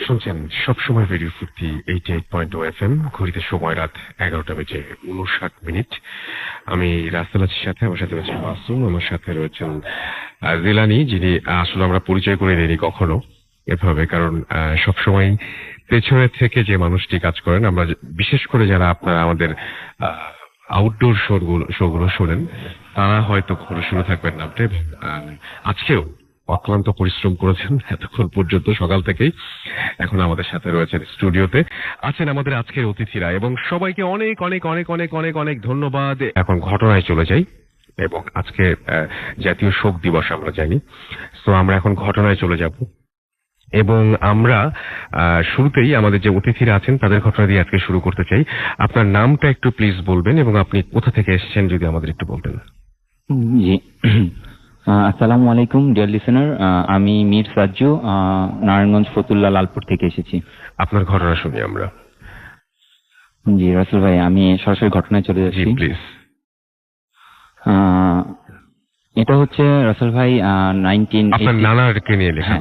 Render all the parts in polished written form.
শুনছেন সবসময় রেডিও ফুর্তি 88.2 FM। ঘড়িতে সময় রাত 11:59। আমি রাসেল আছির সাথে, আমার সাথে রয়েছে মাসুম, আমার সাথে রয়েছেন জিলানি, যিনি আসলে আমরা পরিচয় করে দিইনি কখনো এভাবে, কারণ সবসময় পেছনের থেকে যে মানুষটি কাজ করেন, আমরা বিশেষ করে যারা আপনারা আমাদের আউটডোর শোগুলো শোনেন, তারা হয়তো কখনো শুনে থাকবেন না। আজকেও অক্লান্ত পরিশ্রম করেছেন এতক্ষণ পর্যন্ত, সকাল থেকেই। এখন আমাদের সাথে রয়েছেন স্টুডিওতে, আছেন আমাদের আজকের অতিথিরা, এবং সবাইকে অনেক অনেক অনেক অনেক অনেক অনেক ধন্যবাদ। এখন ঘটনায় চলে যাই, এবং আজকে জাতীয় শোক দিবস আমরা জানি, তো আমরা এখন ঘটনায় চলে যাব, এবং আমরা শুরুতেই আমাদের যে অতিথিরা আছেন তাদের ঘটনা দিয়ে আজকে শুরু করতে চাই। আপনার নামটা একটু প্লিজ বলবেন, এবং আপনি কোথা থেকে এসেছেন যদি আমাদের একটু বলতেন। জি, আসসালামু আলাইকুম ডিয়ার লিসেনার, আমি মীর সাজ্জু, নারায়ণগঞ্জ ফতুল্লা লালপুর থেকে এসেছি। আপনার ঘটনা শুনি আমরা। জি রাসেল ভাই, আমি সরাসরি ঘটনায় চলে যাচ্ছি, প্লিজ। এটা হচ্ছে রাসেল ভাই আপনার নানাকে নিয়ে লেখা।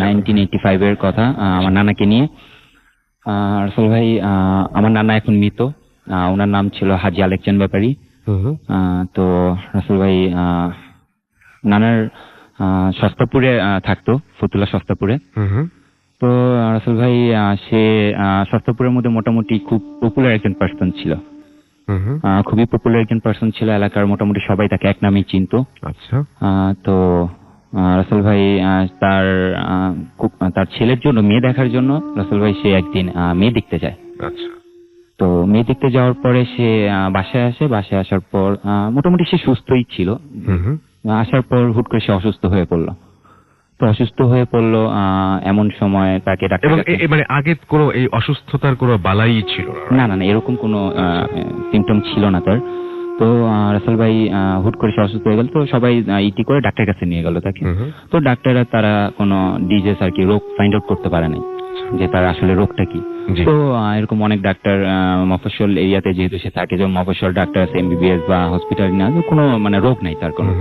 1985 এর কথা, আমার নানাকে নিয়ে। রাসেল ভাই, আমার নানা এখন মৃত। ওনার নাম ছিল হাজি আলেকচান ব্যাপারী। তো রাসেল ভাই, নানার সস্তাপুরে থাকতো, ফতুল্লা সস্তাপুরে। তো রাসেল ভাই, সে সস্তাপুরের মধ্যে মোটামুটি খুব পপুলার একজন পার্সন ছিল, খুবই পপুলার একজন পার্সন ছিল। এলাকার মোটামুটি সবাই তাকে এক নামেই চিনতো। আচ্ছা। তো রাসেল ভাই তার ছেলের জন্য, মেয়ে দেখার জন্য রাসেল ভাই সে একদিন মেয়ে দেখতে যায়। আচ্ছা। তো মেয়ে দেখতে যাওয়ার পরে সে বাসায় আসে। বাসায় আসার পর মোটামুটি সে সুস্থই ছিল। আসার পর হুট করে সে অসুস্থ হয়ে পড়লো। তো অসুস্থ হয়ে পড়লো, এমন সময় তাকে ডাক্তার, মানে আগে কোনো এই অসুস্থতার কোনো বালাই ছিল না? না, এরকম কোনো সিমটম ছিল না তার। তো রাসেল ভাই হুট করে সে অসুস্থ হয়ে গেল। তো সবাই ইটি করে ডাক্তারের কাছে নিয়ে গেল তাকে। তো ডাক্তাররা তারা কোনো ডিজিজ আর কি রোগ ফাইন্ড আউট করতে পারে নাই, যে তার আসলে রোগটা কি। তো এরকম অনেক ডাক্তার মফস্বল এরিয়াতে যেহেতু সে থাকে, যেমন মফস্বল ডাক্তার আছে, এমবিবিএস বা হসপিটাল, না কোনো মানে রোগ নাই তার কোনো।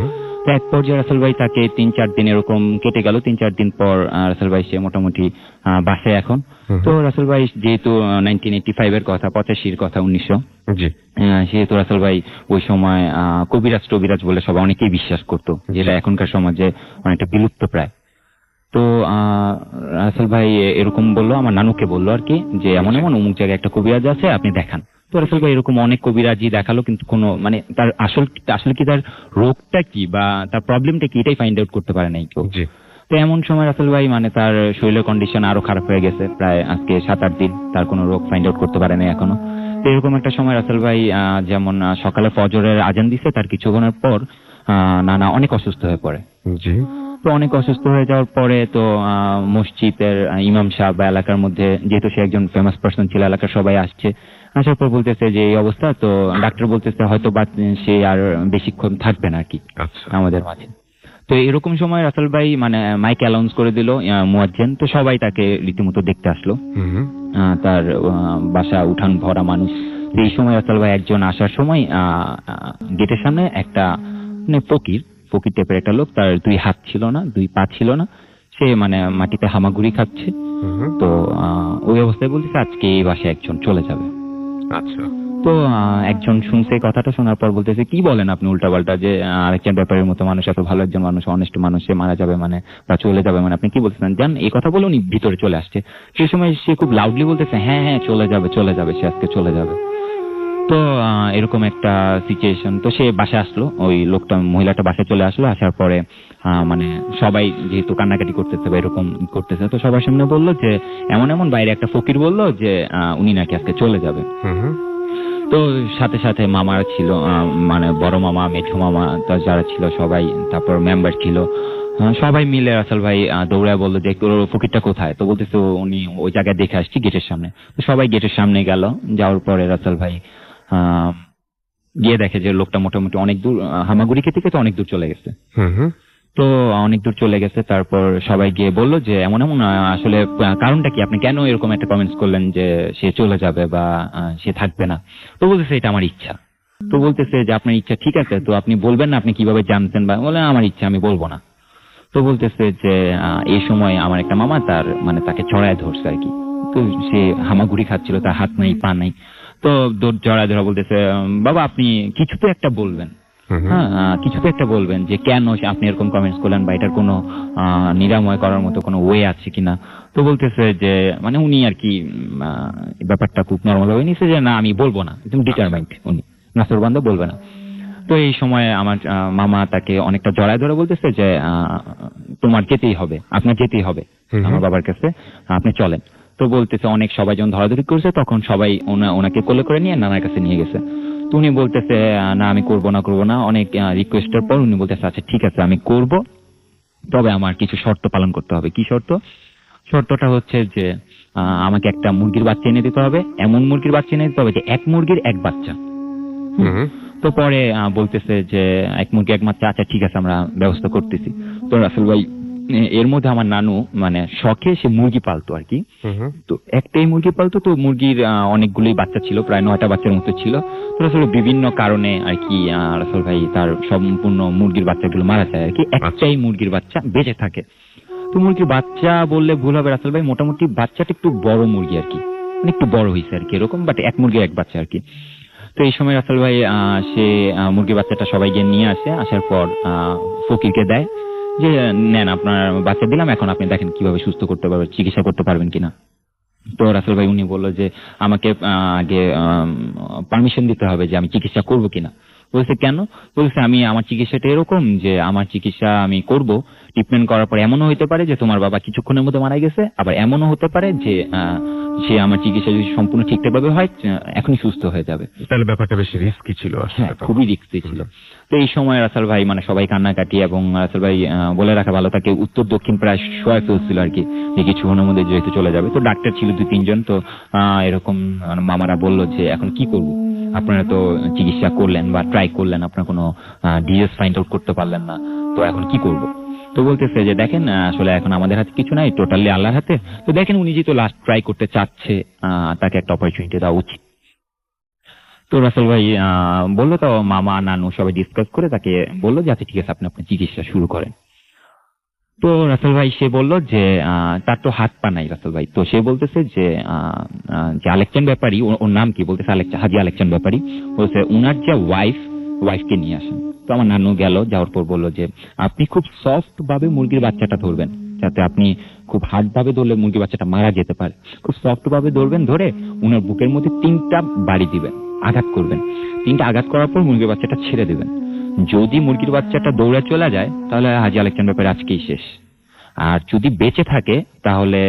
তো এক পর্যায়ে রাসেল ভাই তাকে 3-4 দিন এরকম কেটে গেল। 3-4 দিন পর রাসেল ভাই সে মোটামুটি বাসায় এখন। তো রাসেল ভাই যেহেতু 1985 এর কথা, 85-র কথা, 1900, সেহেতু রাসেল ভাই ওই সময় কবিরাজ বলে সবাই অনেকেই বিশ্বাস করতো, যেটা এখনকার সমাজে অনেকটা বিলুপ্ত প্রায়। তো রাসেল ভাই এরকম বললো, আমার নানুকে বললো আর কি, যে এমন এমন অমুক জায়গায় একটা কবিরাজ আছে, আপনি দেখান। তো রাসেল ভাই এরকম অনেক কবিরাজি দেখালো, কিন্তু কোনো মানে তার আসলে কি তার রোগটা কি বা তার প্রবলেমটা কি, এটাই ফাইন্ড আউট করতে পারে নাই কেউ। তো এমন সময় রাসেল ভাই মানে তার শরীরের কন্ডিশন আরো খারাপ হয়ে গেছে, প্রায় আজকে 7-8 দিন তার কোনো রোগ ফাইন্ড আউট করতে পারে নাই এখনো। তো এরকম একটা সময় রাসেল ভাই যেমন সকালে ফজরের আজান দিছে, তার কিছুক্ষণের পর নানা অনেক অসুস্থ হয়ে পড়ে। তো অনেক অসুস্থ হয়ে যাওয়ার পরে তো মসজিদের ইমাম সাহেব বা এলাকার মধ্যে, যেহেতু সে একজন ফেমাস পার্সন ছিল, এলাকার সবাই আসার পর বলতেছে যে এই অবস্থা। তো ডাক্তার বলতেছে হয়তো সে আর বেশিক্ষণ থাকবে না আর কি আমাদের মাঝে। তো এরকম সময় রাসেল ভাই মানে মাইক অ্যানাউন্স করে দিল মুয়াজ্জিন। তো সবাই তাকে রীতিমতো দেখতে আসলো, তার বাসা উঠান ভরা মানুষ। এই সময় রাসেল ভাই একজন আসার সময় গেটের সামনে একটা মানে ফকির টাইপের একটা লোক, তার 2 হাত ছিল না, 2 পা ছিল না, সে মানে মাটিতে হামাগুড়ি খাচ্ছে। তো ওই অবস্থায় বলতেছে আজকে এই বাসায় একজন চলে যাবে। আচ্ছা। তো একজন শুনছে, কথাটা শোনার পর বলতেছে কি বলেন আপনি উল্টাপাল্টা, যে আরেকজন ব্যাপারের মতো মানুষ, এত ভালো একজন মানুষ, অনেস্ট মানুষ, সে মারা যাবে মানে বা চলে যাবে মানে আপনি কি বলতেছেন? জান, এই কথা বলে উনি ভিতরে চলে আসছে। সেই সময় সে খুব লাউডলি বলতেছে হ্যাঁ হ্যাঁ চলে যাবে, সে আজকে চলে যাবে। তো এরকম একটা সিচুয়েশন। তো সে বাসায় আসলো, ওই লোকটা, মহিলাটা বাসায় চলে আসলো। আসার পরে মানে সবাই যেহেতু কান্নাকাটি করতেছে বা এরকম করতেছে, তো সবার সামনে বললো যে এমন এমন, বাইরে একটা ফকির বললো যে উনি নাকি আজকে চলে যাবে। তো সাথে সাথে মামারা ছিল, মানে বড় মামা, মেঠো মামা, যারা ছিল সবাই, তারপর মেম্বার ছিল, সবাই মিলে রাসেল ভাই দৌড়ায় বললো যে ফকিরটা কোথায়। তো বলতেছে উনি ওই জায়গায় দেখে আসছি গেটের সামনে। তো সবাই গেটের সামনে গেল। যাওয়ার পরে রাসেল ভাই গিয়ে দেখে যে লোকটা মোটামুটি অনেক দূর, হামাগুড়ি খেতে অনেক দূর চলে গেছে। তো অনেক দূর চলে গেছে। তারপর সবাই গিয়ে বললো যে এমন এমন, আসলে কারণটা কি, আপনি কেন এরকম একটা কমেন্টস করলেন যে সে চলে যাবে বা সে থাকবে না? তো বলতেছে এটা আমার ইচ্ছা। তো বলতেছে যে আপনার ইচ্ছা, ঠিক আছে, তো আপনি বলবেন না আপনি কিভাবে জানতেন, বা বলে আমার ইচ্ছা, আমি বলবো না। তো বলতেছে যে এই সময় আমার একটা মামা তার মানে তাকে জড়ায় ধরছে আর কি। তো সে হামাগুড়ি খাচ্ছিল, তার হাত নাই পা নাই। তো জড়ায় ধরা বলতেছে, বাবা আপনি কিছু তো একটা বলবেন, হ্যাঁ কিছু তো একটা বলবেন যে কেন আপনি এরকম কমেন্টস করলেন, বা এটার কোনো নিরাময় করার মতো কোনো ওয়ে আছে কিনা। তো বলতেছে যে মানে উনি আর কি ব্যাপারটা খুব নর্মাল ভাবে নিচ্ছে যে না আমি বলবো না, একদম ডিটারমাইন্ড উনি নাসরবান্দা বলবে না। তো এই সময় আমার মামা তাকে অনেকটা জড়ায় ধরে বলতেছে যে তোমার যেতেই হবে, আপনার যেতেই হবে আমার বাবার কাছে, আপনি চলেন। তো বলতেছে অনেক সবাই যখন ধরাধরি করছে তখন সবাই ওনাকে কোলে করে নিয়ে নানার কাছে নিয়ে গেছে। তো উনি বলতেছে না আমি করবো না, অনেক রিকোয়েস্টের পর উনি বলতেছে আচ্ছা ঠিক আছে আমি করব, তবে আমার কিছু শর্ত পালন করতে হবে। কি শর্ত? শর্তটা হচ্ছে যে আমাকে একটা মুরগির বাচ্চা এনে দিতে হবে, এমন মুরগির বাচ্চা এনে দিতে হবে যে এক মুরগির এক বাচ্চা। তো পরে বলতেছে যে এক মুরগি এক বাচ্চা, আচ্ছা ঠিক আছে আমরা ব্যবস্থা করতেছি। তো রাসেল ভাই এর মধ্যে আমার নানু মানে শখে সে মুরগি পালতো আর কি। তো একটাই মুরগি পালতো, তো মুরগির অনেকগুলোই বাচ্চা ছিল, প্রায় 9টা বাচ্চার মতো ছিল। তো আসলে বিভিন্ন কারণে আর কি রাসেল ভাই তার সম্পূর্ণ মুরগির বাচ্চাগুলো মারা যায় আর কি, একটাই মুরগির বাচ্চা বেঁচে থাকে। তো মুরগির বাচ্চা বললে ভুল হবে রাসেল ভাই, মোটামুটি বাচ্চাটা একটু বড় মুরগি আর কি, মানে একটু বড় হয়েছে আর কি এরকম, বাট এক মুরগির এক বাচ্চা আর কি। তো এই সময় রাসেল ভাই সে মুরগির বাচ্চাটা সবাই গিয়ে নিয়ে আসে, আসার পর ফকিরকে দেয় যে নেন আপনার বাচ্চা দিলাম, এখন আপনি দেখেন কিভাবে সুস্থ করতে পারবেন, চিকিৎসা করতে পারবেন কিনা। তো রাসেল ভাই উনি বললো যে আমাকে আগে পারমিশন দিতে হবে যে আমি চিকিৎসা করব কিনা। বলছে কেন? বলছে আমি আমার চিকিৎসাটা এরকম যে আমার চিকিৎসা আমি করব, ট্রিটমেন্ট করার পর এমনও হতে পারে যে তোমার বাবা কিছুক্ষণের মধ্যে মারা গেছে, আবার এমনও হতে পারে যে সে আমার চিকিৎসা যদি সম্পূর্ণ ঠিকঠাকভাবে হয় এখনই সুস্থ হয়ে যাবে। তাহলে ব্যাপারটা বেশি রিস্কি ছিল। হ্যাঁ খুবই রিস্কি ছিল। তো এই সময় রাসেল ভাই মানে সবাই কান্নাকাটি, এবং রাসেল ভাই বলে রাখা ভালো তাকে উত্তর দক্ষিণ প্রায় শোয়া ফেলছিল আর কি, যে কিছুক্ষণের মধ্যে যেহেতু চলে যাবে। তো ডাক্তার ছিল 2-3 জন। তো এরকম মামারা বললো যে এখন কি করবো, আপনারা তো চিকিৎসা করলেন বা ট্রাই করলেন, আপনার কোনো ডিজিজ ফাইন্ড আউট করতে পারলেন না, তো এখন কি করব? তো বলতেছে যে দেখেন আসলে এখন আমাদের হাতে কিছু নাই, টোটালি আল্লাহর হাতে। তো দেখেন উনি যেহেতু লাস্ট ট্রাই করতে চাচ্ছে, তাকে একটা অপরচুনিটি দেওয়া উচিত। তো রাসেল ভাই বললো, তো মামা নানু সবাই ডিসকাস করে তাকে বললো যে আচ্ছা ঠিক আছে আপনি আপনার চিকিৎসা শুরু করেন। তো রাসেল ভাই সে বললো যে তার তো হাত পা নাই রাসেল ভাই। তো সে বলতেছে যে আলেকচান ব্যাপারী, ওর নাম কি? বলতেছে হাজি আলেকচান ব্যাপারী। বলছে উনার যে ওয়াইফকে নিয়ে আসেন। তো আমার নানু গেল, যাওয়ার পর বললো যে আপনি খুব সফট ভাবে মুরগির বাচ্চাটা ধরবেন, যাতে আপনি খুব হার্ড ভাবে ধরলে মুরগির বাচ্চাটা মারা যেতে পারে। খুব সফট ভাবে ধরবেন, ধরে উনার বুকের মধ্যে 3টা বাড়ি দিবেন, আঘাত করবেন। 3টা আঘাত করার পর মুরগির বাচ্চাটা ছেড়ে দেবেন। যদি মুরগির বাচ্চাটা দৌড়ে চলে যায় তাহলে হাজি আলেকচান ব্যাপারে আজকেই শেষ। আর যদি বেঁচে থাকে তাহলে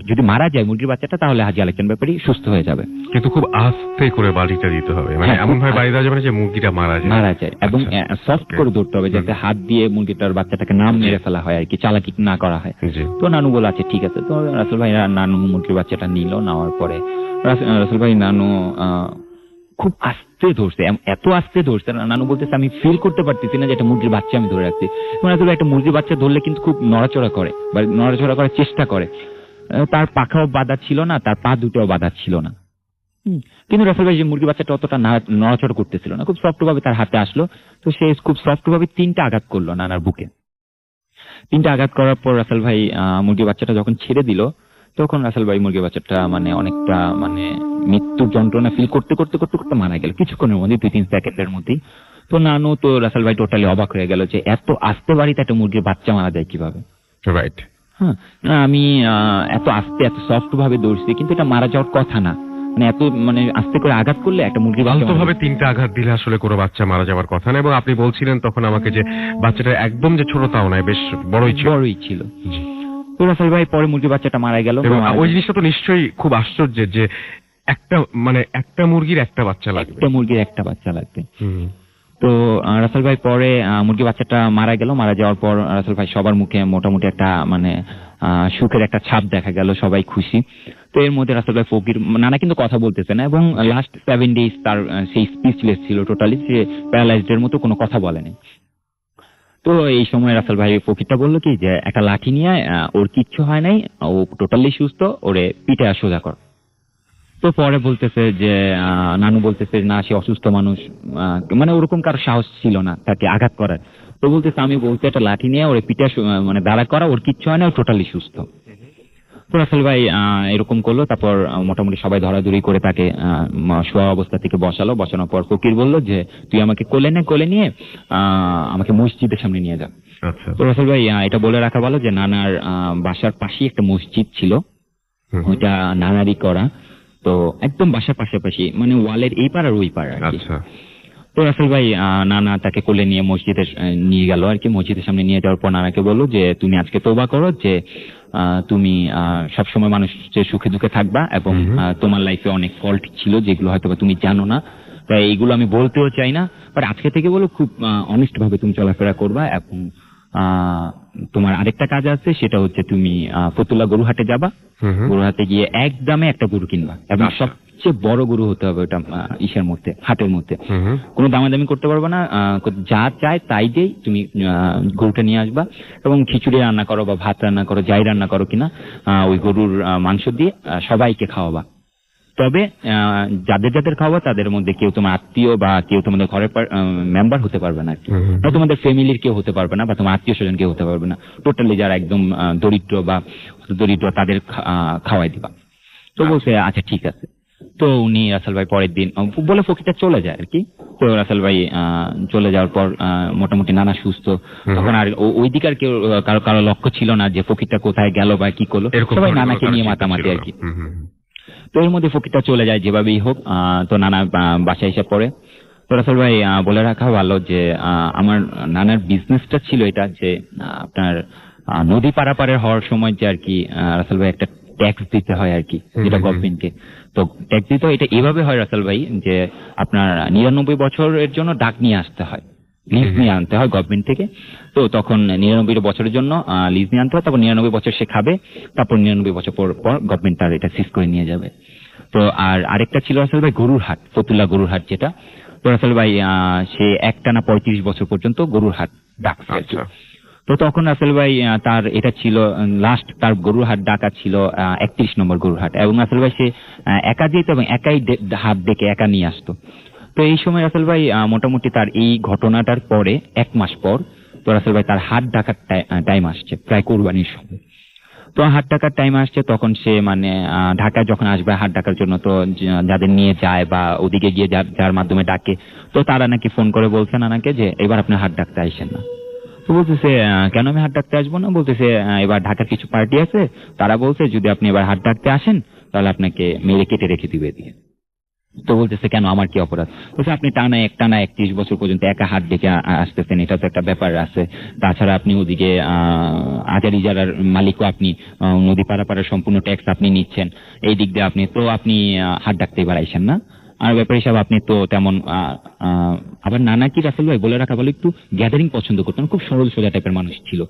যদি মারা যায় মুরগির বাচ্চাটা, তাহলে হাজি আলেকচান ব্যাপারী সুস্থ হয়ে যাবে। কিন্তু খুব আস্তে করে বাড়িটা দিতে হবে, মানে এমন ভাবে বাড়ি দেওয়া যাবে না যে মুরগিটা মারা যায়, এবং সফট করে ধরতে হবে, যাতে হাত দিয়ে মুরগিটার বাচ্চাটাকে না মেরে ফেলা হয় আর কি, চালাকি না করা হয়। তো নানু বলে আছে ঠিক আছে। তো রাসেল ভাই নানু মুরগির বাচ্চাটা নিল, নেওয়ার পরে রাসেল ভাই নানু খুব আস্তে ধরছে, এত আস্তে ধরছে নানু বলতেছে আমি ফিল করতে পারতেছি না যে একটা মুরগির বাচ্চা আমি ধরে রাখছি। আসলে একটা মুরগির বাচ্চা ধরলে কিন্তু খুব নড়াচড়া করে বা নড়াচড়া করার চেষ্টা করে। তার পাখাও বাঁধা ছিল না, তার পা দুটোও বাঁধা ছিল না, কিন্তু রাসেল ভাই যে মুরগির বাচ্চাটা অতটা নড়াচড়া করতেছিল না, খুব সফট ভাবে তার হাতে আসলো। তো সে খুব সফট ভাবে 3টা আঘাত করলো নানার বুকে। 3টা আঘাত করার পর রাসেল ভাই মুরগির বাচ্চাটা যখন ছেড়ে দিল, তখন রাসেল ভাই মুরগির বাচ্চাটা মানে অনেকটা মানে মৃত্যুর যন্ত্রণা ফিল করতে করতে করতে করতে মারা গেল কিছুক্ষণের মধ্যে, 2-3 সেকেন্ডের মধ্যেই। তো নানু তো রাসেল ভাই টোটালি অবাক হয়ে গেল যে এত আস্তে বাড়িতে একটা মুরগির বাচ্চা মারা যায় কিভাবে। রাইট। হ্যাঁ আমি এত আস্তে এত সফট ভাবে দৌড়ছি, কিন্তু এটা মারা যাওয়ার কথা না, মানে এত মানে আস্তে করে আঘাত করলে একটা মুরগির বাচ্চা ভাবে 3টা আঘাত দিলে আসলে কোনো বাচ্চা মারা যাওয়ার কথা না। এবং আপনি বলছিলেন তখন আমাকে যে বাচ্চাটা একদম যে ছোট তাও নয়, বেশ বড়ই ছিল। তো রাসেল ভাই পরে মুরগির বাচ্চাটা মারা গেল। ওই জিনিসটা তো নিশ্চয়ই খুব আশ্চর্যের যে একটা মুরগির একটা বাচ্চা লাগবে। তো রাসেল ভাই পরে মুরগির বাচ্চাটা মারা গেল। মারা যাওয়ার পর রাসেল ভাই সবার মুখে মোটামুটি একটা মানে সুখের একটা ছাপ দেখা গেল, সবাই খুশি। তো এর মধ্যে রাসেল ভাই ফকির নানা কিন্তু কথা বলতেছে না, এবং লাস্ট 7 days তার সেই স্পিচলেস ছিল, টোটালি সে প্যারালাইজড এর মতো কোনো কথা বলেনি। তো এই সময় রাসেল ভাই ফকিরটা বললো কি যে একটা লাঠি নিয়ে, ওর কিচ্ছু হয় নাই, ও টোটালি সুস্থ, ওরে পিঠে সোজা কর। তো পরে বলতেছে যে নানু বলতেছে না সে অসুস্থ মানুষ, মানে ওরকম কারো সাহস ছিল না তাকে আঘাত করার। তো বলতেছে আমি বলতে একটা লাঠি নিয়ে ওর পিঠে মানে দাঁড়া করা, ওর কিচ্ছু হয় না, ও টোটালি সুস্থ। তো রাসেল ভাই এরকম করলো। তারপর মোটামুটি সবাই ধরাধরি করে তাকে শোয়া অবস্থা থেকে বসানোর পর ফকির বললো যে তুই আমাকে কোলে নিয়ে আমাকে মসজিদের সামনে নিয়ে যা। আচ্ছা। তো রাসেল ভাই এটা বলে রাখা ভালো যে নানার বাসার পাশেই একটা মসজিদ ছিল, ওইটা নানারই করা। তো একদম বাসার পাশাপাশি, মানে ওয়ালের এই পার আর ওই পার আর কি। আচ্ছা। তো রাসেল ভাই নানা তাকে কোলে নিয়ে মসজিদে নিয়ে গেল আর কি। মসজিদের সামনে নিয়ে যাওয়ার পর নানাকে বললো যে তুমি আজকে তওবা করো যে তুমি সবসময় মানুষের সুখে দুঃখে থাকবা, এবং তোমার লাইফে অনেক ফল্ট ছিল যেগুলো হয়তো তুমি জানো না, তাই এইগুলো আমি বলতেও চাই না, বাট আজকে থেকে বলো খুব অনেস্ট ভাবে তুমি চলাফেরা করবা। এবং তোমার আরেকটা কাজ আছে, সেটা হচ্ছে তুমি ফতুল্লা গরুহাটে যাবা, গরুহাটে গিয়ে একদমে একটা গরু কিনবা, এবং সবচেয়ে বড় গরু হতে হবে ওটা, ইসের মধ্যে, হাটের মধ্যে। কোনো দামাদামি করতে পারবে না, যা চায় তাই দিয়েই তুমি গরুটা নিয়ে আসবা, এবং খিচুড়ি রান্না করো বা ভাত রান্না করো, যাই রান্না করো কিনা, ওই গরুর মাংস দিয়ে সবাইকে খাওয়াবা। তবে যাদের যাদের খাওয়া তাদের মধ্যে কেউ তোমার আত্মীয় বা কেউ তোমাদের ঘরের মেম্বার হতে পারবে না, বা তোমাদের ফ্যামিলির কেউ হতে পারবে না, বা তোমার আত্মীয় স্বজন কেউ হতে পারবে না। টোটালি যারা একদম দরিদ্র তাদের খাওয়াই দিবা। তো বলছে আচ্ছা ঠিক আছে। তো উনি রাসেল ভাই পরের দিন বলে ফকিরটা চলে যায় আর কি। তো রাসেল ভাই চলে যাওয়ার পর মোটামুটি নানা সুস্থ, তখন আর ওই দিকে আর কেউ কারো লক্ষ্য ছিল না যে ফকিরটা কোথায় গেল বা কি করলো, সবাই নানাকে নিয়ে মাতামাতি আর কি। তো এর মধ্যে ফকিরটা চলে যায় যেভাবেই হোক। তো নানা বাসায় এসে পড়ে। তো রাসেল ভাই বলে রাখা ভালো যে আমার নানার বিজনেসটা ছিল এটা যে আপনার নদী পারাপারের হওয়ার সময় যে আর কি রাসেল ভাই একটা ট্যাক্স দিতে হয় আর কি, যেটা গভর্নমেন্টকে। তো ট্যাক্স দিতে হয়, এটা এভাবে হয় রাসেল ভাই যে আপনার 99 বছরের জন্য ডাক নিয়ে আসতে হয়, লিজ নিয়ে আনতে হয় গভর্নমেন্ট থেকে। তো তখন 99 বছরের জন্য লিজ নিয়ে আনতে হয়, তারপর 99 বছর সে খাবে, তারপর 99 বছর পর গভর্নমেন্ট তার এটা সিজ করে নিয়ে যাবে। তো আর আরেকটা ছিল রাসেল ভাই গরুর হাট, ফতুল্লা গরুর হাট যেটা। তো রাসেল ভাই সে একটানা 35 বছর পর্যন্ত গরুর হাট ডাকছে। তো তখন রাসেল ভাই তার এটা ছিল লাস্ট, তার গরুর হাট ডাকা ছিল 31 নম্বর গরুর হাট, এবং রাসেল ভাই সে একা যেত এবং একাই হাট ডেকে একা নিয়ে আসতো। তো এই সময় রাসেল ভাই মোটামুটি তার এই ঘটনাটার পরে 1 মাস পর তো রাসেল ভাই তার হাট ডাকার টাইম আসছে, প্রায় কোরবানির সময়। তো হাট ডাকার টাইম আসছে, তখন সে মানে ঢাকায় যখন আসবে হাট ডাকার জন্য, তো যাদের নিয়ে যায় বা ওদিকে গিয়ে যার মাধ্যমে ডাকে, তো তারা নাকি ফোন করে বলছে নানাকে যে এবার আপনি হাট ডাকতে আসেন না। তো বলতেছে কেন আমি হাট ডাকতে আসবো না? বলতেছে এবার ঢাকার কিছু পার্টি আছে, তারা বলছে যদি আপনি এবার হাট ডাকতে আসেন তাহলে আপনাকে মেরে কেটে রেখে দিবে দিয়ে। তো বলতেছে কেন, আমার কি অপরাধ? বলছে আপনি টানা 31 বছর পর্যন্ত একা হাট ডেকে আসতেছেন, এটা তো একটা ব্যাপার আছে। তাছাড়া আপনি ওদিকে আজার ইজারার মালিকও আপনি, নদী পারাপারের সম্পূর্ণ ট্যাক্স আপনি নিচ্ছেন, এই দিক দিয়ে আপনি হাট ডাকতে এবার আইসেন না। আর ব্যাপার হিসাবে আপনি তো তেমন আবার নানা কি রাসেল ভাই বলে রাখা ভালো, একটু গ্যাদারিং পছন্দ করতেন, খুব সরল সোজা টাইপের মানুষ ছিল।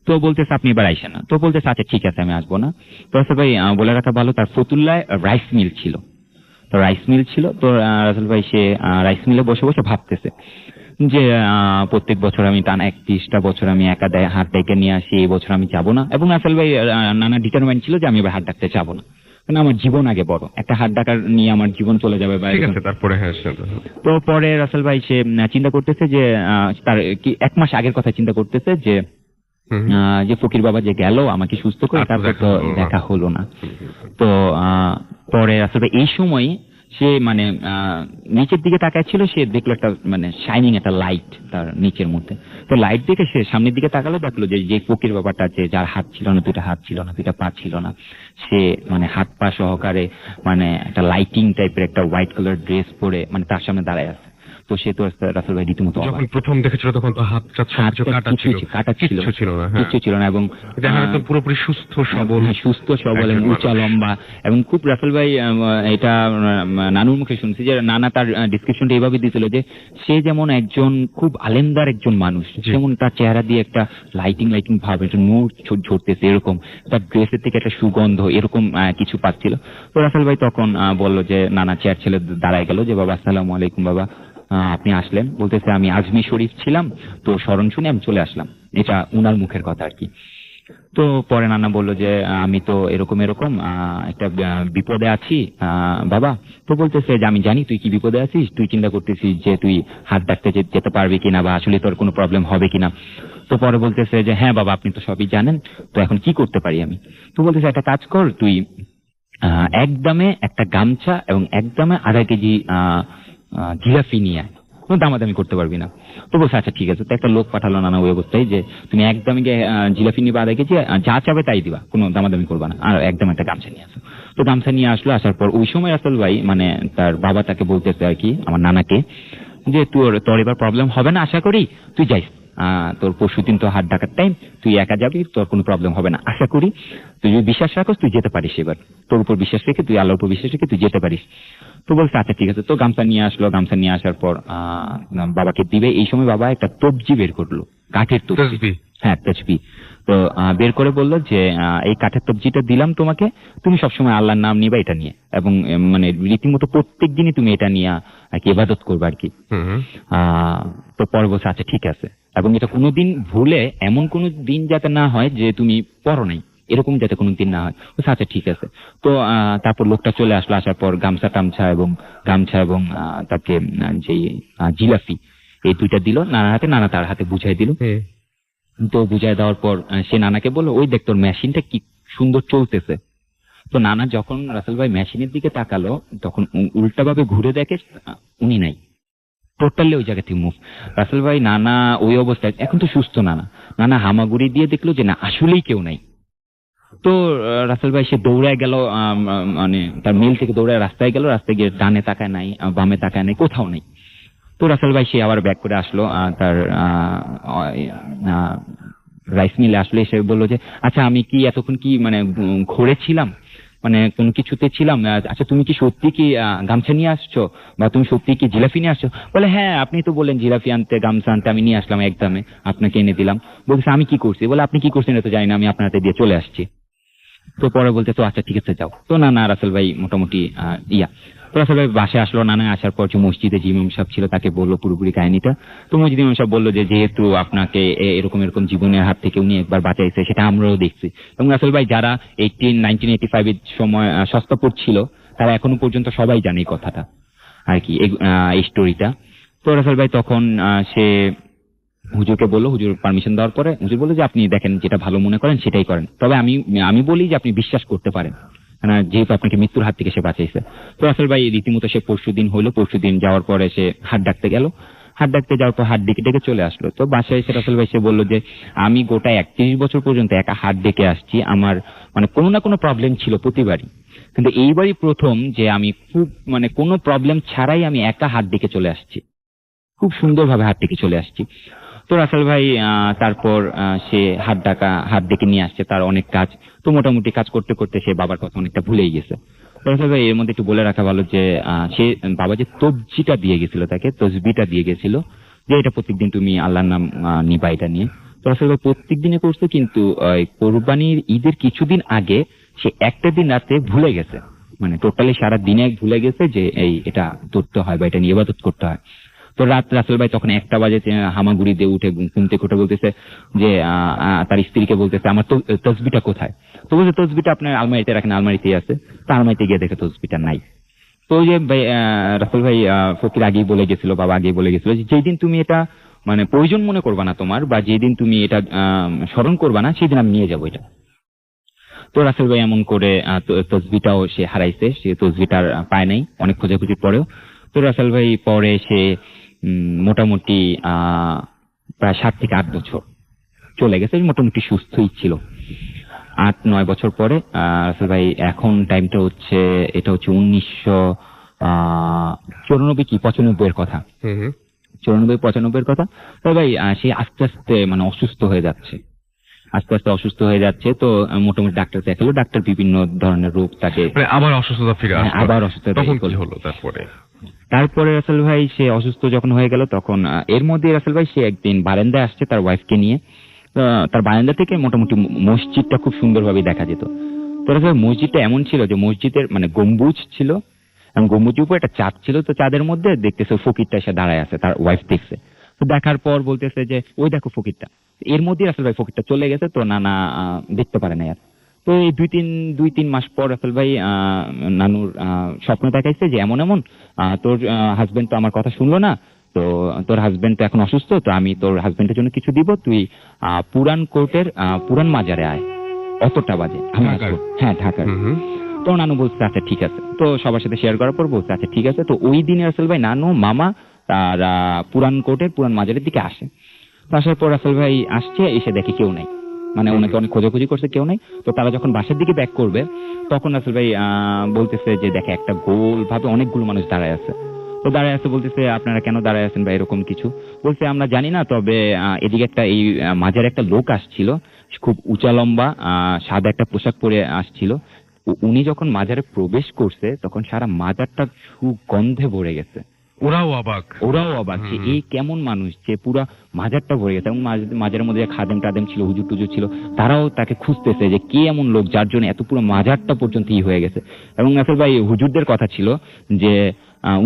তো বলতেছে আপনি এবার আইসেন না। তো বলতেছে আচ্ছা ঠিক আছে আমি আসবো না। তো রাসেল ভাই বলে রাখা ভালো, তার ফতুল্লায় রাইস মিল ছিল। তো রাইস মিল ছিল, তো রাসেল ভাই সে রাইস মিলে বসে বসে ভাবতেছে যে প্রত্যেক বছর আমি টানা 31টা বছর আমি একা হাট ডেকে নিয়ে আসি, এই বছর আমি যাবো না। এবং রাসেল ভাই নানা ডিটারমাইন্ড ছিল যে আমি এবার হাট ডাকতে যাবো না, কারণ আমার জীবন আগে বড়, একটা হাট ডাকার নিয়ে আমার জীবন চলে যাবে। তারপরে তো পরে রাসেল ভাই সে চিন্তা করতেছে যে তার কি 1 মাস আগের কথা চিন্তা করতেছে যে ফকির বাবা যে গেল আমাকে সুস্থ করে, তারপর তো দেখা হলো না। তো পরে আসলে এই সময় সে মানে নিচের দিকে তাকাচ্ছিল, সে দেখলো একটা মানে শাইনিং একটা লাইট তার নিচের মধ্যে। তো লাইট দেখে সে সামনের দিকে তাকালো, দেখলো যে ফকির বাবাটা যে যার হাত ছিল না, 2টা হাত ছিল না, 2টা পা ছিল না, সে মানে হাত পা সহকারে মানে একটা লাইটিং টাইপের একটা হোয়াইট কালার ড্রেস পরে মানে তার সামনে দাঁড়ায় আছে। তো সে তো রাসেল ভাই রীতিমতো যখন প্রথম দেখেছিল তখন তো হাতটা কাটা ছিল না, কিছু ছিল না, এবং পুরোপুরি সুস্থ সবল এবং উঁচা লম্বা, এবং খুব রাসেল ভাই এটা নানুর মুখে শুনছি যে নানা তার ডিসক্রিপশনটা এইভাবে দিয়েছিল যে সে যেমন একজন খুব আলেমদার একজন মানুষ, যেমন তার চেহারা দিয়ে একটা লাইটিং ভাব, একটা নূর ঝরতেছে এরকম, তার ড্রেসের থেকে একটা সুগন্ধ এরকম কিছু পাচ্ছিল। তো রাসেল ভাই তখন বললো যে নানা চেয়ার ছেলে দাঁড়ায় গেল যে বাবা আসসালামু আলাইকুম বাবা, আপনি আসলেন। বলতেছে আমি আজমি শরীফ ছিলাম, তো স্মরণ শুনে আমি চলে আসলাম, এটা উনার মুখের কথা আর কি। তো পরে নানা বললো যে আমি তো এরকম এরকম একটা বিপদে আছি বাবা। তো বলতেছে যে আমি জানি তুই কি বিপদে আছিস, তুই চিন্তা করতেছিস যে তুই হাত ডাকতে যেতে পারবি কিনা বা আসলে তোর কোনো প্রবলেম হবে কিনা। তো পরে বলতেছে যে হ্যাঁ বাবা আপনি তো সবই জানেন, তো এখন কি করতে পারি আমি। তো বলতেছে একটা কাজ কর, তুই একদমে একটা গামছা এবং একদমে 2.5 কেজি জিলাপি নিয়ে আয়, কোনো দামাদামি করতে পারবি না। তো বলছে আচ্ছা ঠিক আছে। তো একটা লোক পাঠালো নানা ওই অবস্থায় যে তুমি একদমই জিলাপি নিবা 2.5 কেজি, যা চাবে তাই দিবা, কোনো দামাদামি করবা না, আর একদম একটা গামছা নিয়ে আসো। তো গামছা নিয়ে আসলো। আসার পর ওই সময় রাসেল ভাই মানে তার বাবা তাকে বলতেছে আর কি, আমার নানাকে, যে তোর এবার প্রবলেম হবে না আশা করি, তুই যাইস, তোর পরশুদিন তো হাত ডাকার টাইম, তুই একা যাবি, তোর কোনো প্রবলেম হবে না আশা করি, তুই যদি বিশ্বাস রাখোস তুই যেতে পারিস, এবার তোর উপর বিশ্বাস রেখে, তুই আল্লাহর উপর বিশ্বাস রেখে তুই যেতে পারিস। তো বলছে আচ্ছা ঠিক আছে। তো গামছা নিয়ে আসলো। গামছা নিয়ে আসার পর বাবাকে দিবে, এই সময় বাবা একটা তবজি বের করলো, কাঠের তবজি। হ্যাঁ তসবি। তো বের করে বললো যে এই কাঠের তবজিটা দিলাম তোমাকে, তুমি সবসময় আল্লাহর নাম নিবা এটা নিয়ে, এবং মানে রীতিমতো প্রত্যেক দিনই তুমি এটা নিয়ে আর কি ইবাদত করবে আর কি। তো পরে বলছে আচ্ছা ঠিক আছে, এবং এটা কোনোদিন ভুলে এমন কোনো দিন যাতে না হয় যে তুমি পড়ো নাই, এরকম যাতে কোনো দিন না হয়। বলছে আচ্ছা ঠিক আছে। তো তারপর লোকটা চলে আসলো। আসার পর গামছা এবং তাকে যে জিলাপি এই দুইটা দিল নানার হাতে, নানা তার হাতে বুঝাই দিল। তো বুঝাই দেওয়ার পর সে নানাকে বললো ওই দেখ তোর মেশিনটা কি সুন্দর চলতেছে। তো নানা যখন রাসেল ভাই মেশিনের দিকে তাকালো, তখন উল্টাভাবে ঘুরে দেখে উনি নাই, টোটালি ওই জায়গা থেকে মুভ। রাসেল ভাই নানা ওই অবস্থায়, এখন তো সুস্থ নানা হামাগুড়ি দিয়ে দেখলো যে না আসলেই কেউ নাই। তো রাসেল ভাই সে দৌড়ায় গেল, মানে তার মিল থেকে দৌড়ায় রাস্তায় গেল, রাস্তায় গিয়ে ডানে তাকায় নাই, বামে তাকায় নাই, কোথাও নেই। তো রাসেল ভাই সে আবার ব্যাক করে আসলো তার রাইস মিলে আসলে, এসে বললো যে আচ্ছা আমি কি এতক্ষণ কি মানে ঘুরেছিলাম, মানে কোন কিছুতে ছিলাম, আচ্ছা তুমি কি সত্যি কি গামছা নিয়ে আসছো, বা তুমি সত্যি কি জিলাপি নিয়ে আসছো? বলে হ্যাঁ আপনি তো বললেন জিলাপি আনতে, গামছা আনতে, আমি নিয়ে আসলাম একদমে, আপনাকে এনে দিলাম। বলছে আমি কি করছি? বলে আপনি কি করছেন এটা তো জানি না, আমি আপনার হাতে দিয়ে চলে আসছি। তো পরে বলতে তো আচ্ছা ঠিক আছে যাও। তো না রাসেল ভাই মোটামুটি তো রাসেল ভাই বাসায় আসলো। নানা আসার পর যে মসজিদে যে ইমাম সাহেব ছিল তাকে বললো পুরোপুরি কাহিনীটা। তো মসজিদ ইমাম সাহেব বললো যে যেহেতু আপনাকে এরকম জীবনের হাত থেকে উনি একবার বাঁচাইছে, সেটা আমরাও দেখছি। এবং রাসেল ভাই যারা 1985 এর সময় সস্তা পড়ছিল, তারা এখনো পর্যন্ত সবাই জানে এই কথাটা আর কি, এই স্টোরিটা। তো রাসেল ভাই তখন সে হুজুরকে বললো, হুজুর পারমিশন দেওয়ার পরে হুজুর বললো যে আপনি দেখেন যেটা ভালো মনে করেন সেটাই করেন, তবে আমি বলি যে আপনি বিশ্বাস করতে পারেন, যেহেতু আপনাকে মৃত্যুর হাত থেকে সে বাঁচাইছে। তো রাসেল ভাই রীতিমতো সে পরশুদিন যাওয়ার পরে সে হাত ডাকতে গেল। হাত ডাকতে যাওয়ার পর হাত ডেকে চলে আসলো। তো বাসায় এসে রাসেল ভাই সে বললো যে আমি গোটা 31 বছর পর্যন্ত একা হাত ডেকে আসছি, আমার মানে কোনো না কোনো প্রবলেম ছিল প্রতিবারই, কিন্তু এইবারই প্রথম যে আমি খুব মানে কোনো প্রবলেম ছাড়াই আমি একা হাত ডেকে চলে আসছি, খুব সুন্দরভাবে হাত ডেকে চলে আসছি। তো রাসেল ভাই তারপর সে হাত ডেকে নিয়ে আসছে, তার অনেক কাজ। তো মোটামুটি কাজ করতে করতে সে বাবার কথা অনেকটা ভুলেই গেছে। তো রাসেল ভাই এর মধ্যে একটু বলে রাখা ভালো যে সে বাবা যে তসবিটা দিয়ে গেছিল যে এটা প্রত্যেকদিন তুমি আল্লাহর নাম নিবা এটা নিয়ে। তো রাসেল ভাই প্রত্যেক দিনে করছে, কিন্তু কোরবানির ঈদের কিছুদিন আগে সে একটা দিন রাতে ভুলে গেছে, মানে টোটালি সারা দিনে ভুলে গেছে যে এটা ধরতে হয় বা এটা নিয়ে ইবাদত করতে হয়। তো রাসেল ভাই তখন 1টা বাজে হামাগুড়ি দিয়ে উঠে ঘুম থেকে উঠে বলতেছে যে তার স্ত্রীকে বলতেছে আমার তসবিটা কোথায়? তো বলছে তসবিটা আপনার আলমারিতে রাখেন, আলমারিতেই আছে। তো আলমারিতে গিয়ে দেখে তসবিটা নাই। তো ওই যে রাসেল ভাই ফকির আগেই বলে গেছিল, বাবা আগেই বলে গেছিল যে যেদিন তুমি এটা মানে প্রয়োজন মনে করবা না তোমার, বা যেদিন তুমি এটা স্মরণ করবা না, সেদিন আমি নিয়ে যাবো এটা। তো রাসেল ভাই এমন করে তসবিটাও সে হারাইছে, সে তসবিটার পায় নাই অনেক খোঁজাখুঁজির পরেও। তো রাসেল ভাই পরে সে মোটামুটি প্রায় 7 থেকে 8 বছর চলে গেছে, মোটামুটি সুস্থই ছিল। 8-9 বছর পরে রাসেল ভাই, এখন টাইমটা হচ্ছে, এটা হচ্ছে 1994 এর কথা, 94-95 এর কথা। তো ভাই সে আস্তে আস্তে মানে অসুস্থ হয়ে যাচ্ছে। তো মোটামুটি ডাক্তার দেখালো, ডাক্তার বিভিন্ন ধরনের রোগ তাকে, আবার অসুস্থতা ফিরে আসলো, আবার অসুস্থতা হলো। তারপরে রাসেল ভাই সে অসুস্থ যখন হয়ে গেল, তখন এর মধ্যে রাসেল ভাই সে একদিন বারান্দায় আসছে তার ওয়াইফকে নিয়ে। তার বারান্দা থেকে মোটামুটি মসজিদটা খুব সুন্দরভাবে দেখা যেত। তো রাসেল মসজিদটা এমন ছিল যে মসজিদের মানে গম্বুজ ছিল, এবং গম্বুজের উপর একটা চাঁদ ছিল। তো চাঁদের মধ্যে দেখতেছে ফকিরটা এসে দাঁড়ায় আছে, তার ওয়াইফ দেখছে। তো দেখার পর বলতেছে যে ওই দেখো ফকিরটা। এর মধ্যে রাসেল ভাই ফকিরটা চলে গেছে, তো নানা দেখতে পারে না আর। তো এই দুই তিন মাস পর রাসেল ভাই নানুর স্বপ্ন দেখাইছে যে এমন এমন তোর হাজবেন্ড তো আমার কথা শুনলো না, তো তোর হাজবেন্ড তো এখন অসুস্থ, তো আমি তোর হাজবেন্ডের জন্য কিছু দিব, তুই পুরান কোর্টের পুরান মাজারে আয়, অতটা বাজে আমি আসবো। হ্যাঁ, ঢাকার। তো নানু বলছে আচ্ছা ঠিক আছে, তো সবার সাথে শেয়ার করার পর বলছে আচ্ছা ঠিক আছে। তো ওই দিনে রাসেল ভাই নানু মামা আর পুরান কোর্টের পুরান মাজারের দিকে আসে। তো আসার পর রাসেল ভাই আসছে, এসে দেখে কেউ নাই, মানে ওনাকে অনেক খোঁজাখুঁজি করছে, কেউ নাই। তো তারা যখন বাসার দিকে ব্যাক করবে তখন রাসেল ভাই বলতেছে যে দেখে একটা গোল ভাবে অনেকগুলো মানুষ দাঁড়ায় আছে। তো দাঁড়ায় আছে, বলতেছে আপনারা কেন দাঁড়ায় আছেন ভাই, এরকম কিছু। বলছে আমরা জানি না, তবে এদিকে একটা এই মাজারে একটা লোক আসছিল, খুব উঁচা লম্বা সাদা একটা পোশাক পরে আসছিল। উনি যখন মাজারে প্রবেশ করছে তখন সারা মাজারটা সুগন্ধে ভরে গেছে। ওরাও অবাক যে এই কেমন মানুষ যে পুরা মাজারটা ভরে গেছে। এবং মাজারের মধ্যে খাদেম টাদেম ছিল, হুজুর টুজুর ছিল, তারাও তাকে খুঁজতেছে যে কে এমন লোক যার জন্য এত পুরো মাজারটা পর্যন্ত হয়ে গেছে। এবং রাসেল ভাই হুজুরদের কথা ছিল যে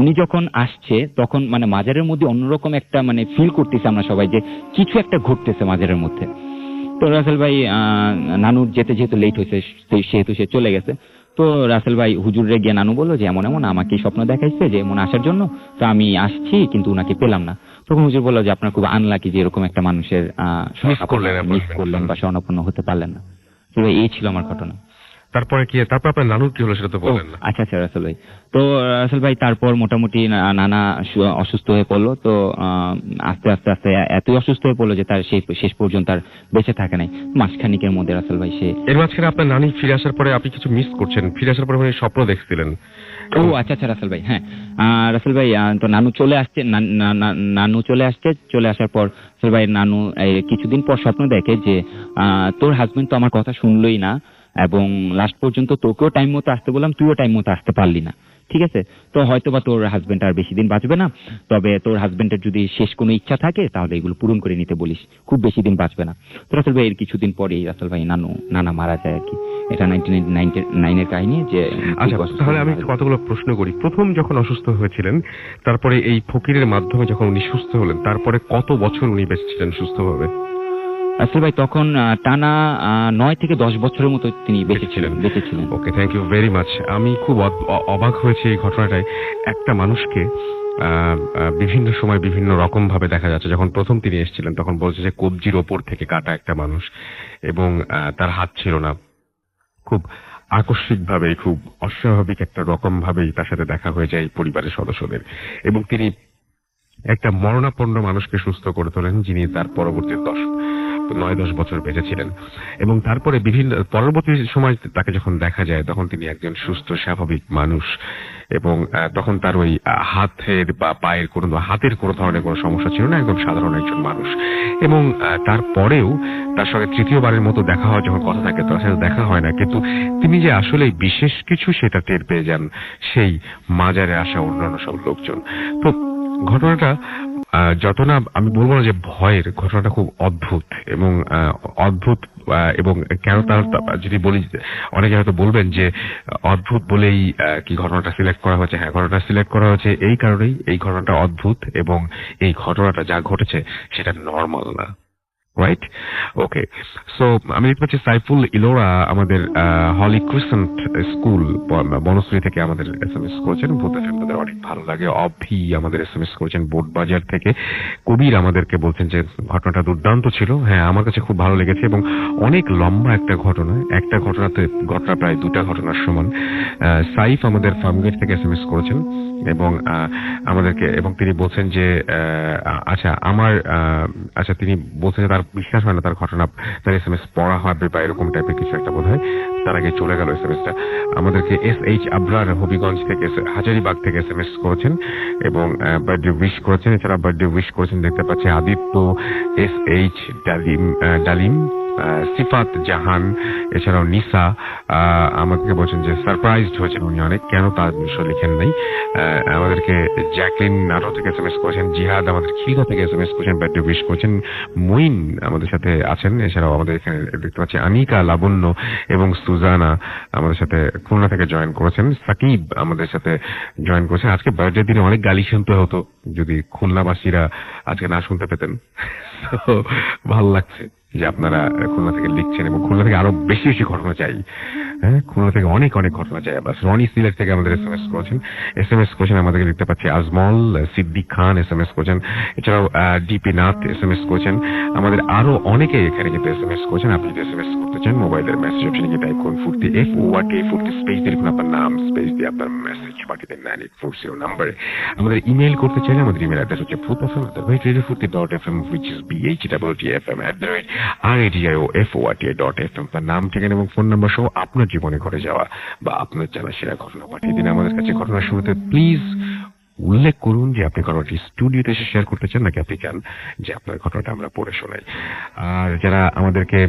উনি যখন আসছে তখন মানে মাজারের মধ্যে অন্যরকম একটা মানে ফিল করতেছে আমরা সবাই যে কিছু একটা ঘটতেছে মাজারের মধ্যে। তো রাসেল ভাই নানুর যেহেতু লেট হয়েছে সেহেতু সে চলে গেছে। তো রাসেল ভাই হুজুরে গিয়ে নানু বললো যে এমন এমন আমাকে স্বপ্ন দেখাইছে যে এমন আসার জন্য, তো আমি আসছি কিন্তু উনাকে পেলাম না। তখন হুজুর বললো যে আপনার খুব আনলাকি যে এরকম একটা মানুষের মিস করলেন বা স্বর্ণপন্ন হতে পারলেন না। তো এই ছিল আমার ঘটনা। তারপরে কি, তারপর আপনার নানুর কি হলো সেটা তো বললেন না। আচ্ছা রাসেল ভাই, তো রাসেল ভাই তারপর মোটামুটি নানা অসুস্থ হয়ে পড়লো। তো আস্তে আস্তে এতই অসুস্থ হয়ে পড়লো যে তার শেষ পর্যন্ত আর বেঁচে থাকে নাই। মাসখানিকের মধ্যে রাসেল ভাই এর মাঝখানে আপনার নানি ফিরে আসার পরে আপনি কিছু মিস করছেন, ফিরে আসার পরে উনি স্বপ্ন দেখছিলেন। ও আচ্ছা রাসেল ভাই, হ্যাঁ রাসেল ভাই তো নানু চলে আসছে, চলে আসার পর রাসেল ভাই নানু কিছুদিন পর স্বপ্ন দেখে যে তোর হাজবেন্ড তো আমার কথা শুনলোই না, এবং লাস্ট পর্যন্ত তোকেও টাইম মতো আসতে বললাম, তুইও টাইম মতো আসতে পারলি না, ঠিক আছে? তো হয়তোবা তোর হাজবেন্ড আর বেশি দিন বাঁচবে না, তবে তোর হাজবেন্ডের যদি শেষ কোনো ইচ্ছা থাকে তাহলে এগুলো পূরণ করে নিতে বলিস, খুব বেশি দিন বাঁচবে না। তো রাসেল ভাই এর কিছুদিন পরেই রাসেল ভাই নানা মারা যায় আর কি। এটা 1999 কাহিনী। যে আচ্ছা, তাহলে আমি কতগুলো প্রশ্ন করি। প্রথম যখন অসুস্থ হয়েছিলেন, তারপরে এই ফকিরের মাধ্যমে যখন উনি সুস্থ হলেন, তারপরে কত বছর উনি বেঁচেছিলেন সুস্থভাবে? রাসেল ভাই তখন টানা 9 থেকে 10 বছরের মতো তিনি বেঁচেছিলেন। ওকে, থ্যাংক ইউ ভেরি মাচ। আমি খুব অবাক হয়েছি এই ঘটনাটায়। একটা মানুষকে বিভিন্ন সময় বিভিন্ন রকম ভাবে দেখা যাচ্ছে। যখন প্রথম তিনি এসেছিলেন তখন বলছে যে কবজির ওপর থেকে কাটা একটা মানুষ, এবং তার হাত ছিল না। খুব আকস্মিক ভাবে, খুব অস্বাভাবিক একটা রকম ভাবেই তার সাথে দেখা হয়ে যায় পরিবারের সদস্যদের, এবং তিনি একটা মরণাপন্ন মানুষকে সুস্থ করে তোলেন, যিনি তার পরবর্তী 9-10 বছর বেঁচেছিলেন। এবং তারপরে পরবর্তী সময় তাকে যখন দেখা যায় তখন তিনি একজন সুস্থ স্বাভাবিক মানুষ, এবং তখন তার ওই হাতের বা পায়ের হাতের কোনো ধরনের কোনো সমস্যা ছিল না, একদম সাধারণ একজন মানুষ। এবং তারপরেও তার সঙ্গে তৃতীয়বারের মতো দেখা হয়, যখন কথা থাকে তার সাথে দেখা হয় না, কিন্তু তিনি যে আসলে বিশেষ কিছু সেটা টের পেয়ে যান সেই মাজারে আসা অন্যান্য সব লোকজন। তো ঘটনাটা যত না, আমি বলবো না যে ভয়ের, ঘটনাটা খুব অদ্ভুত এবং কেন তার যদি বলি, অনেকে হয়তো বলবেন যে অদ্ভুত বলেই কি ঘটনাটা সিলেক্ট করা হয়েছে। হ্যাঁ, ঘটনাটা সিলেক্ট করা হয়েছে এই কারণেই, এই ঘটনাটা অদ্ভুত এবং এই ঘটনাটা যা ঘটেছে সেটা নর্মাল না। রাইট, ওকে। সো আমি দেখতে পাচ্ছি সাইফুল ইলোরা আমাদের হলি ক্রিসেন্ট স্কুল বনশ্রী থেকে আমাদের SMS করেছেন, ভূতাদের অনেক ভালো লাগে। অভি আমাদের SMS করেছেন বোটবাজার থেকে। কবির আমাদেরকে বলছেন যে ঘটনাটা দুর্দান্ত ছিল। হ্যাঁ, আমার কাছে খুব ভালো লেগেছে, এবং অনেক লম্বা একটা ঘটনা, একটা ঘটনা প্রায় 2টা ঘটনার সমান। সাইফ আমাদের ফার্মগেট থেকে SMS করেছেন এবং আমাদেরকে, এবং তিনি বলছেন যে তিনি বলছেন যে তার বিশ্বাস হয় না তার ঘটনা, তার SMS পড়া হবে বা এরকম টাইপের কিছু একটা বোধ হয়। তার আগে চলে গেল SMSটা। আমাদেরকে SH আবরার হবিগঞ্জ থেকে, হাজারিবাগ থেকে SMS করেছেন এবং বার্থডে উইশ করেছেন। এছাড়া বার্থডে উইশ করেছেন দেখতে পাচ্ছি আদিত্য, SH ডালিম, সিফাত জাহান, এছাড়াও নিসা আমাকে বলছেন যে সারপ্রাইজড হয়েছেন উনি অনেক, কেন তার বিষয় লিখেন নাই। আমাদেরকে জ্যাকলিন নাটো থেকে এসএমএস করেছেন, জিহাদ আমাদের খিলগা থেকে এসএমএস করেছেন, বার্থডে উইশ করেছেন, মুইন আমাদের সাথে আছেন, এছাড়াও আমাদের এখানে দেখতে পাচ্ছি আনিকা, লাবণ্য এবং সুজানা আমাদের সাথে খুলনা থেকে জয়েন করেছেন, সাকিব আমাদের সাথে জয়েন করেছেন। আজকে বার্থডে দিনে অনেক গালি শুনতে হতো যদি খুলনাবাসীরা আজকে না শুনতে পেতেন। তো ভালো লাগছে যে আপনারা খুলনা থেকে লিখছেন এবং খুলনা থেকে আরো বেশি বেশি ঘটনা চাই। হ্যাঁ, খুলনা থেকে অনেক অনেক ঘটনা চাই। আবার রনি সিলেট থেকে আমাদের এসএমএস করেছেন আমাদেরকে দেখতে পাচ্ছি, আজমল, সিদ্দিক খান এসএমএস করেছেন, এছাড়াও ডিপি নাথ এসএমএস করেছেন। আমাদের আরো অনেকে এখানে কিন্তু এসএমএস করেছেন। আপনি যদি এসএমএস করতে চান মোবাইলের মেসেজ অপশনে গিয়ে টাইপ করুন ফুর্তি, FORT ফুর্তি, স্পেস দিয়ে লিখুন আপনার নাম, স্পেস দিয়ে আপনার মেসেজ পাঠিয়ে দেন 9840 নাম্বারে। আমাদের ইমেল করতে চাইলে আমাদের ইমেল অ্যাড্রেস হচ্ছে futfm@radiofurti.fm, which is bhtfm@radiofurti.fm। তার নাম, ঠিকানা এবং ফোন নাম্বার সহ আপনার জীবনে ঘটে যাওয়া বা আপনার জানা সেরা ঘটনা পাঠিয়ে দিন আমাদের কাছে। ঘটনার শুরুতে প্লিজ উল্লেখ করুন যে আপনি ঘটনাটি স্টুডিওতে এসে শেয়ার করতে চান নাকি আপনি চান যে আপনার ঘটনাটা আমরা পড়ে শোনাই। আর যারা আমাদেরকে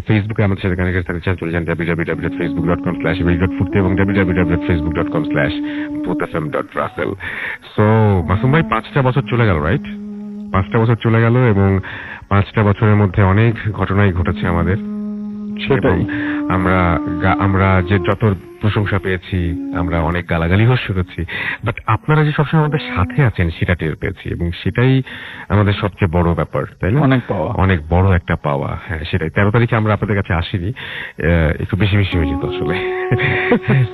ফেসবুকে আমাদের সাথে কানেক্ট থাকতে চান চলে যান www.facebook.com/radio.furti এবং www.facebook.com/bothfm.russell। সো মাসুম ভাই, 5টা বছর চলে গেল, রাইট? 5টা বছর চলে গেল এবং 5টা বছরের মধ্যে অনেক ঘটনাই ঘটেছে আমাদের। সেটাই, আমরা যে যত প্রশংসা পেয়েছি, আমরা অনেক গালাগালিও শুনেছি, বাট আপনারা যে সবসময় আমাদের সাথে আছেন সেটা টের পেয়েছি এবং সেটাই আমাদের সবচেয়ে বড় ব্যাপার, তাই না? অনেক বড় একটা পাওয়া। হ্যাঁ, সেটাই। 13 তারিখে আমরা আপনাদের কাছে আসিনি, একটু বেশি বেশি হয়ে যেত আসলে।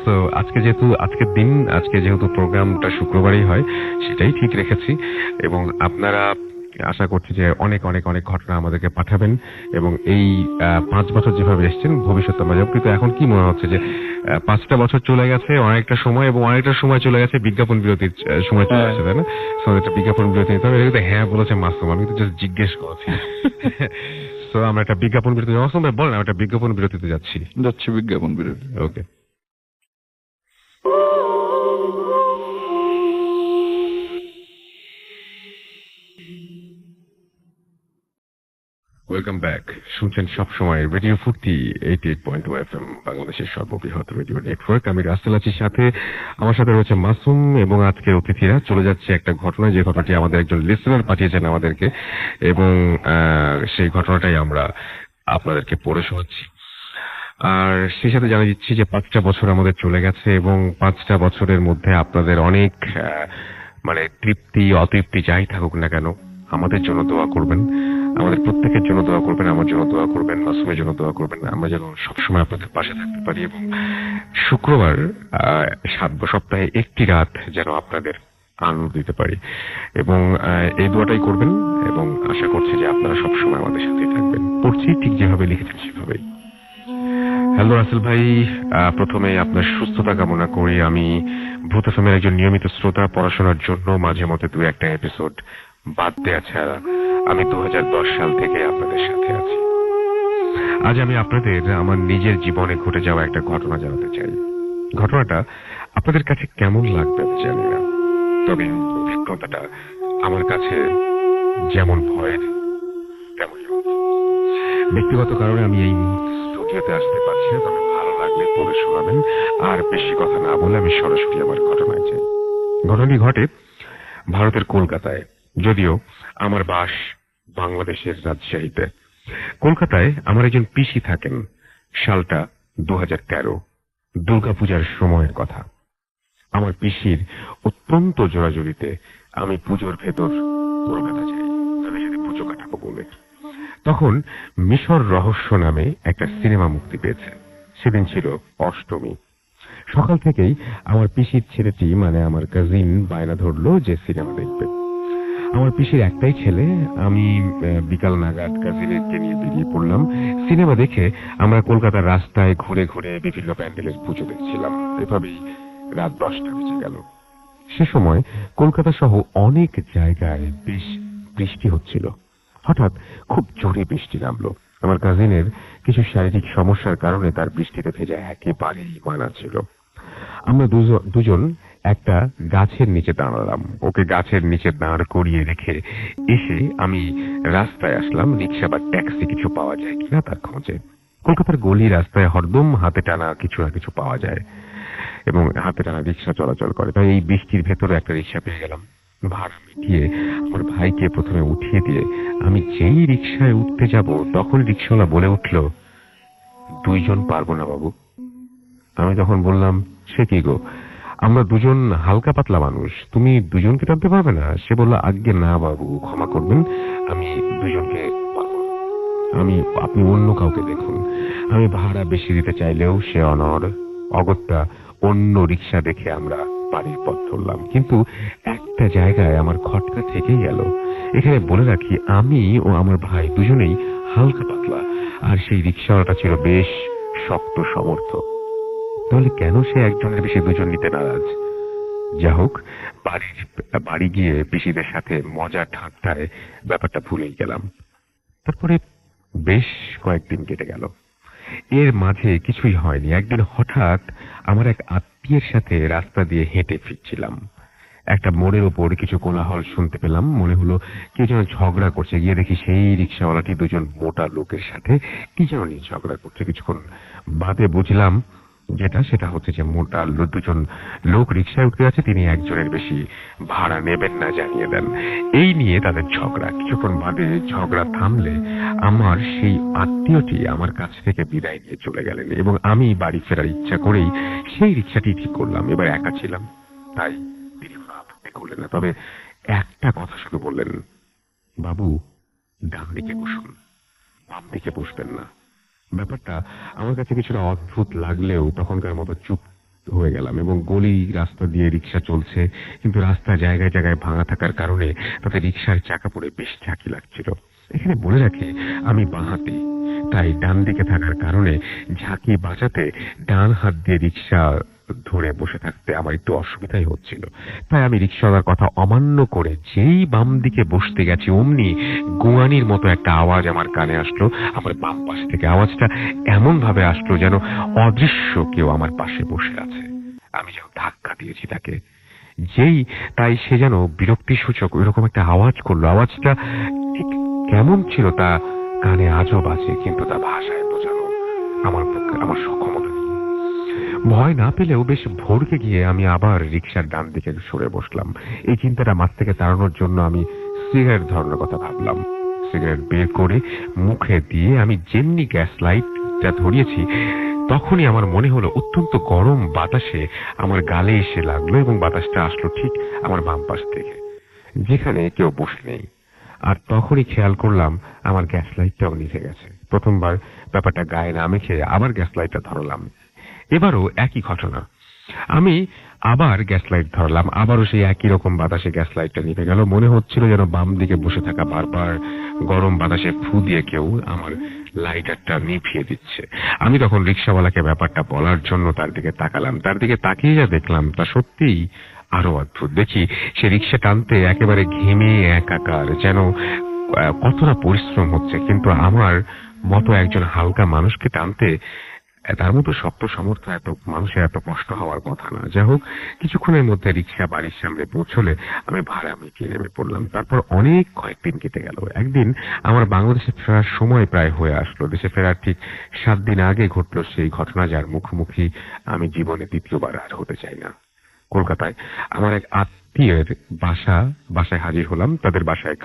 তো আজকে যেহেতু প্রোগ্রামটা শুক্রবারই হয়, সেটাই ঠিক রেখেছি এবং আপনারা আশা করছি যে অনেক অনেক অনেক ঘটনা আমাদেরকে পাঠাবেন এবং এই 5 বছর যেভাবে এসেছেন ভবিষ্যতে আমরা যাবো। কিন্তু এখন কি মনে হচ্ছে যে 5টা বছর চলে গেছে, অনেকটা সময়, এবং অনেকটা সময় চলে গেছে, বিজ্ঞাপন বিরতির সময় চলে আসছে, তাই না? একটা বিজ্ঞাপন বিরতি নিতে হবে। এটা হ্যাঁ বলেছে মাসুম, আমি কিন্তু জাস্ট জিজ্ঞেস করছি। তো আমরা একটা বিজ্ঞাপন বিরতি, মাসুম ভাই বলেন, আমরা একটা বিজ্ঞাপন বিরতিতে যাচ্ছি। বিজ্ঞাপন বিরতি। ওকে। Welcome back. শুনছেন সবসময় রেডিও ফুর্তি 88.2 FM, বাংলাদেশের সর্ববৃহৎ রেডিও নেটওয়ার্ক। আমি রাসেল আছি সাথে, আমার সাথে রয়েছে মাসুম এবং আজকের অতিথিরা। চলে যাচ্ছে একটা ঘটনা, যে ঘটনাটি আমাদের একজন লিসেনার পাঠিয়েছেন আমাদেরকে এবং সেই ঘটনাটাই আমরা আপনাদেরকে পড়ে শোনাচ্ছি। আর সেই সাথে জানিয়ে দিচ্ছি যে 5টা বছর আমাদের চলে গেছে এবং 5টা বছরের মধ্যে আপনাদের অনেক তৃপ্তি অতৃপ্তি যাই থাকুক না কেন, আমাদের জন্য দোয়া করবেন, আমাদের প্রত্যেকের জন্য দোয়া করবেন, আমার জন্য দোয়া করবেন, মাসুমের জন্য দোয়া করবেন। আমরা যেন সবসময় আপনাদের পাশে থাকতে পারি এবং শুক্রবার সপ্তাহে একটি রাত যেন আপনাদের আনন্দ দিতে পারি এবং এই দোয়াটাই করবেন এবং আশা করছি যে আপনারা সবসময় আমাদের সাথে থাকবেন। পড়ছি ঠিক যেভাবে লিখেছেন সেভাবেই। হ্যালো রাসেল ভাই, প্রথমে আপনার সুস্থতা কামনা করি। আমি ভূত এফএমের একজন নিয়মিত শ্রোতা। পড়াশোনার জন্য মাঝে মধ্যে 2-1টা এপিসোড বাদ দেওয়া ছাড়া আমি 2010 সাল থেকে আপনাদের সাথে আছি। আজ আমি আপনাদের আমার নিজের জীবনে ঘটে যাওয়া একটা ঘটনা জানাতে চাই। ঘটনাটা আপনাদের কাছে কেমন লাগবে আমি জানি না, তবে অভিজ্ঞতাটা আমার কাছে যেমন ভয়ের তেমনই। ব্যক্তিগত কারণে আমি এই স্টুডিওতে আসতে পারছি না, তবে ভালো লাগলে পড়ে শোনাবেন। আর বেশি কথা না বলে আমি সরাসরি আমার ঘটনায় যাই। ঘটনাটি ঘটে ভারতের কলকাতায়, যদিও আমার বাস বাংলাদেশের রাজশাহীতে। কলকাতায় আমার একজন পিসি থাকেন। সালটা 2013, দুর্গাপূজার সময়ের কথা। আমার পিসির অত্যন্ত জোরাজুরিতে আমি পুজোর ভেতর কলকাতা যাই, তাদের সাথে পুজো কাটাবো বলে। তখন মিশর রহস্য নামে একটা সিনেমা মুক্তি পেয়েছে। সেদিন ছিল অষ্টমী। সকাল থেকেই আমার পিসির ছেলেটি আমার কাজিন বায়না ধরলো যে সিনেমা দেখবে। আমার পিসির একটাই ছেলে। আমি বিকাল নাগাদ কাজিনকে নিয়ে বেরিয়ে পড়লাম। সিনেমা দেখে আমরা কলকাতার রাস্তায় ঘুরে ঘুরে বিভিন্ন প্যান্ডেলের পুজো দেখছিলাম। এভাবেই রাত 10টা বেজে গেল। সে সময় কলকাতা সহ অনেক জায়গায় বেশ বৃষ্টি হচ্ছিল। হঠাৎ খুব জোরে বৃষ্টি নামলো। আমার কাজিনের কিছু শারীরিক সমস্যার কারণে তার বৃষ্টিতে ভেজা একেবারেই মানা ছিল। আমরা দুজন একটা গাছের নিচে দাঁড়ালাম। ওকে গাছের নিচে দাঁড় করিয়ে রেখে এসে আমি রাস্তায় আসলাম রিক্সা বা ট্যাক্সি কিছু পাওয়া যায় কিনা তার খোঁজে। কলকাতার গলি রাস্তায় হরদম হাতে টানা কিছু না কিছু পাওয়া যায় এবং হাতে টানা রিক্সা চলাচল করে। তাই এই বৃষ্টির ভেতরে একটা রিক্সা পেয়ে গেলাম। ভাড়া মিটিয়ে আমার ভাইকে প্রথমে উঠিয়ে দিয়ে আমি যেই রিক্সায় উঠতে যাব তখন রিক্সাওয়ালা বলে উঠল, 2 জন পারবো না বাবু। আমি তখন বললাম, সে কি গো, আমরা 2 জন হালকা পাতলা মানুষ, তুমি 2 জনকে টানতে পারবে না? সে বলল, আজ্ঞে না বাবু, ক্ষমা করবেন, আমি 2 জনকে পারবো না, আপনি অন্য কাউকে দেখুন। আমি ভাড়া বেশি দিতে চাইলেও সে অগত্যা অন্য রিক্সা দেখে আমরা বাড়ির পথ ধরলাম। কিন্তু একটা জায়গায় আমার খটকা থেকেই গেল। এখানে বলে রাখি, আমি ও আমার ভাই দুজনেই হালকা পাতলা, আর সেই রিক্সাওয়ালাটা ছিল বেশ শক্ত সমর্থ। তাহলে কেন সে একজনের বেশি 2 জন নিতে নারাজ? যা হোক, বাড়ি গিয়ে পিসিদের সাথে মজা ঠাট্টায় ব্যাপারটা ভুলেই গেলাম। তারপরে বেশ কয়েকদিন কেটে গেল। এর মাঝে কিছুই হয়নি। একদিন হঠাৎ আমার এক আত্মীয়ের সাথে রাস্তা দিয়ে হেঁটে ফিরছিলাম। একটা মোড়ের ওপর কিছু কোলাহল শুনতে পেলাম। মনে হলো কেউ যেন ঝগড়া করছে। গিয়ে দেখি সেই রিক্সাওয়ালাটি 2 জন মোটা লোকের সাথে কি যেন নিয়ে ঝগড়া করছে। কিছুক্ষণ বাদে বুঝলাম সেটা হচ্ছে যে মোটা 2 জন লোক রিক্সায় উঠতে যাচ্ছে, তিনি একজনের বেশি ভাড়া নেবেন না জানিয়ে দেন। এই নিয়ে তাদের ঝগড়া। কিছুক্ষণ বাদে ঝগড়া থামলে আমার সেই আত্মীয়টি আমার কাছ থেকে বিদায় নিয়ে চলে গেলেন এবং আমি বাড়ি ফেরার ইচ্ছা করেই সেই রিক্সাটি ঠিক করলাম। এবার একা ছিলাম, তাই তিনি আপত্তি করলেন না। তবে একটা কথা শুধু বললেন, বাবু, ডান দিকে বসুন, বাম দিকে বসবেন না। ব্যাপারটা আমার কাছে কিছুটা অদ্ভুত লাগলেও তখনকার মতো চুপ হয়ে গেলাম এবং গলি রাস্তা দিয়ে রিক্সা চলছে, কিন্তু রাস্তা জায়গায় জায়গায় ভাঙা থাকার কারণে তাতে রিক্সার চাকা পড়ে বেশ ঝাঁকি লাগছিল। এখানে বলে রাখি, আমি বাঁহাতি, তাই ডান দিকে থাকার কারণে ঝাঁকি বাঁচাতে ডান হাত দিয়ে রিক্সা ধরে বসে থাকতে আমার একটু অসুবিধাই হচ্ছিল। তাই আমি রিক্সাওয়ালার কথা অমান্য করে যেই বাম দিকে বসতে গেছি, অমনি গোয়ানির মতো একটা আওয়াজ আমার কানে আসলো আমার বাম পাশ থেকে। আওয়াজটা এমন ভাবে আসলো যেন অদৃশ্য কেউ আমার পাশে বসে আছে। আমি যেন ধাক্কা দিয়েছি তাকে, তাই সে যেন বিরক্তি সূচক ওইরকম একটা আওয়াজ করলো। আওয়াজটা ঠিক কেমন ছিল তা কানে আজও বাজে, কিন্তু তা ভাষায় বোঝানো আমার সক্ষমতা নেই। ভয় না পেলেও বেশ ভোরকে গিয়ে আমি আবার রিক্সার ডান দিকে সরে বসলাম। এই চিন্তাটা মাথা থেকে তাড়ানোর জন্য আমি সিগারেট ধরানোর কথা ভাবলাম। সিগারেট বের করে মুখে দিয়ে আমি যেমনি গ্যাস লাইটটা ধরিয়েছি, তখনই আমার মনে হলো অত্যন্ত গরম বাতাসে আমার গালে এসে লাগলো এবং বাতাসটা আসলো ঠিক আমার বাম পাশ থেকে, যেখানে কেউ বসে নেই। আর তখনই খেয়াল করলাম আমার গ্যাস লাইটটাও নিভে গেছে। প্রথমবার ব্যাপারটা গায়ে না মেখে আবার গ্যাস লাইটটা ধরলাম। এবারও একই ঘটনা। আমি আবার গ্যাস লাইট ধরলাম, আবারও সেই একই রকম বাতাসে গ্যাস লাইটটা নিভে গেল। মনে হচ্ছিল যেন বাম দিকে বসে থাকা বারবার গরম বাতাসে ফু দিয়ে কেউ আমার লাইটারটা নিভিয়ে দিচ্ছে। আমি তখন রিক্সাওয়ালাকে ব্যাপারটা বলার জন্য তার দিকে তাকালাম। তার দিকে তাকিয়ে যা দেখলাম তা সত্যিই আরো অদ্ভুত। দেখি সে রিক্সা টানতে একেবারে ঘেমে একাকার, যেন কতটা পরিশ্রম হচ্ছে। কিন্তু আমার মতো একজন হালকা মানুষকে টানতে তার মতো শক্ত সমর্থ মানুষের এত কষ্ট হওয়ার কথা না। যাই হোক, কিছুক্ষণের মধ্যে রিক্সা বাড়ির সামনে পৌঁছলে আমি ভাড়া মিটিয়ে নেমে পড়লাম। তারপর অনেক কয়েকদিন কেটে গেল। একদিন আমার বাংলাদেশে ফেরার সময় প্রায় হয়ে আসলো। দেশে ফেরার ঠিক 7 দিন আগে ঘটলো সেই ঘটনা যার মুখোমুখি আমি জীবনে দ্বিতীয়বার আর হতে চাই না। কলকাতায় আমার এক আত্মীয়ের বাসায় হাজির হলাম। তাদের বাসায়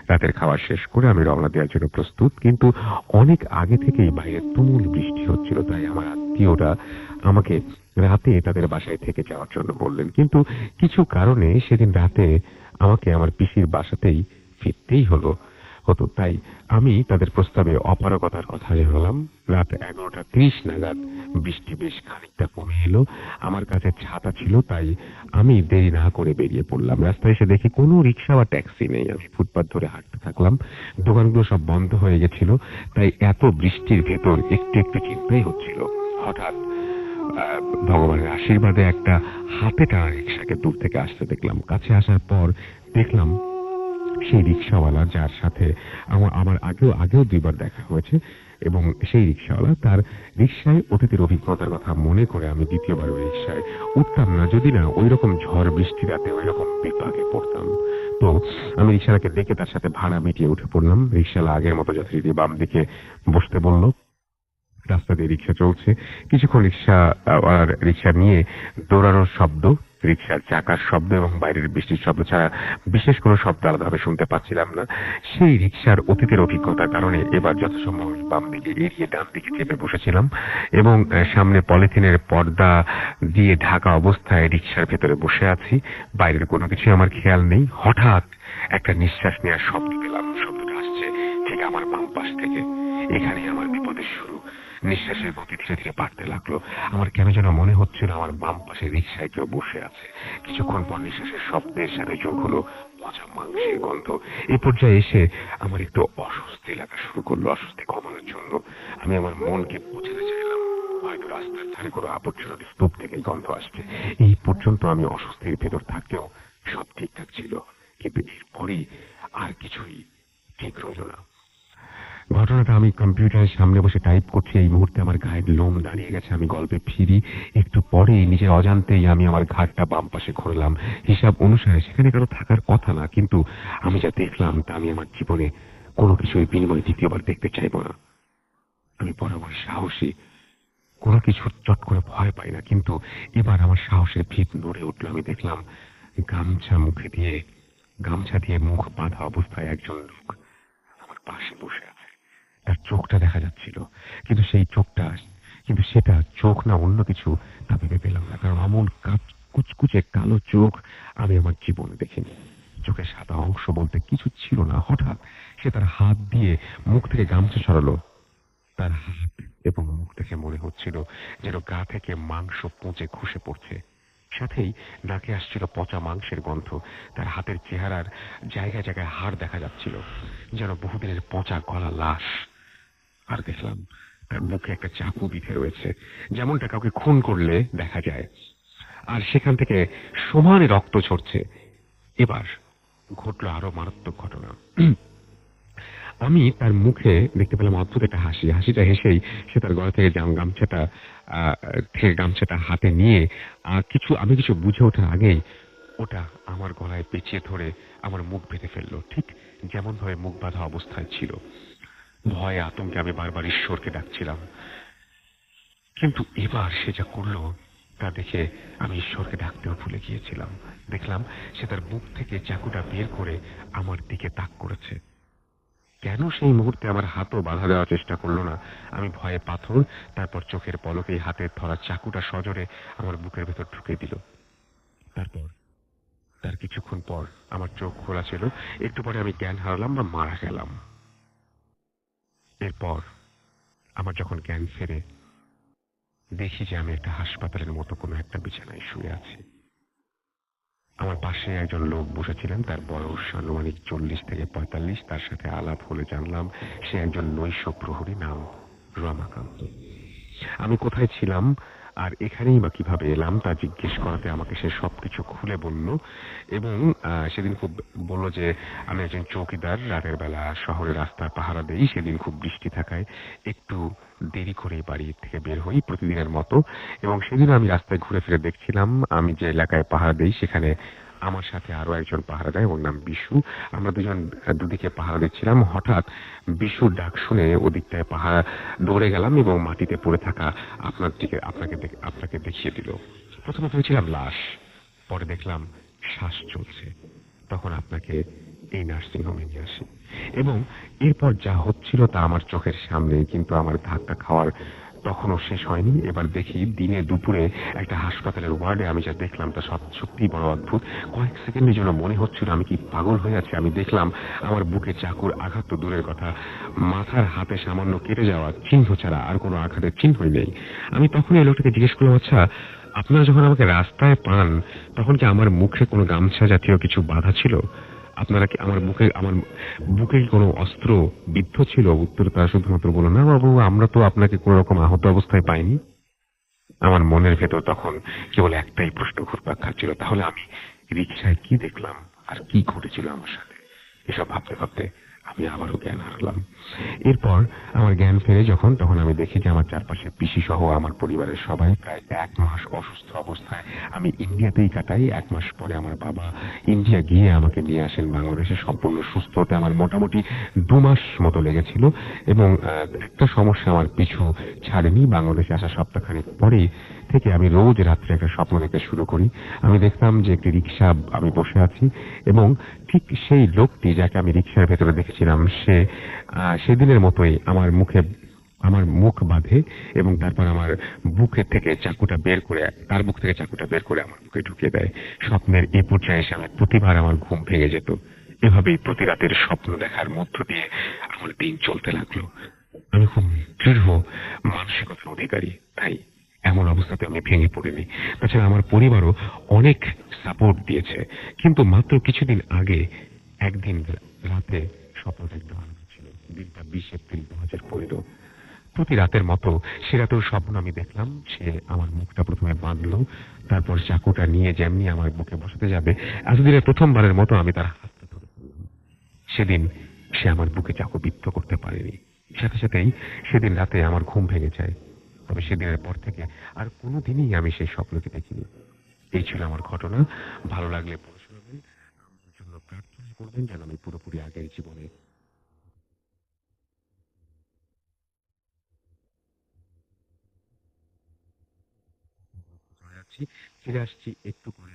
রাতের খাওয়া শেষ করে আমি রওনা দেওয়ার জন্য প্রস্তুত, কিন্তু অনেক আগে থেকেই বাইরে তুমুল বৃষ্টি হচ্ছিল। তাই আমার আত্মীয়রা আমাকে রাতে তাদের বাসায় থেকে যাওয়ার জন্য বললেন, কিন্তু কিছু কারণে সেদিন রাতে আমাকে আমার পিসির বাসাতেই ফিরতেই হতো। তাই আমি তাদের প্রস্তাবে অপারগতার কথা জানালাম। রাত 11:30 নাগাদ বৃষ্টি বেশ খানিকটা কমে এলো। আমার কাছে ছাতা ছিল, তাই আমি দেরি না করে বেরিয়ে পড়লাম। রাস্তায় এসে দেখি কোনো রিক্সা বা ট্যাক্সি নেই। আমি ফুটপাত ধরে হাঁটতে থাকলাম। দোকানগুলো সব বন্ধ হয়ে গেছিল, তাই এত বৃষ্টির ভেতর একটু একটু চিন্তাই হচ্ছিল। হঠাৎ ভগবানের আশীর্বাদে একটা হাতে টানা রিক্সাকে দূর থেকে আসতে দেখলাম। কাছে আসার পর দেখলাম সেই রিক্সাওয়ালা, যার সাথে আমার আগেও 2বার দেখা হয়েছে, এবং সেই রিক্সাওয়ালা তার রিক্সায় অতীতের অভিজ্ঞতার কথা মনে করে আমি দ্বিতীয়বার ওই রিক্সায় উঠতাম না, যদি না ওই রকম ঝড় বৃষ্টি রাতে ওই রকম বিপাকে পড়তাম। তো আমি রিক্সাওয়ালাকে ডেকে তার সাথে ভাড়া মিটিয়ে উঠে পড়লাম। রিক্সাওয়ালা আগের মতো যথারীতি বাম দিকে বসতে বলল। রাস্তা দিয়ে রিক্সা চলছে। কিছুক্ষণ রিক্সা নিয়ে দৌড়ানোর শব্দ, রিক্সার চাকার শব্দ এবং বাইরের বৃষ্টির শব্দ ছাড়া বিশেষ কোনো শব্দ আলাদাভাবে শুনতে পাচ্ছিলাম না। সেই রিক্সার অতীতের অভিজ্ঞতার কারণে এবার যথাসম্ভব বাম দিকে এড়িয়ে ডান দিকে চেপে বসেছিলাম এবং সামনে পলিথিনের পর্দা দিয়ে ঢাকা অবস্থায় রিক্সার ভেতরে বসে আছি। বাইরের কোনো কিছু আমার খেয়াল নেই। হঠাৎ একটা নিঃশ্বাস নেওয়ার শব্দ পেলাম। শব্দটা আসছে ঠিক আমার বাম পাশ থেকে। এখানে আমার বিপদের শুরু। নিঃশ্বাসের গতি ধীরে ধীরে বাড়তে লাগলো। আমার কেন যেন মনে হচ্ছিল আমার বাম পাশে রিক্সায় কেউ বসে আছে। কিছুক্ষণ পর নিঃশ্বাসের শব্দের সাথে যোগ হলো পচা মাংসের গন্ধ। এই পর্যায়ে এসে আমার একটু অস্বস্তি লাগা শুরু করলো। অস্বস্তি কমানোর জন্য আমি আমার মনকে বোঝাতে চাইলাম হয়তো রাস্তার ধারে কোনো আবর্জনার স্তূপ থেকে গন্ধ আসছে। এই পর্যন্ত আমি অস্বস্তির ভেতর থাকতেও সব ঠিকঠাক ছিল, কিন্তু এরপরই আর কিছুই ঠিক রইল না। ঘটনাটা আমি কম্পিউটারের সামনে বসে টাইপ করছি। এই মুহূর্তে আমার গায়ের লোম দাঁড়িয়ে গেছে। আমি গল্পে ফিরি। একটু পরেই নিজের অজান্তেই আমি আমার ঘাটটা বাম পাশে ঘোরালাম। হিসাব অনুসারে সেখানে কারো থাকার কথা না, কিন্তু আমি যা দেখলাম তা আমি আমার জীবনে কোনো কিছুর বিনিময়ে দ্বিতীয়বার দেখতে চাইব না। আমি বরাবর সাহসী, কোনো কিছু চট করে ভয় পাই না, কিন্তু এবার আমার সাহসের ভিত নড়ে উঠল। আমি দেখলাম গামছা দিয়ে মুখ বাঁধা অবস্থায় একজন লোক আমার পাশে বসে আছে। তার চোখটা দেখা যাচ্ছিল, কিন্তু সেটা চোখ না অন্য কিছু তা ভেবে পেলাম না, কারণ অমন কুচকুচে কালো চোখ আমি আমার জীবনে দেখিনি। চোখের সাদা অংশ বলতে কিছু ছিল না। হঠাৎ সে তার হাত দিয়ে মুখ থেকে গামছা সরালো। তার হাত এবং মুখ দেখে মনে হচ্ছিল যেন গা থেকে মাংস পচে খসে পড়ছে। সাথেই নাকে আসছিল পচা মাংসের গন্ধ। তার হাতের চেহারার জায়গায় জায়গায় হাড় দেখা যাচ্ছিল, যেন বহুদিনের পচা গলা লাশ। আর দেখলাম তার মুখে একটা চাকু বিঁধে রয়েছে, যেমনটা কাউকে খুন করলে দেখা যায়, আর সেখান থেকে সমানে রক্ত ঝরছে। এবার ঘটলো আরো মারাত্মক ঘটনা। আমি তার মুখে দেখতে পেলাম অদ্ভুত একটা হাসি। হাসিটা হেসেই সে তার গলা থেকে গামছাটা হাতে নিয়ে আমি কিছু বুঝে ওঠার আগেই ওটা আমার গলায় পেঁচিয়ে ধরে আমার মুখ বেঁধে ফেললো, ঠিক যেমন ভাবে মুখ বাঁধা অবস্থায় ছিল। ভয়ে আতঙ্কে আমি বারবার ঈশ্বরকে ডাকছিলাম, কিন্তু এবার সে যা করলো তা দেখে আমি ঈশ্বরকে ডাকতেও ভুলে গিয়েছিলাম। দেখলাম সে তার বুক থেকে চাকুটা বের করে আমার দিকে তাক করেছে। কেন সেই মুহূর্তে আমার হাতও বাধা দেওয়ার চেষ্টা করলো না আমি ভয়ে পাথর। তারপর চোখের পলকেই হাতের ধরা চাকুটা সজোরে আমার বুকের ভেতর ঢুকে দিল। তার কিছুক্ষণ পর আমার চোখ খোলা ছিল। একটু পরে আমি জ্ঞান হারালাম বা মারা গেলাম। এরপর আমার যখন জ্ঞান ফেরে, দেখি যে আমি একটা হাসপাতালের মতো কোনো একটা বিছানায় শুয়ে আছি। আমার পাশে একজন লোক বসেছিলেন। তার বয়স আনুমানিক 40 থেকে 45। তার সাথে আলাপ হলে জানলাম সে একজন নৈশ প্রহরী, নাম রমাকান্ত। আমি কোথায় ছিলাম আর এখানেই বা কিভাবে এলাম তা জিজ্ঞেস করাতে আমাকে সে সবকিছু খুলে বলল, এবং সেদিন খুব বলল যে আমি একজন চৌকিদার, রাতের বেলা শহরের রাস্তা পাহারা দেই। সেদিন খুব বৃষ্টি থাকায় একটু দেরি করে বাড়ি থেকে বের হই প্রতিদিনের মতো, এবং সেদিন আমি রাস্তায় ঘুরে ফিরে দেখছিলাম আমি যে এলাকায় পাহারা দেই সেখানে আমার সাথে আরো একজন পাহারা দেয়, ওর নাম বিশু। আমরা দুজন দুদিকে পাহারা দিচ্ছিলাম। হঠাৎ বিশুর ডাক শুনে ওদিকটায় পাহারা দৌড়ে গেলাম এবং মাটিতে পড়ে থাকা আপনাকে দেখিয়ে দিল। প্রথমে ভেবেছিলাম লাশ, পরে দেখলাম শ্বাস চলছে। তখন আপনাকে এই নার্সিং হোমে নিয়ে আসি, এবং এরপর যা হচ্ছিল তা আমার চোখের সামনে, কিন্তু আমার ধাক্কা খাওয়ার তখনও শেষ হয়নি। এবার দেখি দিনে দুপুরে একটা হাসপাতালের ওয়ার্ডে আমি যা দেখলাম তা সত্যি বড় অদ্ভুত। কয়েক সেকেন্ডের জন্য মনে হচ্ছিল আমি কি পাগল হয়ে আছি। আমি দেখলাম আমার বুকে চাকুর আঘাত তো দূরের কথা, মাথার হাতে সামান্য কেটে যাওয়া চিহ্ন ছাড়া আর কোনো আঘাতের চিহ্নই নেই। আমি তখন এই লোকটাকে জিজ্ঞেস করলাম, আচ্ছা আপনারা যখন আমাকে রাস্তায় পান তখন কি আমার মুখে কোনো গামছা জাতীয় কিছু বাধা ছিল? আপনারা কি আমার বুকে কোনো অস্ত্র বিদ্ধ ছিল? উত্তর তারা শুধুমাত্র বলল, না বাবু, আমরা তো আপনাকে কোন রকম আহত অবস্থায় পাইনি। আমার মনের ভেতর তখন কেবল একটাই প্রশ্ন ঘুরপাক খাচ্ছিল, তাহলে আমি রিকশায় কি দেখলাম আর কি ঘটেছিল আমার সাথে? এসব ভাবতে ভাবতে আমি আবারও জ্ঞান হারালাম। এরপর আমার জ্ঞান ফেরে যখন, তখন আমি দেখি যে আমার চারপাশে পিসি সহ আমার পরিবারের সবাই প্রায় 1 মাস অসুস্থ অবস্থায় আমি ইন্ডিয়াতেই কাটাই। 1 মাস পরে আমার বাবা ইন্ডিয়া গিয়ে আমাকে নিয়ে আসেন বাংলাদেশে। সম্পূর্ণ সুস্থ হতে আমার মোটামুটি 2 মাস মতো লেগেছিল এবং একটা সমস্যা আমার পিছু ছাড়েনি। বাংলাদেশে আসা সপ্তাহখানেক পরেই থেকে আমি রোজ রাত্রে একটা স্বপ্ন দেখতে শুরু করি। আমি দেখতাম যে একটি রিক্সা, আমি বসে আছি এবং ঠিক সেই লোকটি যাকে আমি রিক্সার ভেতরে দেখেছিলাম সে সেদিনের মতোই আমার মুখ বাঁধে এবং তারপর আমার বুকের থেকে চাকুটা বের করে, তার বুক থেকে চাকুটা বের করে আমার বুকে ঢুকিয়ে দেয়। স্বপ্নের এই পর্যায়ে এসে আমার প্রতিবার আমার ঘুম ভেঙে যেত। এভাবেই প্রতি রাতের স্বপ্ন দেখার মধ্য দিয়ে আমার দিন চলতে লাগলো। আমি খুব দৃঢ় মানসিকতার অধিকারী, তাই এমন অবস্থাতে আমি ভেঙে পড়িনি। তাছাড়া আমার পরিবারও অনেক সাপোর্ট দিয়েছে। কিন্তু মাত্র কিছুদিন আগে একদিন রাতে স্বপ্ন দেখতে ভালো ছিল। দিনটা 20 এপ্রিল 2015। প্রতি রাতের মতো সে রাতেও স্বপ্ন আমি দেখলাম সে আমার মুখটা প্রথমে বাঁধলো, তারপর চাকুটা নিয়ে যেমনি আমার বুকে বসাতে যাবে, এতদিনের প্রথমবারের মতো আমি তার হাতটা ধরে ফেললাম। সেদিন সে আমার বুকে চাকু বিদ্ধ করতে পারেনি। সাথে সাথেই সেদিন রাতে আমার ঘুম ভেঙে যায়। তবে সেদিনের পর থেকে আর কোনোদিনই আমি সেই স্বপ্নকে দেখিনি। এই ছিল আমার ঘটনা। ভালো লাগলে পড়াশোনাবেন, আমার জন্য প্রার্থনা করবেন যেন আমি পুরোপুরি আগের জীবনে যাচ্ছি। ফিরে আসছি একটু পরে।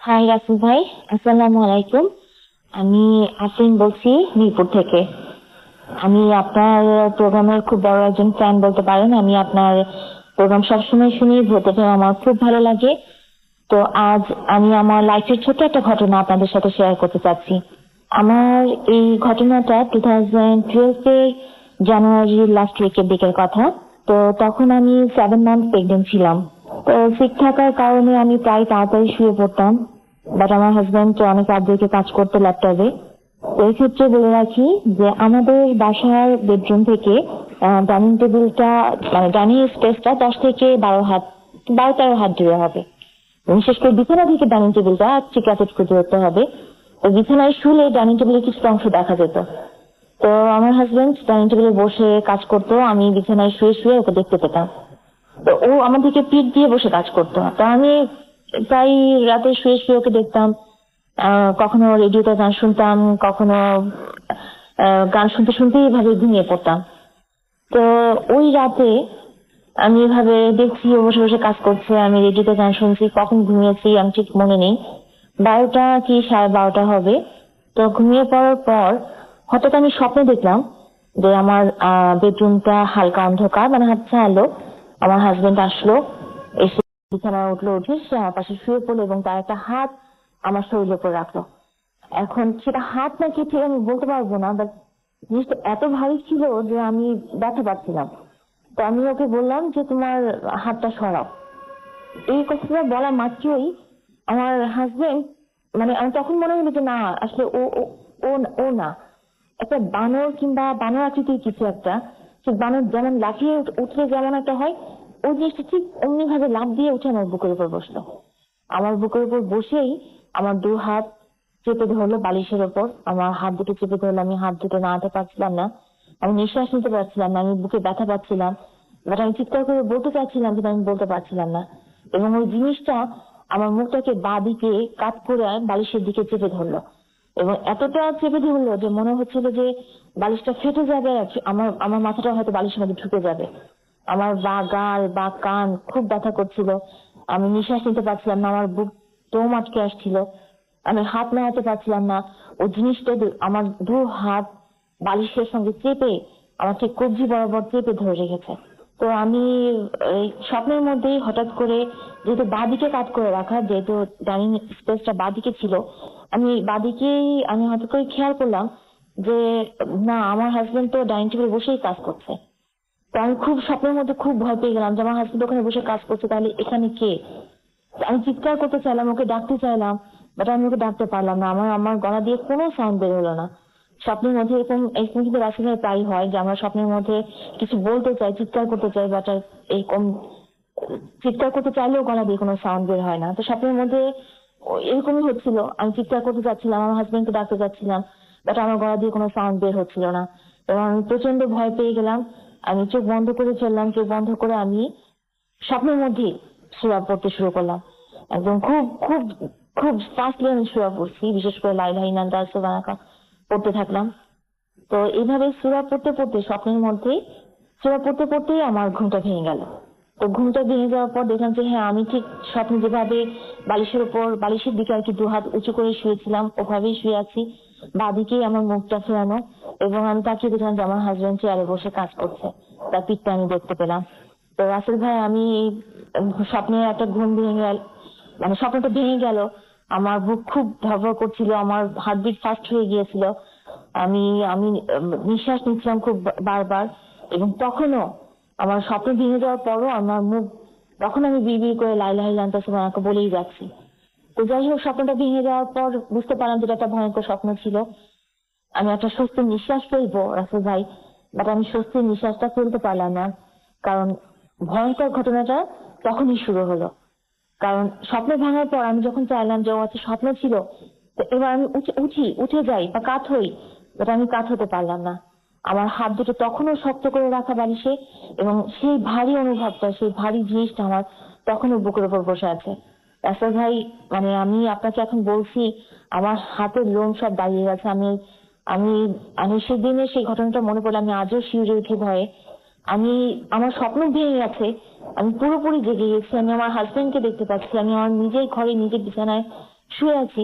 হাই রাসেল ভাই, আসসালামু আলাইকুম। আমি আফরিন বলছি মিরপুর থেকে। আমি আপনার প্রোগ্রামের খুব বড় একজন ফ্যান বলতে পারেন। আমি আপনার প্রোগ্রাম সবসময় শুনি, ভোটাতে আমার খুব ভালো লাগে। তো আজ আমি আমার লাইফের ছোট একটা ঘটনা আপনাদের সাথে শেয়ার করতে চাচ্ছি। আমার এই ঘটনাটা 2012 জানুয়ারি লাস্ট উইকের দিকের কথা। তো তখন আমি 7 মান্থ প্রেগনেন্ট ছিলাম। তো সিক থাকার কারণে আমি প্রায় তাড়াতাড়ি শুয়ে পড়তাম, বাট আমার হাজব্যান্ড অনেক রাত থেকে কাজ করতো ল্যাপটপে। তো এই ক্ষেত্রে বলে রাখি যে আমাদের বাসার বেডরুম থেকে ডাইনিং টেবিলটা, মানে ডাইনিং স্পেসটা 10 থেকে 12-13 হাত দূরে হবে। বিশেষ করে বিছানা থেকে ডাইনিং টেবিলটা 6 ফুট দূরত্ব হবে। তো বিছানায় শুলে ডাইনিং টেবিলের কিছু অংশ দেখা যেত। তো আমার হাজবেন্ড ডাইনিং টেবিলে বসে কাজ করতো, আমি বিছানায় শুয়ে শুয়ে ওকে দেখতে পেতাম। তো ও আমাদেরকে পিঠ দিয়ে বসে কাজ করতো। তো আমি প্রায় রাতে শুয়ে শুয়ে ওকে দেখতাম। কখনো রেডিওতে গান শুনতাম, কখনো গান শুনতে শুনতেই এভাবে ঘুমিয়ে পড়তাম। তো ওই রাতে আমি এভাবে দেখছি ও বসে বসে কাজ করছে, আমি রেডিওতে গান শুনছি, কখন ঘুমিয়েছি আমি ঠিক মনে নেই। 12টা কি 12:30 হবে। তো ঘুমিয়ে পড়ার পর হঠাৎ আমি স্বপ্নে দেখলাম যে আমার বেডরুমটা হালকা অন্ধকার, মানে হাতছা আলো। আমার হাজবেন্ড আসলো, এসে বিছানায় উঠলো, উঠে সে আমার পাশে শুয়ে পড়লো এবং তার একটা হাত আমার শরীরের উপর রাখলো। এখন সেটা হাত নাকি ঠিক আমি বলতে পারবো না, বাট জিনিসটা এত ভারী ছিল যে আমি ব্যথা পাচ্ছিলাম। তো আমি ওকে বললাম যে তোমার হাতটা সরাও। এই কথাটা বলা মাত্রই আমার হাজবেন্ড, মানে আমি তখন মনে হলো যে না, আসলে ও ও ও ও না, একটা বানর কিংবা বানর আকৃতির কিছু একটা। সে বানর যেমন লাফিয়ে উঠলে যেমন একটা হয়, ওই জিনিসটা ঠিক অমনি ভাবে লাফ দিয়ে উঠে আমার বুকের উপর বসলো। আমার বুকের উপর বসেই আমার 2 হাত চেপে ধরলো বালিশের ওপর। আমার হাত দুটো চেপে ধরলো, আমি হাত দুটো নাড়াতে পারছিলাম না, আমি নিঃশ্বাস নিতে পারছিলাম না, আমি বুকে ব্যথা পাচ্ছিলাম, বাট আমি চিৎকার করে বলতে চাচ্ছিলাম কিন্তু আমি বলতে পারছিলাম না। এবং ওই জিনিসটা আমার মুখটাকে বাঁ দিকে কাত করে বালিশের দিকে চেপে ধরলো এবং এতটা চেপে ধরলো যে মনে হচ্ছিল যে বালিশটা ফেটে যাবে, আমার আমার মাথাটা হয়তো বালিশের মধ্যে ঢুকে যাবে। আমার বা গাল বা কান খুব ব্যথা করছিল, আমি নিঃশ্বাস নিতে পারছিলাম না, আমার বুক দম আটকে আসছিল, আমি হাত নাড়াতে পারছিলাম না। ওই জিনিসটা আমার 2 হাত বালিশের সঙ্গে চেপে আমার ঠিক কবজি বরাবর চেপে ধরে রেখেছে। তো আমি এই স্বপ্নের মধ্যেই হঠাৎ করে, যেহেতু বাঁদিকে কাত করে রাখা, যেহেতু ডাইনিং স্পেসটা বাঁদিকে ছিল, আমি হঠাৎ করে খেয়াল করলাম যে না, আমার হাজবেন্ড তো ডাইনিং টেবিলে বসেই কাজ করছে। তো আমি খুব স্বপ্নের মধ্যে খুব ভয় পেয়ে গেলাম যে আমার হাজবেন্ড ওখানে বসে কাজ করছে, তাহলে এখানে কে? আমি চিৎকার করতে চাইলাম, ওকে ডাকতে চাইলাম, বাট আমি ওকে ডাকতে পারলাম না। আমার গলা দিয়ে কোনো সাউন্ড বের হলো না। স্বপ্নের মধ্যে এরকম এরকম কিন্তু রাসেল ভাই প্রায় হয় যে আমরা স্বপ্নের মধ্যে কিছু বলতে চাই, চিৎকার করতে চাই, বাট এরকম চিৎকার করতে চাইলেও গলা দিয়ে কোনো সাউন্ড বের হয় না। তো স্বপ্নের মধ্যে এরকমই হচ্ছিল, আমি চিৎকার করতে চাচ্ছিলাম, আমার হাজবেন্ডকে ডাকতে চাচ্ছিলাম, বাট আমার গলা দিয়ে কোনো সাউন্ড বের হচ্ছিল না। এবং আমি প্রচন্ড ভয় পেয়ে গেলাম। আমি চোখ বন্ধ করে ফেললাম, চোখ বন্ধ করে আমি স্বপ্নের মধ্যে সূরা পড়তে শুরু করলাম। একদম খুব খুব খুব ফাস্টলি আমি সূরা পড়ছি, বিশেষ করে লা ইলাহা ইল্লাল্লাহ সুবহানাকা পড়তে থাকলাম। তো এইভাবে সূরা পড়তে পড়তে স্বপ্নের মধ্যে সূরা পড়তে পড়তেই আমার ঘুমটা ভেঙে গেল। তো ঘুমটা ভেঙে যাওয়ার পর দেখলাম যে হ্যাঁ, আমি ঠিক স্বপ্নে যেভাবে বালিশের উপর বালিশের দিকে আর কি দু হাত উঁচু করে শুয়েছিলাম ওভাবেই শুয়ে আছি, বাঁদিকেই আমার মুখটা ফেরানো, এবং আমি তাকিয়ে দেখলাম যে আমার হাজবেন্ড চেয়ারে বসে কাজ করছে, তার পিঠটা আমি দেখতে পেলাম। তো রাসেল ভাই, আমি স্বপ্নে একটা ঘুম ভেঙে গেল, মানে স্বপ্নটা ভেঙে গেল, আমার বুক খুব ধড়ফড় করছিল, আমার হার্টবিট ফাস্ট হয়ে গিয়েছিল, আমি আমি নিঃশ্বাস নিচ্ছিলাম খুব বারবার, এবং তখনও আমার স্বপ্ন ভেঙে যাওয়ার পরও আমার মুখ, তখন আমি বিড়বিড় করে লা ইলাহা ইল্লাল্লাহ সুবহানাকা বলেই যাচ্ছি। তো যাই হোক, স্বপ্নটা ভেঙে যাওয়ার পর বুঝতে পারলাম যে এটা একটা ভয়ঙ্কর স্বপ্ন ছিল। আমি একটা স্বস্তির নিঃশ্বাস ফেলবো রাসেল ভাই, বাট আমি স্বস্তির নিঃশ্বাসটা ফেলতে পারলাম না, কারণ ভয়ঙ্কর ঘটনাটা তখনই শুরু হলো। কারণ স্বপ্ন ভাঙার পর আমি যখন চাইলাম যে ও একটা স্বপ্ন ছিল, তো এবার আমি উঠে যাই বা কাত হই, বাট আমি কাত হতে পারলাম না। আমার হাত দুটো তখনও শক্ত করে রাখা বালিশে, এবং সেই ভারী অনুভবটা, সেই ভারী জিনিসটা আমার তখনও বুকের উপর বসে আছে। রাসেল ভাই, মানে আমি আপনাকে এখন বলছি, আমার হাতের লোম সব দাঁড়িয়ে গেছে। আমি আমি আমি সেদিনের সেই ঘটনাটা মনে পড়লে আমি আজও শিউরে উঠি ভয়ে। আমার স্বপ্ন ভেঙে গেছে, আমি পুরোপুরি জেগে গেছি, আমি আমার হাজবেন্ডকে দেখতে পাচ্ছি, আমি আমার নিজের ঘরে নিজের বিছানায় শুয়ে আছি,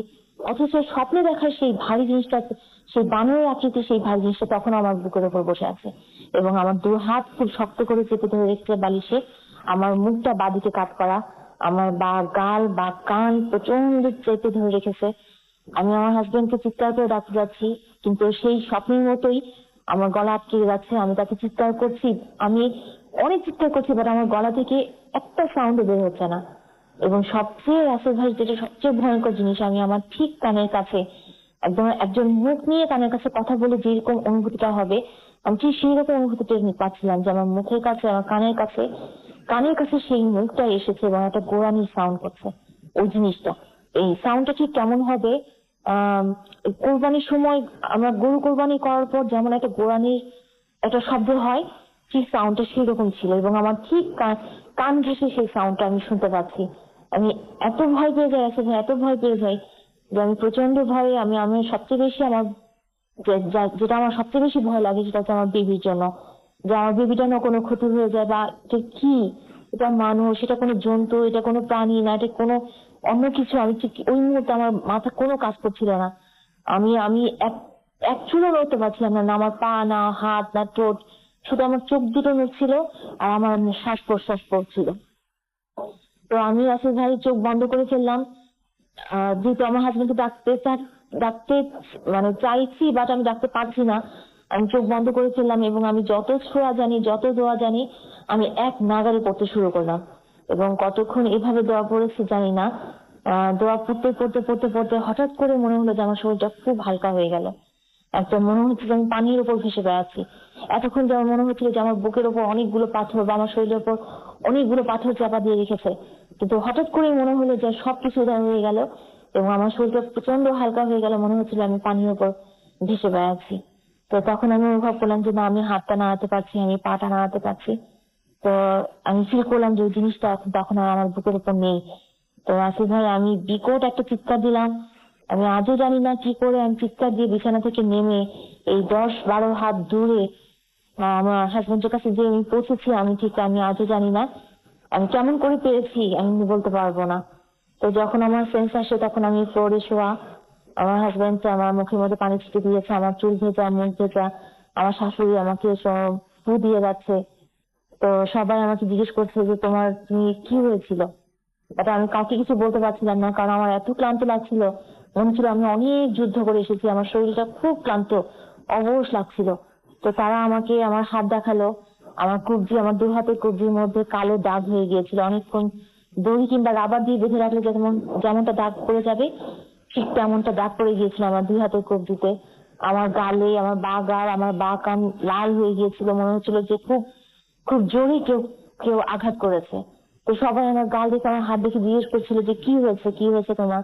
অথচ স্বপ্নে দেখার সেই ভারী জিনিসটা, সেই বানরের আকৃতি সেই ভারী জিনিসটা তখন আমার বুকের উপর বসে আছে, এবং আমার দু হাত খুব শক্ত করে চেপে ধরে রেখেছে বালিশে, আমার মুখটা বাঁদিকে কাত করা, আমার বা গাল বা কান প্রচন্ড চেপে ধরে রেখেছে। আমি আমার হাজবেন্ডকে চিৎকার করে ডাকতে যাচ্ছি, কিন্তু সেই স্বপ্নের মতোই আমার গলা আটকে যাচ্ছে। আমি তাকে চিৎকার করছি, আমি অনেক চিৎকার করছি, বাট আমার গলা থেকে একটা সাউন্ড বের হচ্ছে না। এবং সবচেয়ে রাসেল ভাই, যেটা সবচেয়ে ভয়ঙ্কর জিনিস, আমি আমার ঠিক কানের কাছে, একদম একজন মুখ নিয়ে কানের কাছে কথা বলে যেরকম অনুভূতিটা হবে, আমি ঠিক সেই রকম অনুভূতিটা পাচ্ছিলাম যে আমার মুখের কাছে, আমার কানের কাছে সেই মুখটা এসেছে এবং একটা গোড়ানির সাউন্ড করছে। ওই জিনিসটা, এই সাউন্ডটা ঠিক কেমন হবে, কোরবানির সময় আমরা গরু কোরবানি করার পর যেমন একটা গোড়ানির একটা শব্দ হয়, ঠিক সাউন্ডটা সেই রকম ছিল, এবং আমার ঠিক কান ঘেঁষে সেই সাউন্ডটা আমি শুনতে পাচ্ছি। আমি এত ভয় পেয়ে যাই, আসলে এত ভয় পেয়ে যাই যে আমি প্রচন্ড ভয়ে, আমি সবচেয়ে বেশি আমার যেটা আমার সবচেয়ে বেশি ভয় লাগে সেটা হচ্ছে আমার বেবির জন্য, যে আমার বেবিটা না কোনো ক্ষতি হয়ে যায়, বা এটা কি, এটা মানুষ, এটা কোনো জন্তু, এটা কোনো প্রাণী না, এটা কোনো অন্য কিছু। আমি ঠিক ওই মুহূর্তে আমার মাথা কোনো কাজ করছিল না, আমি এক চুলও নড়তে পারছিলাম না, না আমার পা, না হাত, না ঠোঁট, শুধু আমার চোখ দুটো নড়ছিল আর আমার শ্বাস প্রশ্বাস পড়ছিল। তো আমি রাসেল ভাই চোখ বন্ধ করে ফেললাম, যেহেতু আমার হাজবেন্ডকে ডাকতে মানে চাইছি, বাট আমি ডাকতে পারছি না। আমি চোখ বন্ধ করে ফেললাম, এবং আমি যত ছোঁয়া জানি, যত দোয়া জানি, আমি এক নাগারে পড়তে শুরু করলাম, এবং কতক্ষণ এভাবে দোয়া পড়েছি জানি না। দোয়া পড়তে পড়তে পড়তে পড়তে হঠাৎ করে মনে হলো যে আমার শরীরটা খুব হালকা হয়ে গেল। একটা মনে হচ্ছে যে আমি পানির উপর ভেসে বেড়াচ্ছি। এতক্ষণ যেমন মনে হচ্ছিল যে আমার বুকের উপর অনেকগুলো পাথর, বা আমার শরীরের উপর অনেকগুলো পাথর চাপা দিয়ে রেখেছে, কিন্তু হঠাৎ করে মনে হলো যে সবকিছু উধার হয়ে গেল, এবং আমার শরীরটা প্রচন্ড হালকা হয়ে গেল, মনে হচ্ছিল আমি পানির উপর ভেসে বেড়াচ্ছি। তো তখন আমি অনুভব করলাম যে না, আমি হাতটা নাড়াতে পারছি, আমি পাটা নাড়াতে পারছি। তো আমি ফিল করলাম যে ওই জিনিসটা তখন আর আমার বুকের উপর নেই। তো রাসেল ভাই, আমি বিকট একটা চিৎকার দিলাম। আমি আজও জানি না কি করে আমি চিৎকার দিয়ে বিছানা থেকে নেমে এই 10-12 হাত দূরে আমার হাজবেন্ডের কাছে যে আমি পৌঁছেছি, আমি আজও জানি না আমি কেমন করে পেরেছি, আমি বলতে পারবো না। তো যখন আমার সেন্স আসে, তখন আমি ফ্লোরে শোয়া, আমার হাজবেন্ড আমার মুখের মধ্যে পানি ছিটে দিয়েছে, আমার চুল ভেজা, মুখ ভেজা, আমার শাশুড়ি আমাকে ফু দিয়ে যাচ্ছে। তো সবাই আমাকে জিজ্ঞেস করছে যে তুমি কি হয়েছিল, এটা আমি কাউকে কিছু বলতে পারছিলাম না, কারণ আমার এত ক্লান্ত লাগছিল, মনে ছিল আমি অনেক যুদ্ধ করে এসেছি, আমার শরীরটা খুব ক্লান্ত, অবশ লাগছিল। তো তারা আমাকে আমার হাত দেখালো, আমার কবজি, আমার দু হাতের কবজির মধ্যে কালো দাগ হয়ে গিয়েছিল, অনেকক্ষণ দড়ি কিংবা রাবার দিয়ে বেঁধে রাখলে যেমনটা দাগ পড়ে যাবে, ঠিক তেমনটা দাগ পড়ে গিয়েছিল আমার 2 হাতের কবজিতে, আমার গালে, আমার গাল, আমার কান লাল হয়ে গিয়েছিল। মনে হচ্ছিল যে খুব খুব জোরে কেউ আঘাত করেছে। তো সবাই আমার গাল দেখে, আমার হাত দেখে জিজ্ঞেস করছিল যে কি হয়েছে তোমার।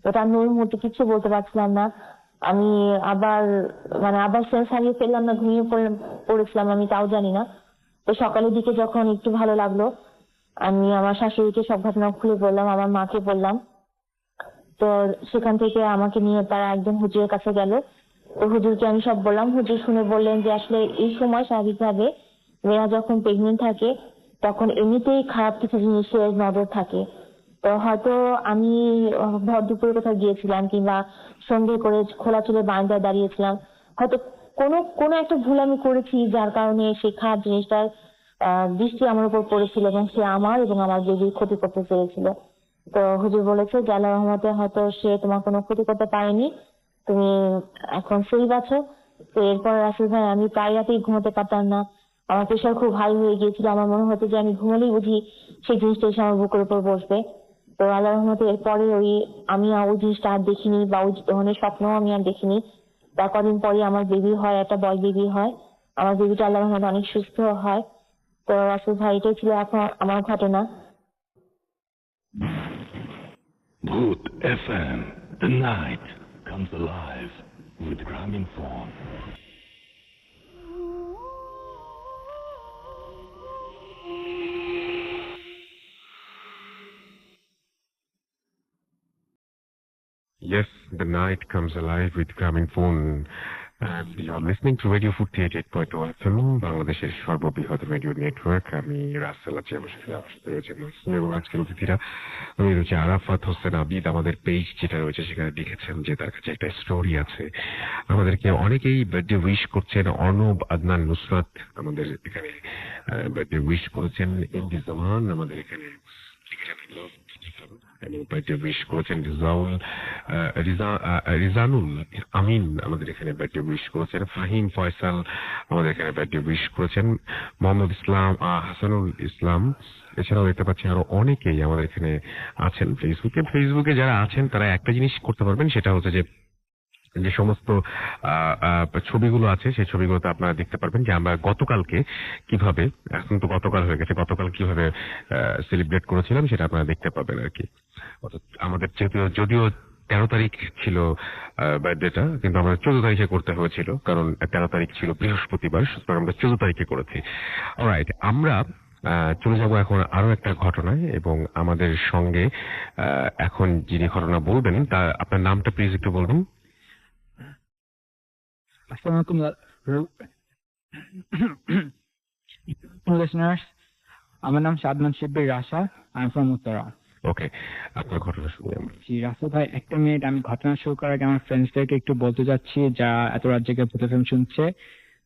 ওটা আমি ওই মুহূর্তে কিছু বলতে পারছিলাম না। আমি আবার সেন্স হারিয়ে ফেললাম না ঘুমিয়ে পড়েছিলাম আমি, তাও জানি না। তো সকালের দিকে যখন একটু ভালো লাগলো, আমি আমার শাশুড়িকে সব ঘটনা খুলে বললাম, আমার মাকে বললাম। তো সেখান থেকে আমাকে নিয়ে তারা একজন হুজুরের কাছে গেল। তো হুজুরকে আমি সব বললাম। হুজুর শুনে বললেন যে আসলে এই সময় স্বাভাবিকভাবে মেয়েরা যখন প্রেগনেন্ট থাকে তখন এমনিতেই খারাপ কিছু জিনিসের নজর থাকে। তো হয়তো আমি ভর দুপুরে কোথাও গিয়েছিলাম কিংবা সঙ্গে করে খোলা চুলে বারান্দায় দাঁড়িয়েছিলাম, হয়তো কোনো একটা ভুল আমি করেছি যার কারণে সেই খারাপ জিনিসটার দৃষ্টি আমার উপর পড়েছিল এবং সে আমার এবং আমার বেবির ক্ষতি করতে চেয়েছিল। তো হুজুর বলেছে যে আল্লাহর রহমতে হয়তো সে তোমার কোনো ক্ষতি করতে পারেনি, তুমি এখন সেফ আছো। তো এরপর রাসেল ভাই আমি প্রায় রাতেই ঘুমোতে পারতাম না, আমার প্রেশার খুব হাই হয়ে গিয়েছিল। আমার মনে হতো যে আমি ঘুমালেই বুঝি সেই জিনিসটা এসে আমার বুকের উপর বসবে। তো আল্লাহর রহমতে এরপরে আমি ওই জিনিসটা আর দেখিনি, বা ওই ধরনের স্বপ্নও আমি আর দেখিনি। তার কদিন পরে আমার বেবি হয়, একটা বয় বেবি হয়। আমার বেবিটা আল্লাহর রহমতে অনেক সুস্থ হয়। তো রাসেল ভাই এটাই ছিল এখন আমার ঘটনা। Boot FM, the night comes alive with Gramophone. Yes, the night comes alive with Gramophone. And you're listening to Radio Food 88.2 FM, বাংলাদেশের সর্ববৃহৎ রেডিও নেটওয়ার্ক। আমি রাসেল আছি, আমার সাথে রয়েছে মাসুম এবং আজকের অতিথিরা আমি রয়েছে আরাফাত হোসেন আবিদ। আমাদের পেজ যেটা রয়েছে সেখানে লিখেছেন যে তার কাছে একটা স্টোরি আছে। আমাদেরকে অনেকেই বার্থডে উইশ করছেন। অর্ণব আদনান নুসরাত আমাদের এখানে বার্থডে উইশ করেছেন। ইন্দি জামান আমাদের এখানে বার্থডে উইশ করেছেন। রিজানুল আমিন আমাদের এখানে বার্থডে উইশ করেছেন। ফাহিম ফয়সাল আমাদের এখানে বার্থডে উইশ করেছেন। মোহাম্মদ ইসলাম, হাসানুল ইসলাম, এছাড়াও দেখতে পাচ্ছি আরো অনেকেই আমাদের এখানে আছেন ফেসবুকে যারা আছেন তারা একটা জিনিস করতে পারবেন, সেটা হচ্ছে যে সমস্ত ছবিগুলো আছে সেই ছবিগুলোতে আপনারা দেখতে পারবেন যে আমরা গতকালকে কিভাবে, এখন তো গতকাল হয়ে গেছে, গতকাল কিভাবে সেলিব্রেট করেছিলাম সেটা আপনারা দেখতে পাবেন আর কি। আমাদের যদিও 13 তারিখ ছিল বার্থডেটা, কিন্তু আমরা 14 তারিখে করতে হয়েছিল, কারণ 13 তারিখ ছিল বৃহস্পতিবার, সুতরাং আমরা 14 তারিখে করেছি। অলরাইট, আমরা চলে যাব এখন আরো একটা ঘটনায়, এবং আমাদের সঙ্গে এখন যিনি ঘটনা বলবেন তা, আপনার নামটা প্লিজ একটু বলবেন। Assalamualaikum listeners. আমার নাম সাদমান শিব্বির রাশা, আই এম ফ্রম উত্তরা। ওকে, আপনার ঘটনা শুনি আমরা। জি রাসেল ভাই, একটা মিনিট, আমি ঘটনা শুরু করার আগে আমার ফ্রেন্ডসদেরকে একটু বলতে যাচ্ছি যা এত রাত জেগে ভূত এফএম শুনছে,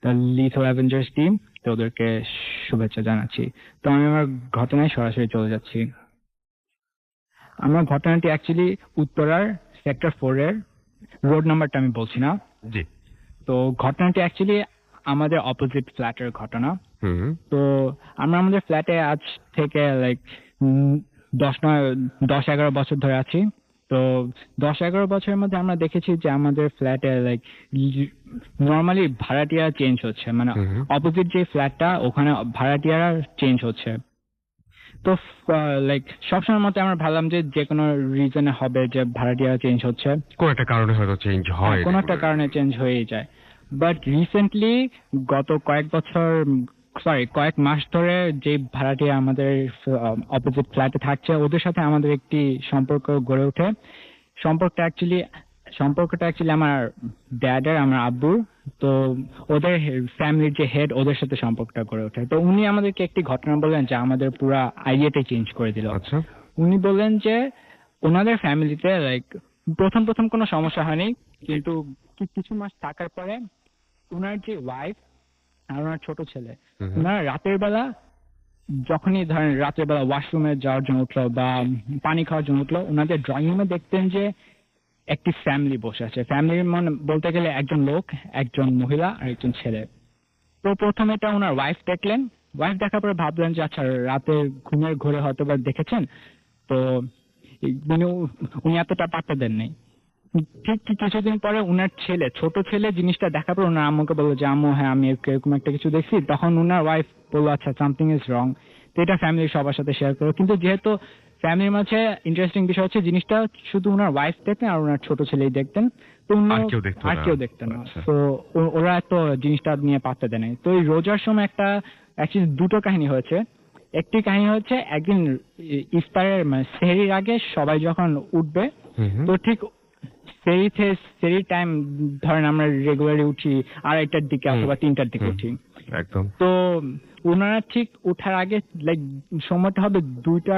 দ্য লিথল অ্যাভেঞ্জার্স টিম, তো ওদেরকে শুভেচ্ছা জানাচ্ছি। তো আমি আমার ঘটনায় সরাসরি চলে যাচ্ছি। আমার ঘটনাটি অ্যাকচুয়ালি উত্তরার সেক্টর 4 এর, রোড নাম্বারটা আমি বলছি না। জি। তো ঘটনাটি অ্যাকচুয়ালি আমাদের অপোজিট ফ্ল্যাটের ঘটনা। তো আমরা আমাদের ফ্ল্যাটে আজ থেকে লাইক 10-11 বছর ধরে আছি। তো 10-11 বছরের মধ্যে আমরা দেখেছি যে আমাদের ফ্ল্যাটে লাইক নর্মালি ভাড়াটিয়া চেঞ্জ হচ্ছে, মানে অপোজিট যে ফ্ল্যাটটা ওখানে ভাড়াটিয়ারা চেঞ্জ হচ্ছে। তো লাইক সবসময়ের মতো আমরা ভাবলাম যে কোনো রিজনে হবে যে ভাড়াটিয়া চেঞ্জ হচ্ছে, কোন একটা কারণে হয়তো চেঞ্জ হয়, কোনো একটা কারণে চেঞ্জ হয়ে যায়। বাট রিসেন্টলি গত কয়েক মাস ধরে যে ভাড়াটিয়া আমাদের অপোজিট ফ্ল্যাটে থাকছে ওদের সাথে আমাদের একটি সম্পর্ক গড়ে ওঠে। সম্পর্কটা অ্যাকচুয়ালি আমার ড্যাডের, আমার আব্বুর। তো ওদের ফ্যামিলির যে হেড, ওদের সাথে সম্পর্কটা গড়ে ওঠে। তো উনি আমাদেরকে একটি ঘটনা বললেন যা আমাদের পুরো আইডিয়াটাই চেঞ্জ করে দিল। আচ্ছা। উনি বললেন যে ওনাদের ফ্যামিলিতে লাইক প্রথম কোনো সমস্যা হয়নি, কিন্তু কিছু মাস থাকার পরে ওনার যে ওয়াইফ আর ওনার ছোট ছেলে, ওনারা রাতের বেলা যখনই ধরেন রাতের বেলা ওয়াশরুমে যাওয়ার জন্য উঠলো বা পানি খাওয়ার জন্য উঠলো, ওনাদের ড্রয়িং রুমে দেখতেন যে একটি ফ্যামিলি বসে আছে। ফ্যামিলির মানে বলতে গেলে একজন লোক, একজন মহিলা আর একজন ছেলে। তো প্রথমে এটা ওনার ওয়াইফ দেখলেন। ওয়াইফ দেখার পরে ভাবলেন যে আচ্ছা রাতে ঘুমের ঘোরে হয়তো বা দেখেছেন। তো মানে উনি এতটা পাত্তা দেন নাই। ঠিক কিছুদিন পরে উনার ছোট ছেলে জিনিসটা দেখার পর ওনার আম্মুকে বললো যে আম্মু হ্যাঁ আমি এরকম একটা কিছু দেখছি। তখন ওনার ওয়াইফ বললো আচ্ছা সামথিং ইজ রং, তো এটা ফ্যামিলির সবার সাথে শেয়ার করো। কিন্তু যেহেতু ফ্যামিলির মাঝে ইন্টারেস্টিং বিষয় হচ্ছে জিনিসটা শুধু ওনার ওয়াইফ দেখতেন আর ওনার ছোট ছেলেই দেখতেন, তো আর কেউ দেখতো না। না। আচ্ছা। তো ওরা তো জিনিসটা নিয়ে পাত্তা দেয় নাই। তো এই রোজার সময় একটা অ্যাকচুয়ালি দুটো কাহিনী হয়েছে। একটি কাহিনী হচ্ছে একদিন ইফতারের মানে সেহরির আগে সবাই যখন উঠবে, তো ঠিক সেহরি টাইম ধরেন আমরা রেগুলারলি উঠি 2:30টার দিকে অথবা 3টার দিকে উঠি একদম। তো ওনারা ঠিক ওঠার আগে লাইক সময়টা হবে 2টা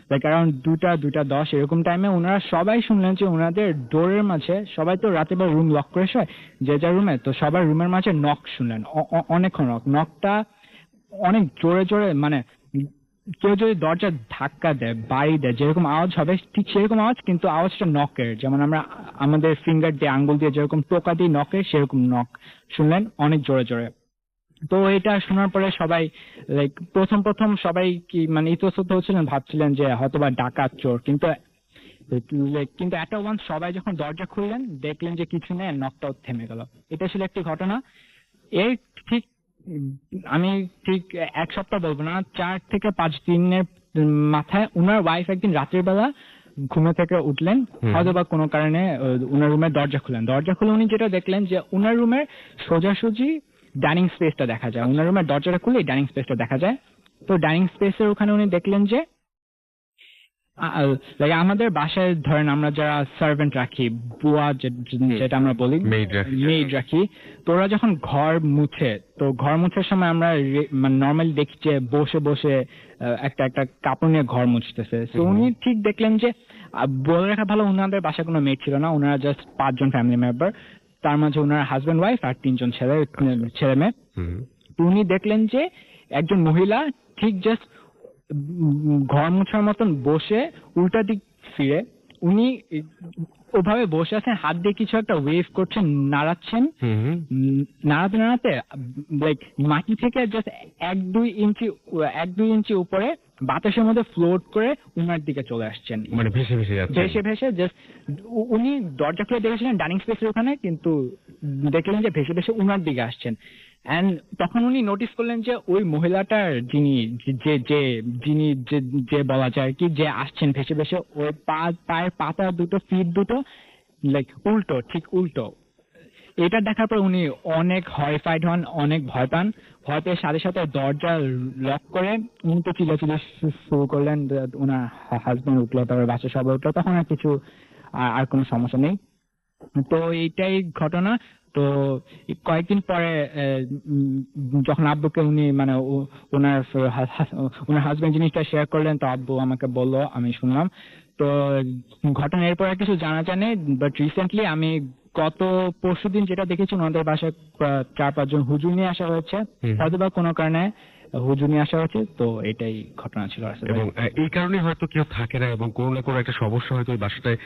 লাইক অ্যারাউন্ড 2:10 এরকম টাইমে ওনারা সবাই শুনলেন যে ওনাদের ডোরের মাঝে, সবাই তো রাতে বেলা রুম লক করে শোয় যে যার রুমে, তো সবার রুমের মাঝে নক শুনলেন অনেকক্ষণ। নকটা অনেক জোরে জোরে, মানে কেউ যদি দরজা ধাক্কা দেয় বাড়ি দেয় যেরকম আওয়াজ হবে ঠিক সেরকম আওয়াজ, কিন্তু আওয়াজটা নকের, যেমন আমরা আমাদের ফিঙ্গার দিয়ে আঙ্গুল দিয়ে যেরকম টোকা দিই নকের, সেরকম নক শুনলেন অনেক জোরে জোরে। তো এটা শোনার পরে সবাই লাইক প্রথম সবাই কি মানে ইতস্তত হচ্ছিলেন, ভাবছিলেন যে হয়তোবা ডাকাত চোর, কিন্তু একটা ওয়ান সবাই যখন দরজা খুললেন দেখলেন যে কিছু নেই, নকটাও থেমে গেল। এটা ছিল একটি ঘটনা। এর ঠিক আমি ঠিক 1 সপ্তাহ বলবো না, 4 থেকে 5 দিনের মাথায় উনার ওয়াইফ একদিন রাতের বেলা ঘুমে থেকে উঠলেন, হয়তো বা কোনো কারণে উনার রুমের দরজা খুলে উনি যেটা দেখলেন যে উনার রুমের সোজাসুজি ডাইনিং স্পেসটা দেখা যায়। উনার রুমের দরজাটা খুলে ডাইনিং স্পেসটা দেখা যায়। তো ডাইনিং স্পেসের ওখানে উনি দেখলেন যে আমাদের বাসায় ধরেন আমরা যারা সার্ভেন্ট রাখি, বুয়া যেটা আমরা বলি, মেড রাখি, তো ওরা যখন ঘর মুছে, তো ঘর মুছার সময় আমরা মানে নর্মালি দেখি যে বসে বসে একটা কাপড় নিয়ে ঘর মুছতেছে। তো উনি ঠিক দেখলেন যে, বলে রাখা ভালো উনাদের বাসায় কোনো মেড ছিল না, ওনারা জাস্ট 5 জন ফ্যামিলি মেম্বার, তার মাঝে ওনার হাজবেন্ড ওয়াইফ আর 3 জন ছেলে মেয়ে। তো উনি দেখলেন যে একজন মহিলা ঠিক জাস্ট ঘর মুছার মতন বসে উল্টা দিক ফিরে উনি ওভাবে বসে আছেন, হাত দিয়ে কিছু একটা ওয়েভ করছেন, নাড়াচ্ছেন, নাড়াতে নাড়াতে লাইক মাটি থেকে জাস্ট 1-2 ইঞ্চি উপরে বাতাসের মধ্যে ফ্লোট করে উনার দিকে চলে আসছেন, মানে ভেসে ভেসে জাস্ট উনি দরজা খুলে দেখেছিলেন ডাইনিং স্পেসের ওখানে, কিন্তু দেখলেন যে ভেসে ভেসে উনার দিকে আসছেন। এন্ড তখন উনি নোটিস করলেন যে ওই মহিলাটার যে বলা যায় কি যে আসছেন ভেসে ভেসে, ওই পায়ের পাতা দুটো, ফিট দুটো লাইক উল্টো। এটা দেখার পর উনি অনেক হরিফাইড হন, অনেক ভয় পান। ভয় পেয়ে সাথে সাথে দরজা লক করে উনি তো চিল্লাচিল্লি শুরু করলেন। ওনার হাজবেন্ড উঠলো, তারপরে বাচ্চা সবাই উঠলো, তখন আর কিছু আর কোনো সমস্যা নেই। তো এইটাই ঘটনা। তো কয়েকদিন পরে যখন আব্বুকে উনি মানে ওনার হাজবেন্ড জিনিসটা শেয়ার করলেন, তো আব্বু আমাকে বললো, আমি শুনলাম। তো ঘটনা এরপর আর কিছু জানা যায় নেই, বাট রিসেন্টলি আমি গত পরশুদিন যেটা দেখেছি, ওনাদের বাসায় 4-5 জন হুজুর নিয়ে আসা হয়েছে, হয়তো বা কোনো কারণে হুজুর নিয়ে আসা হয়েছে। তো এটাই ঘটনা ছিল। এবং এই কারণে হয়তো কেউ থাকে না এবং কোনো না কোনো একটা সমস্যা হয়তো ওই বাসাটায়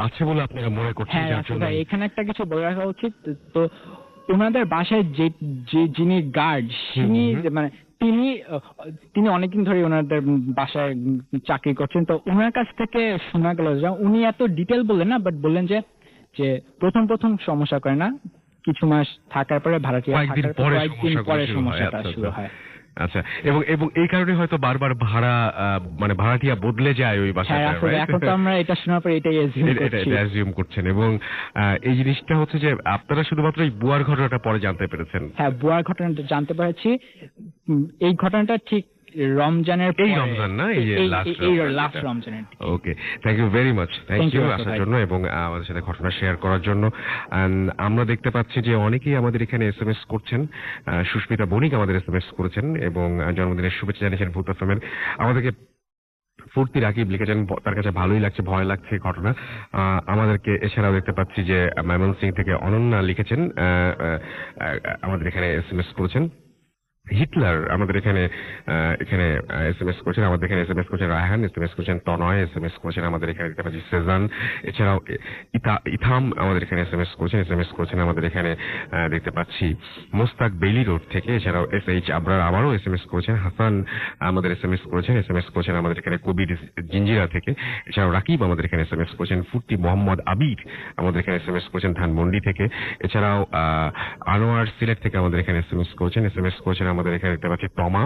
আছে বলে আপনারা মনে করছেন। হ্যাঁ, এখানে একটা কিছু বলে রাখা উচিত। তো ওনাদের বাসায় যিনি গার্ড, মানে তিনি অনেকদিন ধরে ওনাদের বাসায় চাকরি করছেন। তো ওনার কাছ থেকে শোনা গেল যে উনি এত ডিটেল বললেন না, বাট বললেন যে প্রথম সমস্যা করে না, কিছু মাস থাকার পরে ভাড়াটিয়া কয়েকদিন পরে সমস্যাটা শুরু হয়। আচ্ছা, এবং এই কারণে হয়তো বারবার মানে ভাড়াটিয়া বদলে যায় ওই বাসায়। এখন তো আমরা এটা শোনার পরে এটাই অ্যাজিউম করছেন। এবং এই জিনিসটা হচ্ছে যে আপনারা শুধুমাত্র এই বুয়ার ঘটনাটা পরে জানতে পেরেছেন। হ্যাঁ, বুয়ার ঘটনাটা জানতে পেরেছি। এই ঘটনাটা ঠিক রমজানের রমজান না, এই লাস্ট রমজানের। Okay, thank you very much, thank you আসার জন্য এবং আমাদের সাথে ঘটনা শেয়ার করার জন্য। আমরা দেখতে পাচ্ছি যে অনেকেই আমাদের এখানে SMS করছেন। সুস্মিতা বণিক আমাদের SMS করেছেন এবং জন্মদিনের শুভেচ্ছা জানিয়েছেন ভূত এফএম-এর। আমাদেরকে ফুর্তি রাকিব লিখেছেন, তার কাছে ভালোই লাগছে, ভয় লাগছে ঘটনা আমাদেরকে। এছাড়াও দেখতে পাচ্ছি যে ময়মনসিংহ থেকে অনন্যা লিখেছেন, আমাদের এখানে SMS করেছেন। হিটলার আমাদের এখানে এসএমএস করেছেন, আমাদের এখানে এসএমএস করেছেন রায়হান, এসএমএস করেছেন তনয়, এসএমএস করেছেন আমাদের এখানে দেখতে পাচ্ছি সেজান, এছাড়াও ইথাম আমাদের এখানে এসএমএস করেছেন আমাদের এখানে দেখতে পাচ্ছি মোস্তাক বেইলি রোড থেকে, এছাড়াও SH আবরার আবারও এসএমএস করেছেন, হাসান আমাদের এসএমএস করেছেন আমাদের এখানে কবির জিঞ্জিরা থেকে, এছাড়াও রাকিব আমাদের এখানে এসএমএস করেছেন, ফুর্তি মোহাম্মদ আবির আমাদের এখানে এসএমএস করেছেন ধানমন্ডি থেকে, এছাড়াও আনোয়ার সিলেট থেকে আমাদের এখানে এসএমএস করেছেন আমাদের এখানে দেখতে পাচ্ছি তমা,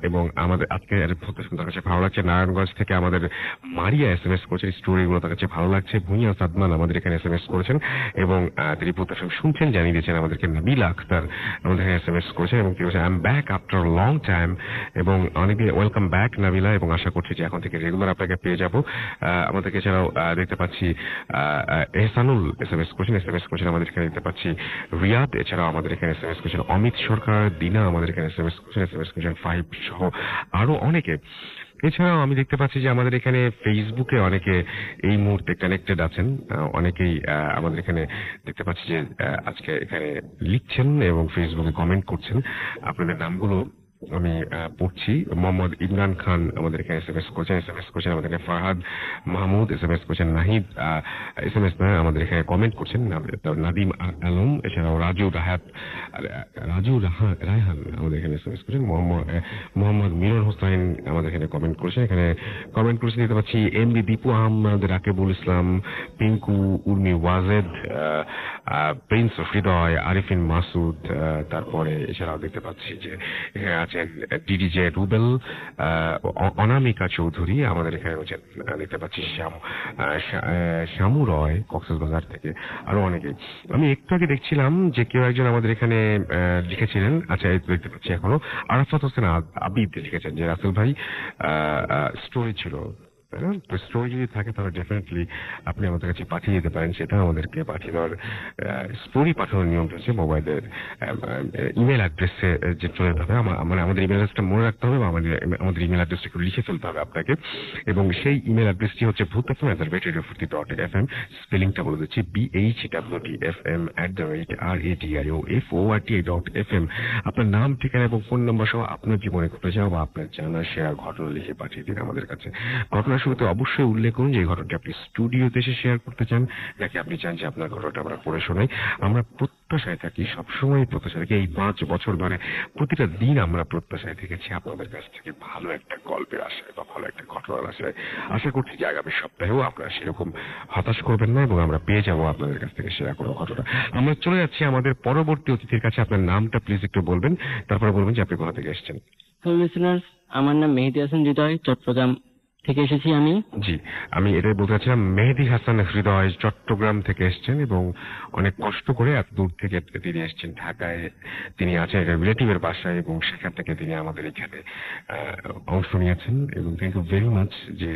এবং আমাদের আজকে তার কাছে ভালো লাগছে নারায়ণগঞ্জ থেকে আমাদের মারিয়া এসএমএস করেছেন, স্টোরিগুলো তার কাছে ভালো লাগছে। ভুঁইয়া সাদমান আমাদের এখানে এসএমএস করেছেন এবং তিনি প্রত্যাশা শুনছেন জানিয়ে দিয়েছেন আমাদেরকে। নাবিলা আক্তার আমাদের এখানে এসএমএস করেছেন এবং তিনি বলছেন I am back after long time, এবং অনেকদিন ওয়েলকাম ব্যাক নাবিলা, এবং আশা করছি যে এখন থেকে রেগুলার আপনাকে পেয়ে যাবো। আমাদেরকে এছাড়াও দেখতে পাচ্ছি এহসানুল এসএমএস করেছেন আমাদের এখানে দেখতে পাচ্ছি রিয়াদ, এছাড়াও আমাদের এখানে এসএমএস করেছেন অমিত সরকার, দিনা আমাদের এখানে এসএমএস করেছেন 5 সহ আরো অনেকে। এছাড়াও আমি দেখতে পাচ্ছি যে আমাদের এখানে ফেসবুকে অনেকে এই মুহূর্তে কানেক্টেড আছেন, অনেকেই আমাদের এখানে দেখতে পাচ্ছি যে আজকে এখানে লিখছেন এবং ফেসবুকে কমেন্ট করছেন। আপনাদের নামগুলো আমি পড়ছি। মোহাম্মদ ইমরান খান আমাদের এখানে এসএমএস করেছেন আমাদের এখানে ফারহাদ মাহমুদ এসএমএস করেছেন, নাহিদ এসএমএস আমাদের এখানে কমেন্ট করছেন, নাদিম আলম, এছাড়াও রায়হান আমাদের এখানে এসএমএস করেছেন, মোহাম্মদ মিরর হোসেন আমাদের এখানে কমেন্ট করেছেন। এখানে কমেন্ট করেছেন দেখতে পাচ্ছি MB দীপু আহমদ, রাকিবুল ইসলাম, পিঙ্কু, উর্মি ওয়াজেদ, প্রিন্স হৃদয়, আরিফিন মাসুদ, তারপরে এছাড়াও দেখতে পাচ্ছি যে এখানে আছেন DDJ রুবেল, অনামিকা চৌধুরী আমাদের এখানে রয়েছেন, দেখতে পাচ্ছি শ্যামু রয় কক্সবাজার থেকে, আরো অনেকে। আমি একটু আগে দেখছিলাম যে কেউ একজন আমাদের এখানে লিখেছিলেন, আচ্ছা এই দেখতে পাচ্ছি এখনো আরাফাত হোসেন আবিদ লিখেছেন যে রাসেল ভাই স্টোরি ছিল, তাই না? তো স্টোরি যদি থাকে তাহলে ডেফিনেটলি আপনি আমাদের কাছে পাঠিয়ে দিতে পারেন, সেটা আমাদেরকে পাঠিয়ে দেওয়ার স্টোরি পাঠানোর নিয়ম রয়েছে মোবাইলের ইমেল অ্যাড্রেসে যে চলে যেতে হবে, মানে আমাদের ইমেল অ্যাড্রেসটা মনে রাখতে হবে বা আমাদের ইমেল অ্যাড্রেসটা একটু লিখে ফেলতে হবে আপনাকে, এবং সেই ইমেল অ্যাড্রেসটি হচ্ছে bhutfm@radiofurti.fm, স্পেলিংটা বলে দিচ্ছি BHWTFM@radioforti.fm। আপনার নাম, ঠিকানা এবং ফোন নাম্বার সহ আপনার জীবনে ঘটে যাওয়া বা আপনার জানা শেয়ার ঘটনা লিখে পাঠিয়ে দিন আমাদের কাছে। ঘটনার শুরুতে অবশ্যই উল্লেখ করুন যে এই ঘটনাটি আপনি স্টুডিওতে এসে শেয়ার করতে চান নাকি আপনি চান যে আপনার ঘটনাটা আমরা পড়ে শোনাই। আমরা প্রত্যাশায় থাকি, সবসময় প্রত্যাশায় থাকি, এই 5 বছর ধরে প্রতিটা দিন আমরা প্রত্যাশায় থেকেছি আপনাদের কাছ থেকে ভালো একটা গল্পের আশায় বা ভালো একটা ঘটনার আশায়। আশা করছি যে আগামী সপ্তাহেও আপনারা সেরকম হতাশ করবেন না এবং আমরা পেয়ে যাবো আপনাদের কাছ থেকে সেরা কোনো ঘটনা। আমরা চলে যাচ্ছি আমাদের পরবর্তী অতিথির কাছে। আপনার নামটা প্লিজ একটু বলবেন, তারপরে বলবেন যে আপনি কোথা থেকে এসেছেন। হ্যালো লিসেনার্স, আমার নাম মেহেদী হাসান হৃদয়, চট্টগ্রাম থেকে এসেছি আমি। জি, আমি এটাই বলতে চাচ্ছিলাম, মেহেদী হাসান হৃদয় চট্টগ্রাম থেকে এসেছেন এবং অনেক কষ্ট করে এত দূর থেকে তিনি এসেছেন ঢাকায়। তিনি আছেন একটা রিলেটিভের বাসায় এবং সেখান থেকে তিনি আমাদের এখানে অংশ নিয়েছেন এবং থ্যাংক ইউ ভেরি মাচ যে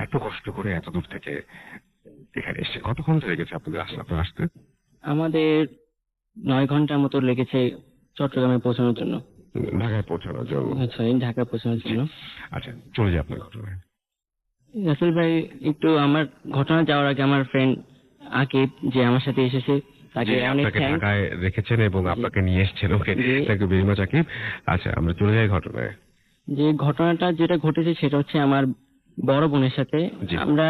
এত কষ্ট করে এত দূর থেকে এখানে এসেছেন। কতক্ষণ লেগেছে আপনাদের আসতে? আমাদের 9 ঘন্টার মতো লেগেছে চট্টগ্রামে পৌঁছানোর জন্য, ঢাকায় পৌঁছানোর জন্য। সরি, ঢাকা পৌঁছানোর জন্য। আচ্ছা, চলে যাই আপনার ঘটনায়। রাসেল ভাই, একটু আমার ঘটনা যাওয়ার আগে আমার ফ্রেন্ড আকিব যে আমার সাথে এসেছে তাকে অনেক আপনাকে থ্যাঙ্কস। ঢাকায় রেখেছেন এবং আপনাকে নিয়ে এসেছেন। Okay, thank you very much Aqib. আচ্ছা, আমরা চলে যাই ঘটনায়। যে ঘটনাটা যেটা ঘটেছে সেটা হচ্ছে আমার বড় বোনের সাথে। আমরা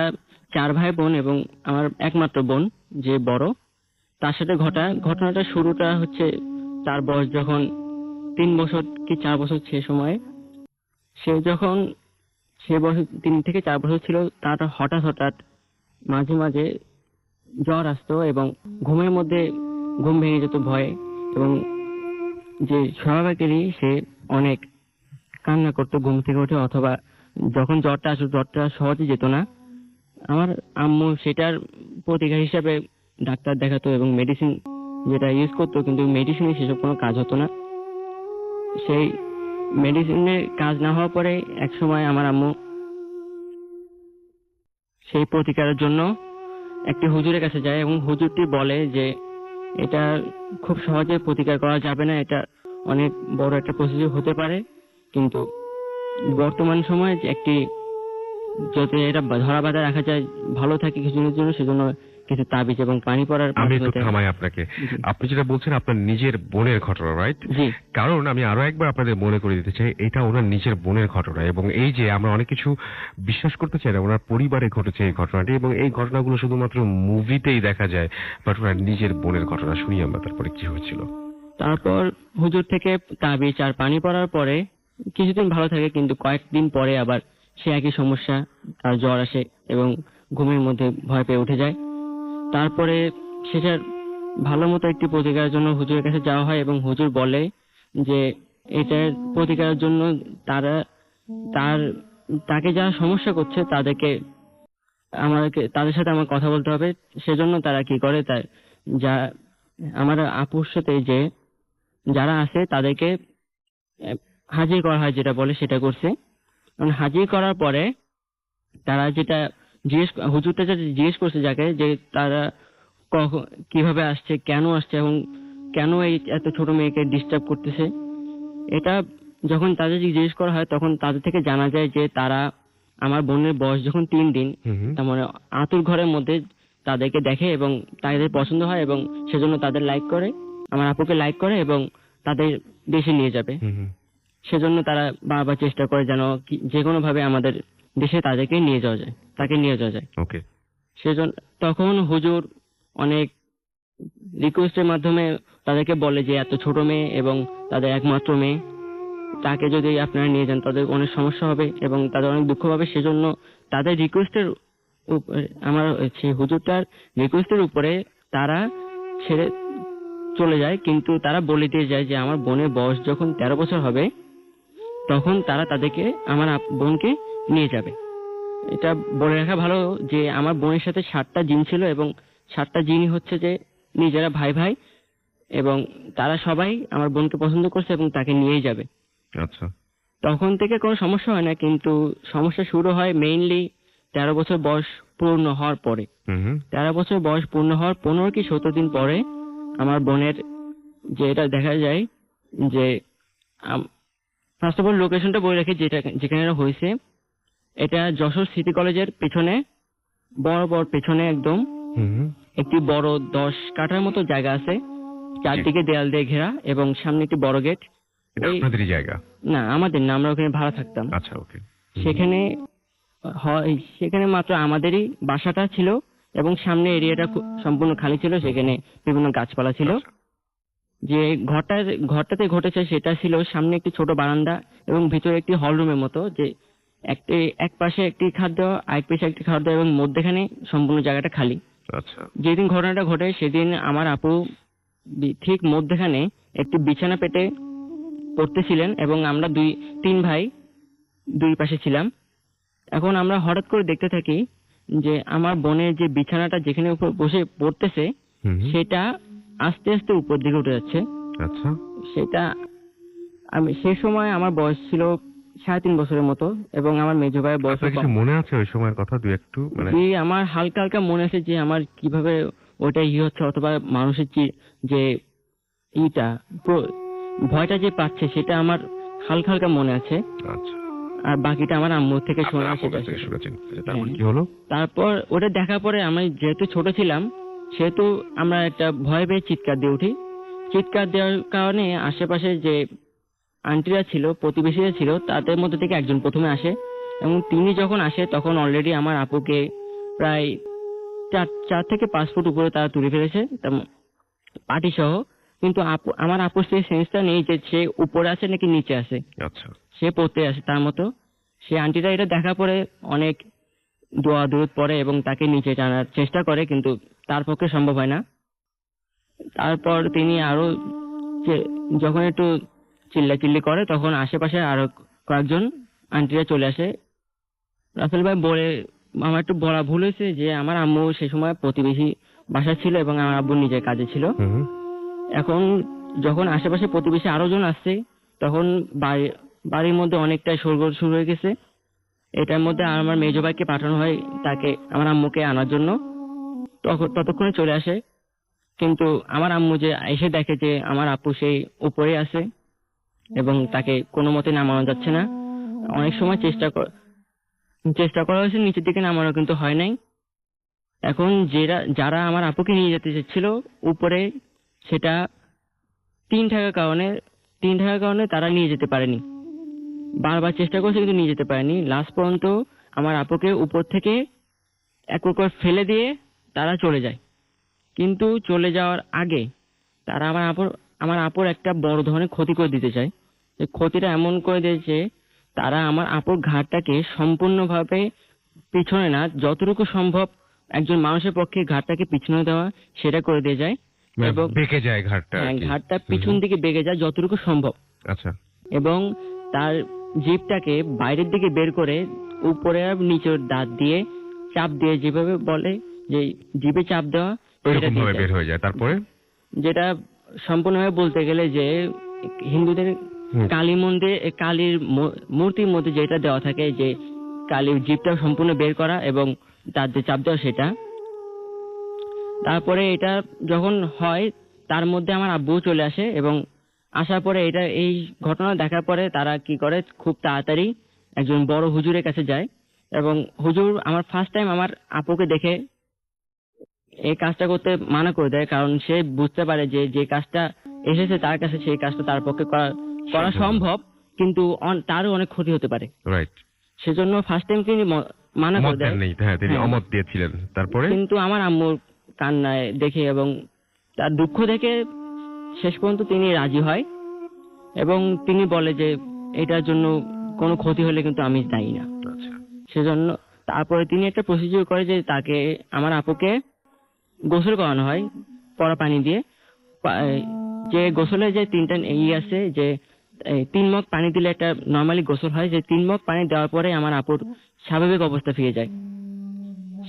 4 ভাই বোন এবং আমার একমাত্র বোন যে বড়, তার সাথে ঘটনাটা শুরুটা হচ্ছে তার বয়স যখন 3 বছর কি 4 বছর, সে সময় সে বয়স 3 থেকে 4 বছর ছিল, তার হঠাৎ মাঝে মাঝে জ্বর আসতো এবং ঘুমের মধ্যে ঘুম ভেঙে যেত ভয়ে, এবং যে স্বাভাবিকই সে অনেক কান্না করতো ঘুম থেকে উঠে, অথবা যখন জ্বরটা আসতো জ্বরটা সহজে যেত না। আমার আম্মু সেটার প্রতিকার হিসাবে ডাক্তার দেখাতো এবং মেডিসিন যেটা ইউজ করতো, কিন্তু মেডিসিনে সেসব কোনো কাজ হতো না। সেই মেডিসিনের কাজ না হওয়ার পরে এক সময় আমার আম্মু সেই প্রতিকারের জন্য একটি হুজুরের কাছে যায় এবং হুজুরটি বলে যে এটা খুব সহজে প্রতিকার করা যাবে না, এটা অনেক বড় একটা প্রসিডিউর হতে পারে, কিন্তু বর্তমান সময়ে একটি যদি এটা ধরা বাঁধা রাখা যায় ভালো থাকে কিছুদিনের জন্য, সেজন্য কিছু তাবিজ এবং পানি পড়ার আমি একটু মাধ্যমে থামাই আপনাকে। জি। আপনি যেটা বলছেন আপনার নিজের বোনের ঘটনা, রাইট? জি কারণ আমি আরো একবার আপনাদের মনে করে দিতে চাই, এটা ওনার নিজের বোনের ঘটনা, এবং এই যে আমরা অনেক কিছু বিশ্বাস করতে চাই না, ওনার পরিবারে ঘটেছে এই ঘটনাটি, এবং এই ঘটনাগুলো শুধুমাত্র মুভিতেই দেখা যায়, বাট ওনার নিজের বোনের ঘটনা শুনি আমরা তারপরে কি হয়েছিল। তারপর হুজুর থেকে তাবিজ আর পানি পড়ার পরে কিছুদিন ভালো থাকে, কিন্তু কয়েকদিন পরে আবার সে একই সমস্যা, তার জ্বর আসে এবং ঘুমের মধ্যে ভয় পেয়ে উঠে যায়। তারপরে সেটার ভালো মতো একটি প্রতিকারের জন্য হুজুরের কাছে যাওয়া হয় এবং হুজুর বলে যে এটার প্রতিকারের জন্য তাকে যারা সমস্যা করছে তাদের সাথে আমার কথা বলতে হবে। সেজন্য তারা কি করে, আমার আপুর সাথে যে যারা আছে তাদেরকে হাজির করা হয়, যেটা বলে সেটা করছে। হাজির করার পরে তারা যেটা হুজুরটা যেটা জিজ্ঞেস করছে যাকে, যে তারা কিভাবে আসছে, কেন আসছে এবং কেন এই এত ছোট মেয়েকে ডিস্টার্ব করতেছে, এটা যখন তাদের জিজ্ঞেস করা হয় তখন তাদের থেকে জানা যায় যে তারা আমার বোনের বয়স যখন 3 দিন, তার মানে আতুর ঘরের মধ্যে তাদেরকে দেখে এবং তাদের পছন্দ হয় এবং সেজন্য তাদের লাইক করে, আমার আপুকে লাইক করে এবং তাদের দেশে নিয়ে যাবে। সেজন্য তারা বারবার চেষ্টা করে যেন যে কোনো ভাবে আমাদের দেশে তাকে নিয়ে যাওয়া যায়। ওকে। সেজন্য তখন হুজুর অনেক রিকোয়েস্টের মাধ্যমে তাদেরকে বলে যে এত ছোট মেয়ে এবং তাদের একমাত্র মেয়ে, তাকে যদি আপনারা নিয়ে যান তাদের অনেক সমস্যা হবে এবং তাদের অনেক দুঃখ হবে। সেজন্য তাদের রিকোয়েস্টের আমার সেই হুজুরটার রিকোয়েস্টের উপরে তারা ছেড়ে চলে যায়, কিন্তু তারা বলে দিয়ে যায় যে আমার বোনের বয়স যখন 13 বছর হবে তখন তারা তাদেরকে আমার বোনকে নিয়ে যাবে। এটা বলে রাখা ভালো যে আমার বোনের সাথে 7টা জিন ছিল এবং 7টা জিনই হচ্ছে যে নিজেরা ভাই ভাই, এবং তারা সবাই আমার বোনকে পছন্দ করছে এবং তাকে নিয়েই যাবে। আচ্ছা। তখন থেকে কোনো সমস্যা হয় না, কিন্তু সমস্যা শুরু হয় মেইনলি 13 বছর বয়স পূর্ণ হওয়ার পরে। 13 বছর বয়স পূর্ণ হওয়ার 15 কি 17 দিন পরে আমার বোনের যে এটা দেখা যায় যে ফার্স্ট অফ অল লোকেশনটা বলে রাখি, যেখানে এটা হয়েছে, এটা যশোর সিটি কলেজের পেছনে, বড় পেছনে একদম একটি বড় 10 কাঠার মতো জায়গা আছে, চারদিকে দেয়াল দিয়ে ঘেরা এবং সামনে একটি বড় গেট। এটা আপনাদেরই জায়গা? না, আমাদের না, আমরা ওখানে ভাড়া থাকতাম। আচ্ছা, ওকে। সেখানে মাত্র আমাদেরই বাসাটা ছিল এবং সামনে এরিয়াটা সম্পূর্ণ খালি ছিল, সেখানে বিভিন্ন গাছপালা ছিল। যে ঘরটাতে ঘটেছে সেটা ছিল সামনে একটি ছোট বারান্দা এবং ভিতরে একটি হল রুমের মতো, যে এক পাশে একটি খাদ্য, আরেক পাশে একটি খাদ্য এবং মধ্যখানে সম্পূর্ণ জায়গাটা খালি। আচ্ছা। যেদিন ঘটনাটা ঘটে সেদিন আমার আপু ঠিক মধ্যখানে একটি বিছানা পেতে পড়তেছিলেন এবং আমরা 2-3 ভাই 2 পাশে ছিলাম। এখন আমরা হঠাৎ করে দেখতে থাকি যে আমার বোনের যে বিছানাটা যেখানে উপর বসে পড়তেছে সেটা আস্তে আস্তে উপর দিকে উঠে যাচ্ছে। আচ্ছা। সেটা সেই সময় আমার বয়স ছিল 3.5 বছরের মতো এবং আমার মেজো ভাইয়ের বয়স কিছু মনে আছে ওই সময়ের কথা দুই একটু? জি, আমার হালকা হালকা মনে আছে যে আমার কিভাবে ওটা হচ্ছে, অথবা মানুষের যে ভয়টা যে পাচ্ছে সেটা আমার হালকা হালকা মনে আছে। আচ্ছা। আর বাকিটা আমার আম্মু থেকে শুনেছেন। তারপর কি হলো? তারপর ওটা দেখার পরে আমি যেহেতু ছোট ছিলাম সেহেতু আমরা একটা ভয় পেয়ে চিৎকার দিয়ে উঠি। চিৎকার দেওয়ার কারণে আশেপাশে যে আন্টিরা ছিল, প্রতিবেশীরা ছিল, তাদের মধ্যে থেকে একজন প্রথমে আসে এবং তিনি যখন আসে তখন অলরেডি আমার আপুকে প্রায় 4 থেকে 5 ফুট উপরে তারা তুলে ফেলেছে পাটি সহ, কিন্তু আমার আপুর সেই সেন্সটা নেই যে সে উপরে আছে নাকি নিচে আছে। আচ্ছা। সে পড়তে আসে তার মতো। সে আন্টিরা এটা দেখার পরে অনেক দোয়া দরুদ পড়ে এবং তাকে নিচে টানার চেষ্টা করে, কিন্তু তার পক্ষে সম্ভব হয় না। তারপর তিনি আরো যখন একটু চিল্লাচিল্লি করে তখন আশেপাশে আরো কয়েকজন আন্টিরা চলে আসে। রাসেল ভাই আমার একটু বলা ভুল হয়েছে যে আমার আম্মু সেই সময় প্রতিবেশী বাসায় ছিল এবং আমার আব্বু নিজের কাজে ছিল। এখন যখন আশেপাশে প্রতিবেশী আরো জন আসছে তখন বাড়ির মধ্যে অনেকটাই শোরগোল শুরু হয়ে গেছে। এটার মধ্যে আমার মেজো ভাইকে পাঠানো হয় তাকে, আমার আম্মুকে আনার জন্য। ততক্ষণে চলে আসে, কিন্তু আমার আম্মু যে এসে দেখে যে আমার আপু সেই উপরে আছে এবং তাকে কোনো মতে নামানো যাচ্ছে না। অনেক সময় চেষ্টা করা হয়েছে নিচের দিকে নামানো, কিন্তু হয় নাই। এখন যারা আমার আপুকে নিয়ে যেতে চাচ্ছিল উপরে, সেটা তিন থাকার কারণে তারা নিয়ে যেতে পারেনি। বারবার চেষ্টা করছে কিন্তু নিয়ে যেতে পারেনি। লাস্ট পর্যন্ত আমার আপুকে উপর থেকে এক প্রকার ফেলে দিয়ে তারা চলে যায়। কিন্তু চলে যাওয়ার আগে তারা আমার আপুর একটা বড় ধরনের ক্ষতি করে দিতে চায়। এই ক্ষতিটা এমন করে দিয়েছে, তারা আমার আপুর ঘাটটাকে সম্পূর্ণভাবে পিছনে না, যতটুকু সম্ভব একজন মানুষের পক্ষে ঘাটটাকে পিছনে দেওয়া সেটা করে দিয়ে যায়। এবং বেঁকে যায় ঘাটটা আর হ্যাঁ, কি। ঘাটটা পিছন দিকে বেগে যায় যতটুকু সম্ভব। আচ্ছা। এবং তার জিভটাকে বাইরের দিকে বের করে উপরে আর নিচের দাঁত দিয়ে চাপ দিয়ে, যেভাবে বলে যে জিভে চাপ দেওয়া, সেটা ওইরকম দিয়ে ভাবে যায়। বের হয়ে যায়। তারপরে যেটা সম্পূর্ণভাবে বলতে গেলে যে হিন্দুদের কালী মন্দির, কালীর মূর্তির মধ্যে যেটা দেওয়া থাকে যে কালীর জিভটা সম্পূর্ণ বের করা এবং দাঁত দিয়ে চাপ দেওয়া, সেটা। তারপরে এটা যখন হয় তার মধ্যে আমার আব্বুও চলে আসে এবং আসার পরে এই ঘটনা দেখার পরে তারা কি করে, খুব তাড়াতাড়ি একজন বড় হুজুরের কাছে যায় এবং হুজুর আমার ফার্স্ট টাইম আমার আপুকে দেখে এই কাজটা করতে মানা করে দেয়, কারণ সে বুঝতে পারে যে যে কাজটা এসেছে তার কাছে সেই কাজটা তার পক্ষে করা সম্ভব, কিন্তু তারও অনেক ক্ষতি হতে পারে। রাইট। সেজন্য ফার্স্ট টাইম তিনি মানা করে দেয়। তিনি হ্যাঁ। অমত দিয়েছিলেন। তারপরে কিন্তু আমার আম্মুর কান্নায় দেখে এবং তার দুঃখ দেখে শেষ পর্যন্ত তিনি রাজি হয় এবং তিনি বলে যে এটার জন্য কোনো ক্ষতি হলে কিন্তু আমি দায়ী না। আচ্ছা। সেজন্য তারপরে তিনি একটা প্রসিডিউর করে যে তাকে, আমার আপুকে গোসল করানো হয় পরা পানি দিয়ে। যে গোসলে যে তিনটা আছে, যে 3 মগ পানি দিলে একটা নর্মালি গোসল হয়, যে 3 মগ পানি দেওয়ার পরে আমার আপুর স্বাভাবিক অবস্থা ফিরে যায়।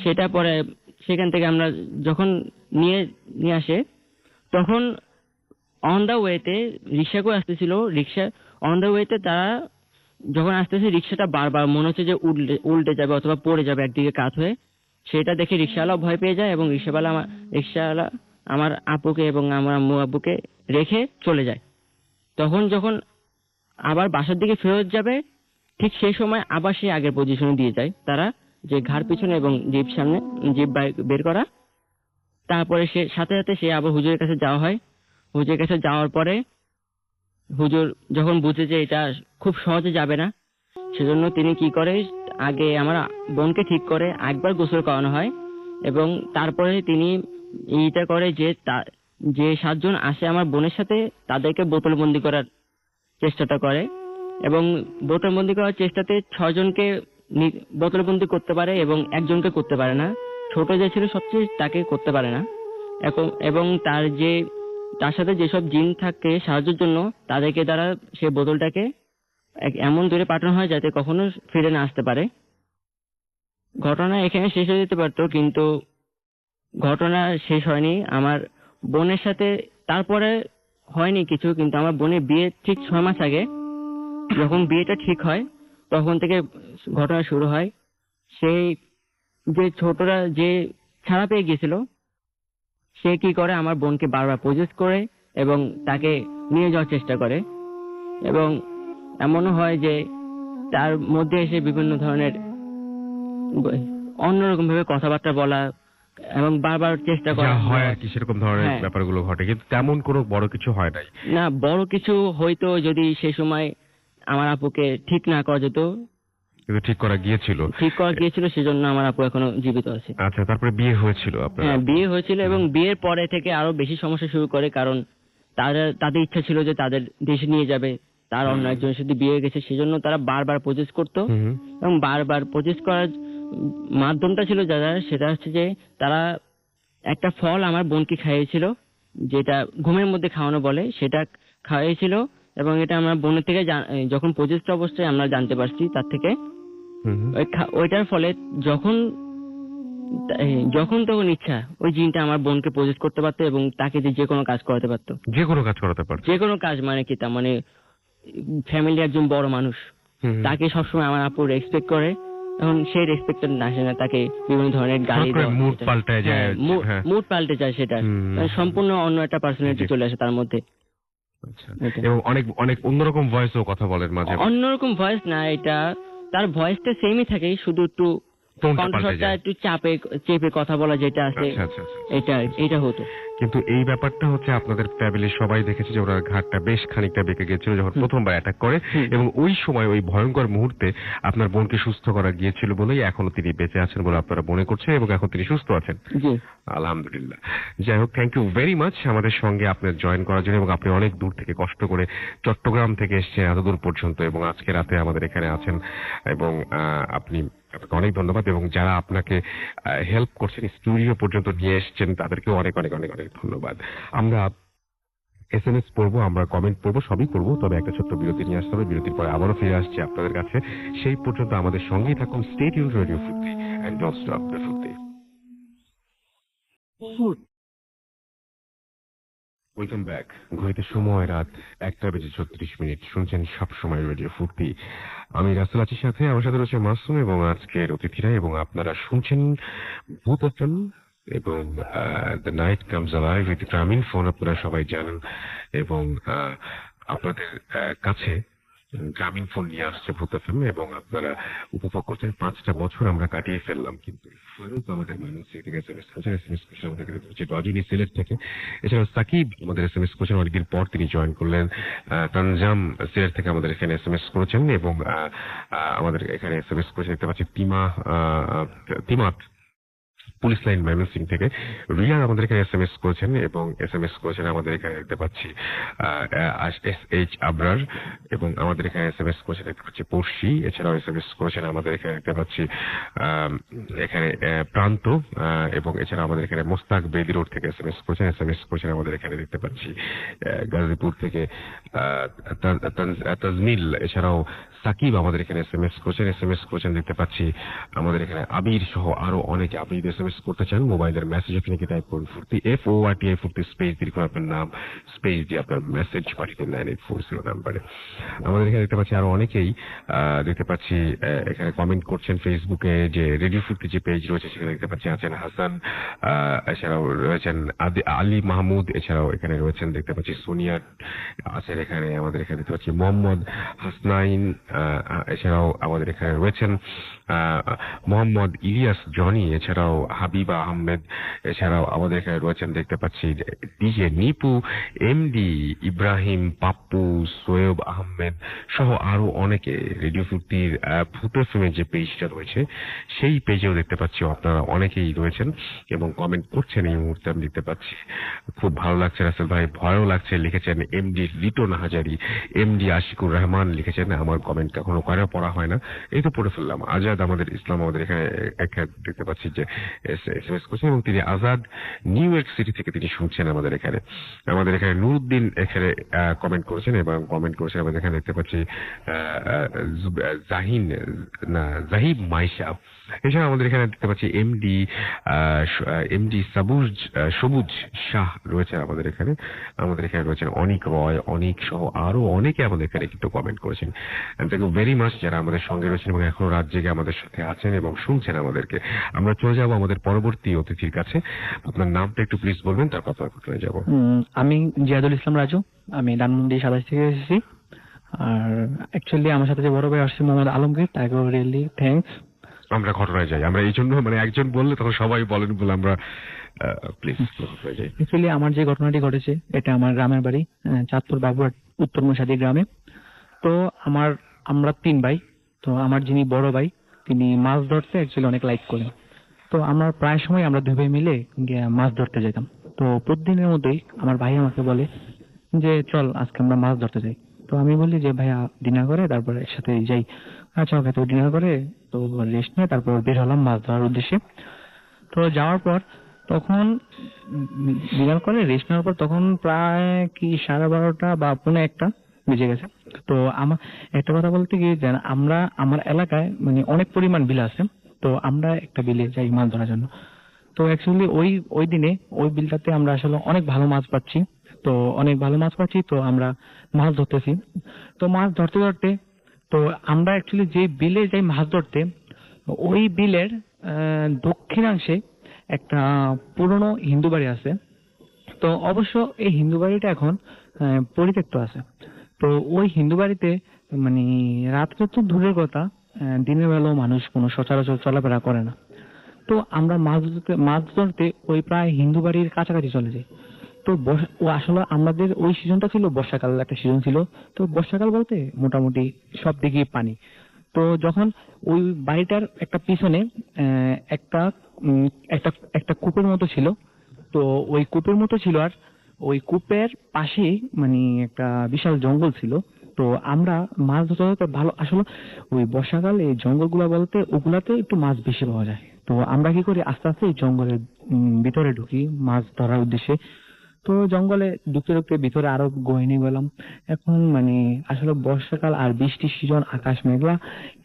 সেটা পরে সেখান থেকে আমরা যখন নিয়ে আসে, তখন অন দা ওয়েতে রিক্সা করে আসতেছিল, অন দা ওয়েতে তারা যখন আসতেছে রিক্সাটা বারবার মনে হচ্ছে যে উল্টে যাবে অথবা পড়ে যাবে একদিকে কাত হয়ে। সেটা দেখে রিক্সাওয়ালা ভয় পেয়ে যায় এবং রিক্সাওয়ালা আমার আপুকে এবং আমার আম্মু আব্বুকে রেখে চলে যায়। তখন যখন আবার বাসার দিকে ফেরত যাবে, ঠিক সেই সময় আবার সেই আগের পজিশনে দিয়ে যায় তারা, যে ঘাড় পিছনে এবং জিভ বের করা। তারপরে সাথে সাথে সে আবার হুজুরের কাছে যাওয়া হয়। হুজুরের কাছে যাওয়ার পরে হুজুর যখন বুঝে যে এটা খুব সহজে যাবে না, সেজন্য তিনি কি করে, আগে আমার বোনকে ঠিক করে একবার গোসল করানো হয় এবং তারপরে তিনি এইটা করে যে যে 7 জন আসে আমার বোনের সাথে তাদেরকে বোতলবন্দি করার চেষ্টাটা করে এবং বোতলবন্দি করার চেষ্টাতে 6 জনকে বোতলবন্দি করতে পারে এবং একজনকে করতে পারে না। ছোট যে ছিল সবচেয়ে তাকে করতে পারে না। এবং তার সাথে যেসব জিন থাকে সাহায্যের জন্য, তাদেরকে দ্বারা সে বোতলটাকে এমন দূরে পাঠানো হয় যাতে কখনো ফিরে না আসতে পারে। ঘটনা এখানে শেষ হয়ে যেতে পারতো, কিন্তু ঘটনা শেষ হয়নি। আমার বোনের সাথে তারপরে হয়নি কিছু, কিন্তু আমার বোনের বিয়ে ঠিক 6 মাস আগে যখন বিয়েটা ঠিক হয়, তখন থেকে ঘটনা শুরু হয়। সেই যে ছোটরা যে ছাড়া পেয়ে গিয়েছিল, সে কি করে আমার বোনকে বারবার প্রজেক্ট করে এবং তাকে নিয়ে যাওয়ার চেষ্টা করে এবং এমনও হয় যে তার মধ্যে এসে বিভিন্ন ধরনের অন্যরকম ভাবে কথাবার্তা বলা এবং বারবার চেষ্টা করা হয় আর কি, সেরকম ধরনের হ্যাঁ। ব্যাপারগুলো ঘটে, কিন্তু তেমন কোনো বড় কিছু হয় নাই। না, বড় কিছু হয়তো যদি সে সময় আমার আপুকে ঠিক না করা যেত। কিন্তু ঠিক করা গিয়েছিল। সেজন্য আমার আপু এখনো জীবিত আছে। আচ্ছা, তারপরে বিয়ে হয়েছিল আপনার? হ্যাঁ, বিয়ে হয়েছিল এবং বিয়ের পরে থেকে আরো বেশি সমস্যা শুরু করে, কারণ তাদের ইচ্ছা ছিল যে তাদের দেশে নিয়ে যাবে, তার অন্য একজনের সাথে বিয়ে হয়ে গেছে, সেজন্য তারা বারবার প্রজেক্ট করতো এবং বারবার প্রজেক্ট করার মাধ্যমটা ছিল যারা, সেটা হচ্ছে যে তারা একটা ফল আমার বোনকে খাইয়েছিল, যেটা ঘুমের মধ্যে খাওয়ানো বলে, সেটা খাইয়েছিল এবং এটা আমার বোনের থেকে যখন প্রজেক্ট অবস্থায় আমরা জানতে পারছি তার থেকে। ওইটার ফলে যখন তখন ইচ্ছা ওই জিনটা আমার বোনকে প্রজেক্ট করতে পারতো এবং তাকে যে কোনো কাজ করাতে পারতো। যে কোনো কাজ করাতে পারতো? যে কোনো কাজ মানে কি, তার মানে ফ্যামিলি একজন বড় মানুষ, তাকে সবসময় আমার আপু রেসপেক্ট করে, এখন সেই রেসপেক্ট আসে না, তাকে বিভিন্ন ধরনের গালি দেওয়া, মুড পাল্টে যায়। মুড পাল্টে যায়, সেটা সম্পূর্ণ অন্য একটা পার্সোনালিটি চলে আসে তার মধ্যে। আচ্ছা, এবং অনেক অন্যরকম ভয়েসও কথা বলেন মাঝে? অন্যরকম ভয়েস না, এটা তার ভয়েসটা সেমই থাকে, শুধু একটু টোনটা পাল্টে কণ্ঠস্বরটা যায়। একটু চেপে কথা বলা যেটা আছে, আচ্ছা আচ্ছা আচ্ছা। এটা হতো। কিন্তু এই ব্যাপারটা হচ্ছে আপনাদের ফ্যামিলির সবাই দেখেছে যে ওনার ঘাটটা বেশ খানিকটা বেঁকে গেছিল যখন প্রথমবার অ্যাটাক করে, এবং ওই সময় ওই ভয়ঙ্কর মুহূর্তে আপনার বোনকে সুস্থ করা গিয়েছিল বলেই এখনো তিনি বেঁচে আছেন বলে আপনারা মনে করছেন, এবং এখন তিনি সুস্থ আছেন। জি, আলহামদুলিল্লাহ। যাই হোক, থ্যাংক ইউ ভেরি মাচ আমাদের সঙ্গে আপনার জয়েন করার জন্য, এবং আপনি অনেক দূর থেকে কষ্ট করে চট্টগ্রাম থেকে এসেছেন এত দূর পর্যন্ত, এবং আজকে রাতে আমাদের এখানে আছেন, এবং আপনাকে অনেক ধন্যবাদ। এবং যারা আপনাকে হেল্প করছেন, স্টুডিও পর্যন্ত নিয়ে এসেছেন, তাদেরকেও অনেক অনেক অনেক অনেক ধন্যবাদ। আমরা SMS পড়বো, আমরা কমেন্ট পড়বো, সবই করবো, তবে একটা ছোট্ট বিরতি নিয়ে আসতে হবে। বিরতির পরে আবারও ফিরে আসছি আপনাদের কাছে। সেই পর্যন্ত আমাদের সঙ্গেই থাকুন। স্টে টিউনড রেডিও ফুর্তি এন্ড ডোন্ট স্টপ দ্য ফুর্তি। Welcome back. ঘড়িতে সময় রাত 1:36। শুনছেন সবসময় রেডিও ফুর্তি। আমি রাসেল আছির সাথে, আমার সাথে রয়েছে মাসুম এবং আজকের অতিথিরা, এবং আপনারা শুনছেন ভূত FM এবং the night comes alive with গ্রামীণ ফোন। আপনারা সবাই জানেন, এবং আপনাদের কাছে গ্রামীণ ফোন নিয়ে আসছে ভূত FM, এবং আপনারা উপভোগ করছেন। 5টা বছর আমরা কাটিয়ে ফেললাম, কিন্তু আমাদের রজনী সিলেট থেকে, এছাড়াও সাকিব আমাদের SMS করেছেন, অনেকদিন পর তিনি জয়েন করলেন। তানজাম সিলেট থেকে আমাদের এখানে SMS করেছেন, এবং আমাদের এখানে SMS করেছেন দেখতে পাচ্ছি তিমাত পুলিশ লাইন ময়মনসিং থেকে। রিয়া আমাদের এখানে SMS করেছেন, এবং SMS করেছেন আমাদের এখানে দেখতে পাচ্ছি SH আবরার, এবং আমাদের এখানে SMS করেছেন দেখতে পাচ্ছি পড়শি। এছাড়াও SMS করেছেন আমাদের এখানে দেখতে পাচ্ছি এখানে প্রান্ত, এবং এছাড়া আমাদের এখানে মোস্তাক বেদি রোড থেকে SMS করেছেন আমাদের এখানে দেখতে পাচ্ছি গাজীপুর থেকে তাজমিল। এছাড়াও সাকিব আমাদের এখানে SMS করেছেন দেখতে পাচ্ছি আমাদের এখানে আবির সহ আরো অনেকে। আপনি যদি SMS করতে চান, মোবাইলের মেসেজ লিখে টাইপ করুন ফুর্তি, FORTI ফুর্তি, স্পেস দীর্ঘ আপনার নাম, স্পেস দিয়ে আপনার মেসেজ পাঠিয়ে দিন 9840 নাম্বারে। আমাদের এখানে দেখতে পাচ্ছি আরো অনেকেই দেখতে পাচ্ছি এখানে কমেন্ট করছেন ফেসবুকে, যে রেডিও ফুর্তি যে পেজ রয়েছে সেখানে দেখতে পাচ্ছি আছেন হাসান, এছাড়াও রয়েছেন আলী মাহমুদ, এছাড়াও এখানে রয়েছেন দেখতে পাচ্ছি সোনিয়া আছেন, এখানে আমাদের এখানে দেখতে পাচ্ছি মোহাম্মদ হাসনাইন, এছাড়াও আমাদের এখানে রয়েছেন মোহাম্মদ ইলিয়াস জনি, এছাড়াও হাবিবা আহমেদ, এছাড়াও আমাদের এখানে রয়েছেন দেখতে পাচ্ছি ডিজে নিপু, MD ইব্রাহিম, পাপ্পু, সোয়েব আহমেদ সহ আরো অনেকে। রেডিও ফুর্তির ভূত এফএমের যে পেজটা রয়েছে সেই পেজেও দেখতে পাচ্ছি আপনারা অনেকেই রয়েছেন এবং কমেন্ট করছেন। এই মুহূর্তে আমি দেখতে পাচ্ছি, খুব ভালো লাগছে রাসেল ভাই, ভয়ও লাগছে লিখেছেন MD লিটন হাজারি, MD আশিকুর রহমান লিখেছেন। আমার কমেন্ট কখনো পড়া হয় না, এই তো পড়ে ফেললাম। আজাদ আমাদের ইসলাম আমাদের এখানে দেখতে পাচ্ছি যে SMS করছেন, এবং তিনি আজাদ নিউ ইয়র্ক সিটি থেকে তিনি শুনছেন আমাদের এখানে। আমাদের এখানে নুরুদ্দিন এখানে কমেন্ট করেছেন, এবং কমেন্ট করেছেন আমাদের এখানে দেখতে পাচ্ছি জাহিব মাইশা। এছাড়া আমাদের এখানে দেখতে পাচ্ছি MD সবুজ শাহ রয়েছে আমাদের এখানে। আমাদের এখানে রয়েছেন অনিক রয়, অনিক সহ আরো অনেকে আমাদের এখানে কিন্তু কমেন্ট করেছেন। থ্যাংক ইউ ভেরি মাচ যারা আমাদের সঙ্গে রয়েছেন এবং এখনো রাত জেগে আমাদের সাথে আছেন এবং শুনছেন আমাদেরকে। আমরা চলে যাব আমাদের পরবর্তী অতিথির কাছে। আপনার নামটা একটু প্লিজ বলবেন, তারপর আপনার চলে যাব। আমি জিয়াদুল ইসলাম রাজু, আমি ধানমন্ডি 27 থেকে এসেছি। আর অ্যাকচুয়ালি আমার সাথে যে বড় ভাই আসছে মোহাম্মদ আলমগীর, তাকেও রিয়েলি থ্যাঙ্কস। আমরা ঘটনায় যাই, আমরা এই জন্য একজন বললে তখন সবাই বলেন বলে আমরা প্লিজ ঘটনায় যাই। অ্যাকচুয়ালি আমার যে ঘটনাটি ঘটেছে এটা আমার গ্রামের বাড়ি চাঁদপুর বাগুড়াট উত্তর মশাদি গ্রামে। তো আমরা 3 ভাই। তো আমার যিনি বড় ভাই তিনি মাছ ধরতে অ্যাকচুয়ালি অনেক লাইক করেন। তো আমরা প্রায় সময় আমরা 2 ভাই মিলে মাছ ধরতে যেতাম। তো প্রতিদিনের মধ্যেই আমার ভাই আমাকে বলে যে চল আজকে আমরা মাছ ধরতে যাই। তো আমি বলি যে ভাইয়া ডিনার করে তারপরে একসাথে যাই। আচ্ছা ওকে। তো ডিনার করে তো রেস্ট নিয়ে তারপর বের হলাম মাছ ধরার উদ্দেশ্যে। তো যাওয়ার পর তখন ডিনার করে রেস্ট নেওয়ার পর তখন প্রায় কি 12:30 বা 1:45 বেজে গেছে। তো আমার একটা কথা বলতে কি যে আমার এলাকায় অনেক পরিমাণ বিল আছে। তো আমরা একটা বিলে যাই মাছ ধরার জন্য। তো অ্যাকচুয়ালি ওই দিনে ওই বিলটাতে আমরা আসলে অনেক ভালো মাছ পাচ্ছি। তো আমরা মাছ ধরতেছি। তো মাছ ধরতে ধরতে তো আমরা অ্যাকচুয়ালি যে বিলে যাই মাছ ধরতে, ওই বিলের দক্ষিণাংশে একটা পুরনো হিন্দু বাড়ি আছে। তো অবশ্য এই হিন্দু বাড়িটা এখন পরিত্যক্ত আছে। তো ওই হিন্দু বাড়িতে রাত্রে তো দূরের কথা, দিনের বেলাও মানুষ কোনো সচরাচর চলাফেরা করে না। তো আমরা মাছ ধরতে ওই প্রায় হিন্দু বাড়ির কাছাকাছি চলে যাই। তো ও আসলে আমাদের ওই সিজনটা ছিল বর্ষাকাল, একটা সিজন ছিল। তো বর্ষাকাল বলতে মোটামুটি সব দিকে পানি। তো যখন ওই বাড়িটার একটা পিছনে একটা একটা একটা কূপের মতো ছিল। তো ওই কূপের মতো ছিল, আর ওই কূপের পাশেই মানে একটা বিশাল জঙ্গল ছিল। তো আমরা মাছ ধরতে ভালো, আসলে ওই বর্ষাকাল এই জঙ্গলগুলা বলতে ওগুলাতে একটু মাছ বেশি পাওয়া যায়। তো আমরা কি করি, আস্তে আস্তে এই জঙ্গলের ভিতরে ঢুকি মাছ ধরার উদ্দেশ্যে। তো জঙ্গলে ঢুকতে ঢুকতে ভিতরে আরো গহিনী গেলাম। এখন মানে আসলে বর্ষাকাল আর বৃষ্টির সিজন, আকাশ মেঘলা,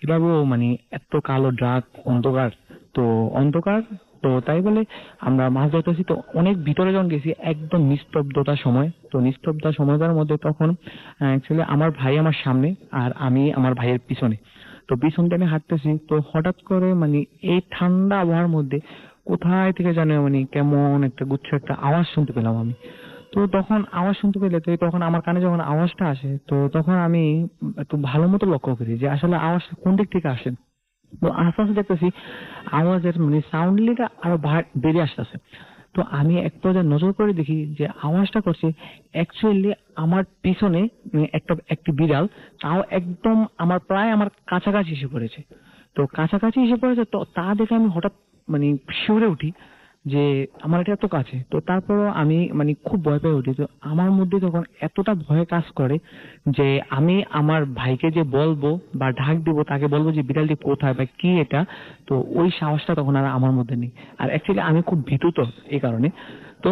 এভাবেও মানে এত কালো ড্রাক অন্ধকার। তো অন্ধকার, তো তাই বলে আমরা মাছ ধরতেছি। তো অনেক ভিতরে যখন গেছি একদম নিস্তব্ধতার সময়। তো নিস্তব্ধতার সময়টার মধ্যে তখন অ্যাকচুয়ালি আমার ভাই আমার সামনে আর আমি আমার ভাইয়ের পিছনে। তো পিছন দিয়ে আমি হাঁটতেছি। তো হঠাৎ করে মানে এই ঠান্ডা আবহাওয়ার মধ্যে কোথায় থেকে জানো মানে কেমন একটা গুচ্ছ একটা আওয়াজ শুনতে পেলাম আমি। তো তখন আওয়াজ শুনতে পেলে, তো তখন আমার কানে যখন আওয়াজটা আসে, তো তখন আমি একটু ভালো মতো লক্ষ্য করি যে আসলে আওয়াজটা কোন দিক থেকে আসে। তো আস্তে আস্তে দেখতেছি আওয়াজের মানে সাউন্ডলিটা আরো বেরিয়ে আসতেছে। তো আমি এক পর্যায়ে নজর করে দেখি যে আওয়াজটা করছে অ্যাকচুয়ালি আমার পিছনে একটি বিড়াল, তাও একদম আমার প্রায় আমার কাছাকাছি এসে পড়েছে। তো কাছাকাছি এসে পড়েছে, তো তা দেখে আমি হঠাৎ মানে শিউরে উঠি যে আমার এটা এত কাছে। তো তারপরও আমি মানে খুব ভয় পেয়ে উঠি। তো আমার মধ্যে তখন এতটা ভয় কাজ করে যে আমি আমার ভাইকে যে বলবো বা ডাক দিব, তাকে বলবো যে বিড়ালটি কোথায় বা কি এটা, তো ওই সাহসটা তখন আর আমার মধ্যে নেই। আর অ্যাকচুয়ালি আমি খুব ভীতু তো এই কারণে। তো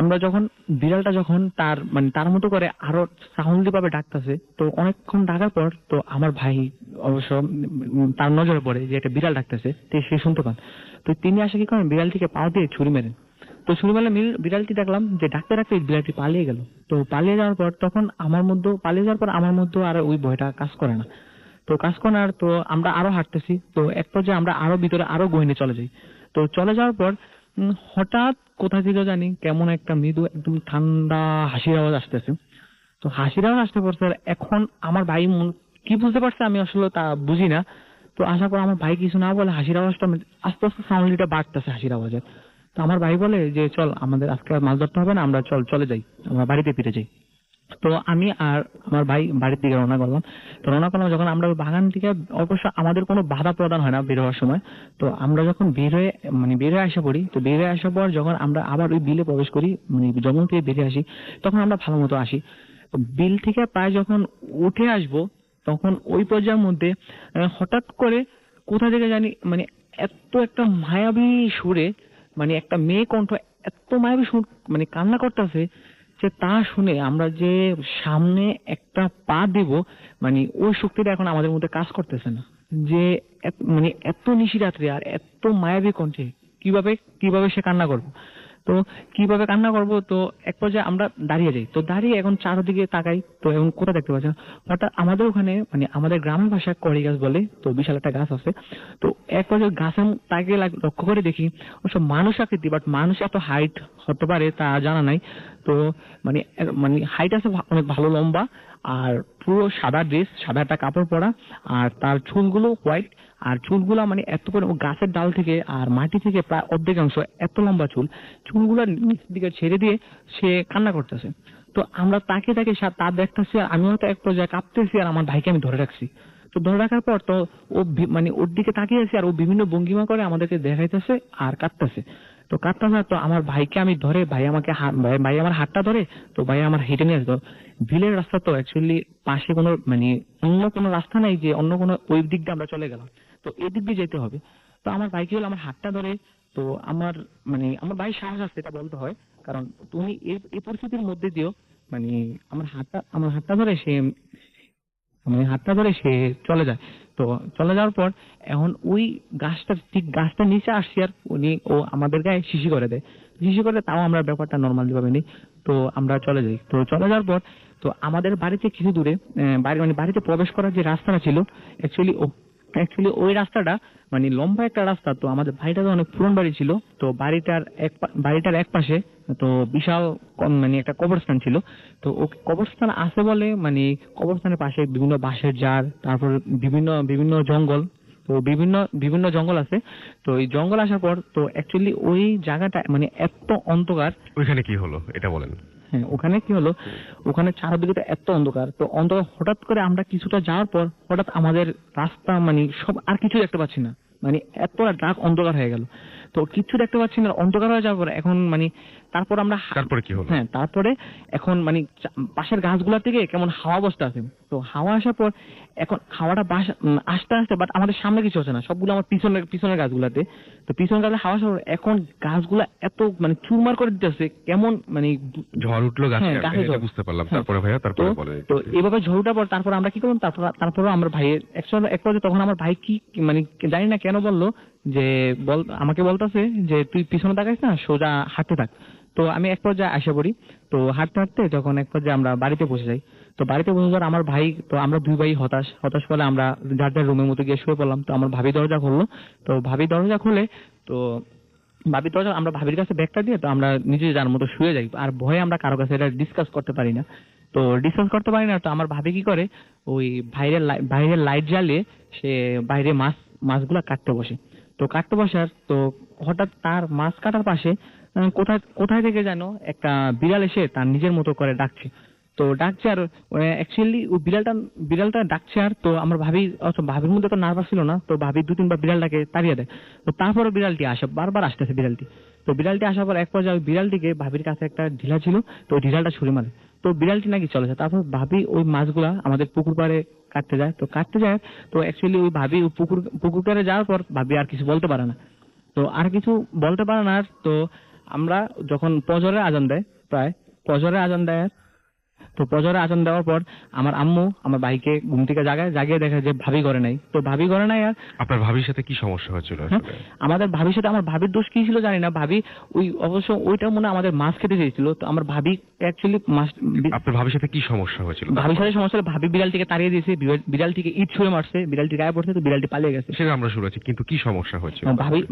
আমরা যখন বিড়ালটা যখন তার মতো করে আরো সাউন্ডলি ভাবে ডাকতেছে, তো অনেকক্ষণ ডাকার পর তো আমার ভাই অবশ্য তার নজরে পড়ে যে এটা বিড়াল ডাকতেছে, তো সে শুনতে পান। তো তিনি আসে কি করেন, বিড়ালটিকে পাও দিয়ে ছুরি মেরেন। তো ছুরি মারলে বিড়ালটি দেখলাম যে ডাকতে ডাকতে বিড়ালটি পালিয়ে গেল। তো পালিয়ে যাওয়ার পর তখন আমার মধ্যে আর ওই ভয়টা কাজ করে না। তো কাজ করে না, তো আমরা আরো হাঁটতেছি। তো এক পর্যায়ে আমরা আরো ভিতরে আরো গহীনে চলে যাই। তো চলে যাওয়ার পর হঠাৎ কোথা থেকে জানি কেমন একটা মৃদু একদম ঠান্ডা হাসির আওয়াজ আসতেছে। তো হাসির আওয়াজ আসতে পড়ছে। এখন আমার ভাই কি বুঝতে পারছে আমি আসলে তা বুঝি না। তো আসার পর আমার ভাই কিছু না বলে হাসির আওয়াজটা আস্তে আস্তে সাউন্ডলিটা বাড়তেছে হাসির আওয়াজের। তো আমার ভাই বলে যে চল আমাদের আজকে আর মাছ ধরতে হবে না, আমরা চলে যাই, আমরা বাড়িতে ফিরে যাই। তো আমি আর আমার ভাই বাড়ির দিকে রওনা করলাম। তো রওনা করলাম যখন আমরা ওই বাগান থেকে, অবশ্য আমাদের কোনো বাধা প্রদান হয় না বের হওয়ার সময়। তো আমরা যখন বের হয়ে আসা পড়ি, তো বের হয়ে আসার পর যখন আমরা আবার ওই বিলে প্রবেশ করি, মানে জঙ্গল থেকে বেরিয়ে আসি, তখন আমরা ভালো মতো আসি। তো বিল থেকে প্রায় যখন উঠে আসবো, তখন ওই পর্যায়ের মধ্যে হঠাৎ করে কোথা থেকে জানি মানে এত একটা মায়াবী সুরে, মানে একটা মেয়ে কণ্ঠ এত মায়াবী সুর মানে কান্না করতেছে যে তা শুনে আমরা যে সামনে একটা পা দেব, মানে ওই শক্তিটা এখন আমাদের মধ্যে কাজ করতেছে না। যে মানে এত নিশিরাত্রি আর এত মায়াবী কণ্ঠে কিভাবে সে কান্না করবো। তো কিভাবে কান্না করব, তো এক পর্যায়ে আমরা দাঁড়িয়ে যাই। তো দাঁড়িয়ে এখন চারদিকে তাকাই, তো এখন কোথা দেখতে পাচ্ছি না। হঠাৎ আমাদের ওখানে মানে আমাদের গ্রামের ভাষায় কড়ি গাছ বলে, তো বিশাল একটা গাছ আছে। তো এক পর্যায়ে গাছের তাকে লক্ষ্য করে দেখি অবশ্য মানুষ আকৃতি, বাট মানুষ এত হাইট হতে পারে তা জানা নাই। তো মানে হাইট আছে অনেক ভালো, লম্বা, আর পুরো সাদা ড্রেস, সাদা একটা কাপড় পরা, আর তার চুলগুলো হোয়াইট। আর চুলগুলা মানে এত করে গাছের ডাল থেকে আর মাটি থেকে প্রায় অর্ধেকাংশ এত লম্বা চুলগুলা নিচের দিকে ছেড়ে দিয়ে সে কান্না করতেছে। তো আমরা তাকে তা দেখতেছি, আর আমিও তো এক পর্যায়ে কাঁপতেছি, আর আমার ভাইকে আমি ধরে রাখছি। তো ধরে রাখার পর তো ও মানে ওর দিকে তাকিয়ে আছে, আর ও বিভিন্ন ভঙ্গিমা করে আমাদেরকে দেখাইতেছে আর কাঁদতেছে। তো কাঁদতেছে, তো আমার ভাইকে আমি ধরে, ভাই আমার হাতটা ধরে, তো ভাই আমার হেঁটে নিয়ে আসতো। ভিলের রাস্তা তো অ্যাকচুয়ালি পাশে কোনো মানে অন্য কোনো রাস্তা নাই যে অন্য কোনো ওই দিক দিয়ে আমরা চলে গেলাম, তো এই দিক দিয়ে যেতে হবে। তো আমার ভাইকে হলো আমার হাতটা ধরে, তো আমার ভাই সাহস আছে এটা বলতে হয়, কারণ তুমি এই পরিস্থিতির মধ্যে দিও মানে আমার হাতটা ধরে সে চলে যায়। তো চলে যাওয়ার পর এখন ওই গাছটা নিচে আসছি, আর ও আমাদের গায়ে শিশি করে দেয়, তাও আমরা ব্যাপারটা নর্মালি ভাবে নিই। তো আমরা চলে যাই। তো চলে যাওয়ার পর তো আমাদের বাড়িতে কিছু দূরে বাড়িতে প্রবেশ করার যে রাস্তাটা ছিল, অ্যাকচুয়ালি অ্যাকচুয়ালি ওই রাস্তাটা মানে লম্বা একটা রাস্তা, তো আমাদের ভাইটা তো অনেক পুরনো বাড়ি ছিল, তো বাড়িটার এক পাশে তো বিশাল মানে একটা কবরস্থান ছিল। তো ও কবরস্থান আছে বলে মানে কবরস্থানের পাশে বিভিন্ন বাঁশের ঝাড়, তারপর বিভিন্ন বিভিন্ন জঙ্গল, তো বিভিন্ন জঙ্গল আছে। তো এই জঙ্গল আসার পর তো অ্যাকচুয়ালি ওই জায়গাটা মানে এত অন্ধকার। ওইখানে কি হলো এটা বলেন। হ্যাঁ, ওখানে কি হলো, ওখানে চারদিকে এত অন্ধকার, তো অন্ধকার হঠাৎ করে আমরা কিছুটা যাওয়ার পর হঠাৎ আমাদের রাস্তা মানে সব আর কিছু দেখতে পাচ্ছি না, মানে এত ডার্ক অন্ধকার হয়ে গেল। তো কিছু দেখতে পাচ্ছি না, অন্ধকার হয়ে যাওয়ার পর এখন মানে তারপর আমরা তারপরে কি হলো? হ্যাঁ, তারপরে এখন মানে পাশের গাছগুলোর থেকে কেমন হাওয়া বসতে আছে। তো হাওয়া আসার পর এখন হাওয়াটা আসতে আসতে বাট আমাদের সামনে কিছু হচ্ছে না, সবগুলো আমার পিছনের গাছগুলাতে। তো পিছনের গাছে হাওয়া আসার পর এখন গাছগুলা এত মানে চুরমার করে দিতেছে, কেমন মানে ঝড় উঠলো গাছে, হ্যাঁ, গাছে ঝড়। বুঝতে পারলাম। হ্যাঁ। তারপরে ভাইয়া তারপরে বলেন। তো এভাবে ঝড়টা পর তারপর আমরা কি করলাম, তারপরে আমার ভাইয়ের এক পর্যায়ে তখন আমার ভাই কি মানে জানি না কেন বললো যে আমাকে বলতেছে যে তুই পিছনে তাকাইস না, সোজা হাঁটতে থাক। তো আমি এক পর্যায়ে আসা পড়ি, তো হাঁটতে হাঁটতে যখন এক পর্যায়ে আমরা বাড়িতে পৌঁছে যাই, তো বাড়িতে পৌঁছে যাওয়ার আমার ভাই, তো আমরা দুই ভাই হতাশ ফলে আমরা যার যার রুমের মতো গিয়ে শুয়ে পড়লাম। তো আমার ভাবি দরজা খুললো, তো ভাবি দরজা খুলে তো আমরা ভাবির কাছে ব্যাগটা দিয়ে তো আমরা নিজে যার মতো শুয়ে যাই, আর ভয়ে আমরা কারো কাছে এটা ডিসকাস করতে পারি না। তো আমার ভাবি কি করে, ওই বাইরের লাইট জ্বালিয়ে সে বাইরে মাছগুলা কাটতে বসে। তো কাটতে বসার তো হঠাৎ তার মাছ কাটার পাশে কোথায় থেকে যেন একটা বিড়াল এসে তার নিজের মতো করে ডাকছে। তো ডাকছে আর অ্যাকচুয়ালি ওই বিড়ালটা ডাকছে, আর তো আমার ভাবির মধ্যে তো নার্ভাস ছিল না, তো ভাবি 2-3 বার বিড়ালটাকে তাড়িয়ে দেয়। তো তারপরে বিড়ালটি বারবার আসতেছে বিড়ালটি। তো বিড়ালটি আসার পর এক পর্যায়ে বিড়ালটিকে ভাবির কাছে একটা ঢিলা ছিল, তো ওই ঢিলাটা ছুঁড়ে মারে। তো বিড়ালটি নাকি চলে যায়। তারপর ভাবি ওই মাছগুলা আমাদের পুকুর পাড়ে কাটতে যায়। তো অ্যাকচুয়ালি ওই ভাবি ওই পুকুর পাড়ে যাওয়ার পর ভাবি আর কিছু বলতে পারে না। তো আর কিছু বলতে পারে না। তো আমরা যখন ফজরের আজান দেয়, তো ফজরের আজান দেওয়ার পর আমার আম্মু আমার ভাইকে ঘুম থেকে জাগিয়ে দেখে যে ভাবি ঘরে নাই। তো ভাবি ঘরে নাই। আর আপনার ভাবির সাথে কি সমস্যা হয়েছিল আসলে? আমাদের ভাবির সাথে আমার ভাবির দোষ কি ছিল জানি না, ভাবি অবশ্য ওইটা মনে হয় আমাদের মাছ খেতে চেয়েছিল। তো আমার ভাবি অ্যাকচুয়ালি আপনার ভাবির সাথে কি সমস্যা হয়েছিল? ভাবির সাথে সমস্যা হলে ভাবি বিড়ালটিকে তাড়িয়ে দিয়েছে, বিড়ালটিকে ইট ছুঁড়ে মারছে, বিড়ালটি গায়ে পড়ছে, তো বিড়ালটি পালিয়ে গেছে। সেটা আমরা শুনেছি, কিন্তু কি সমস্যা হয়েছিল?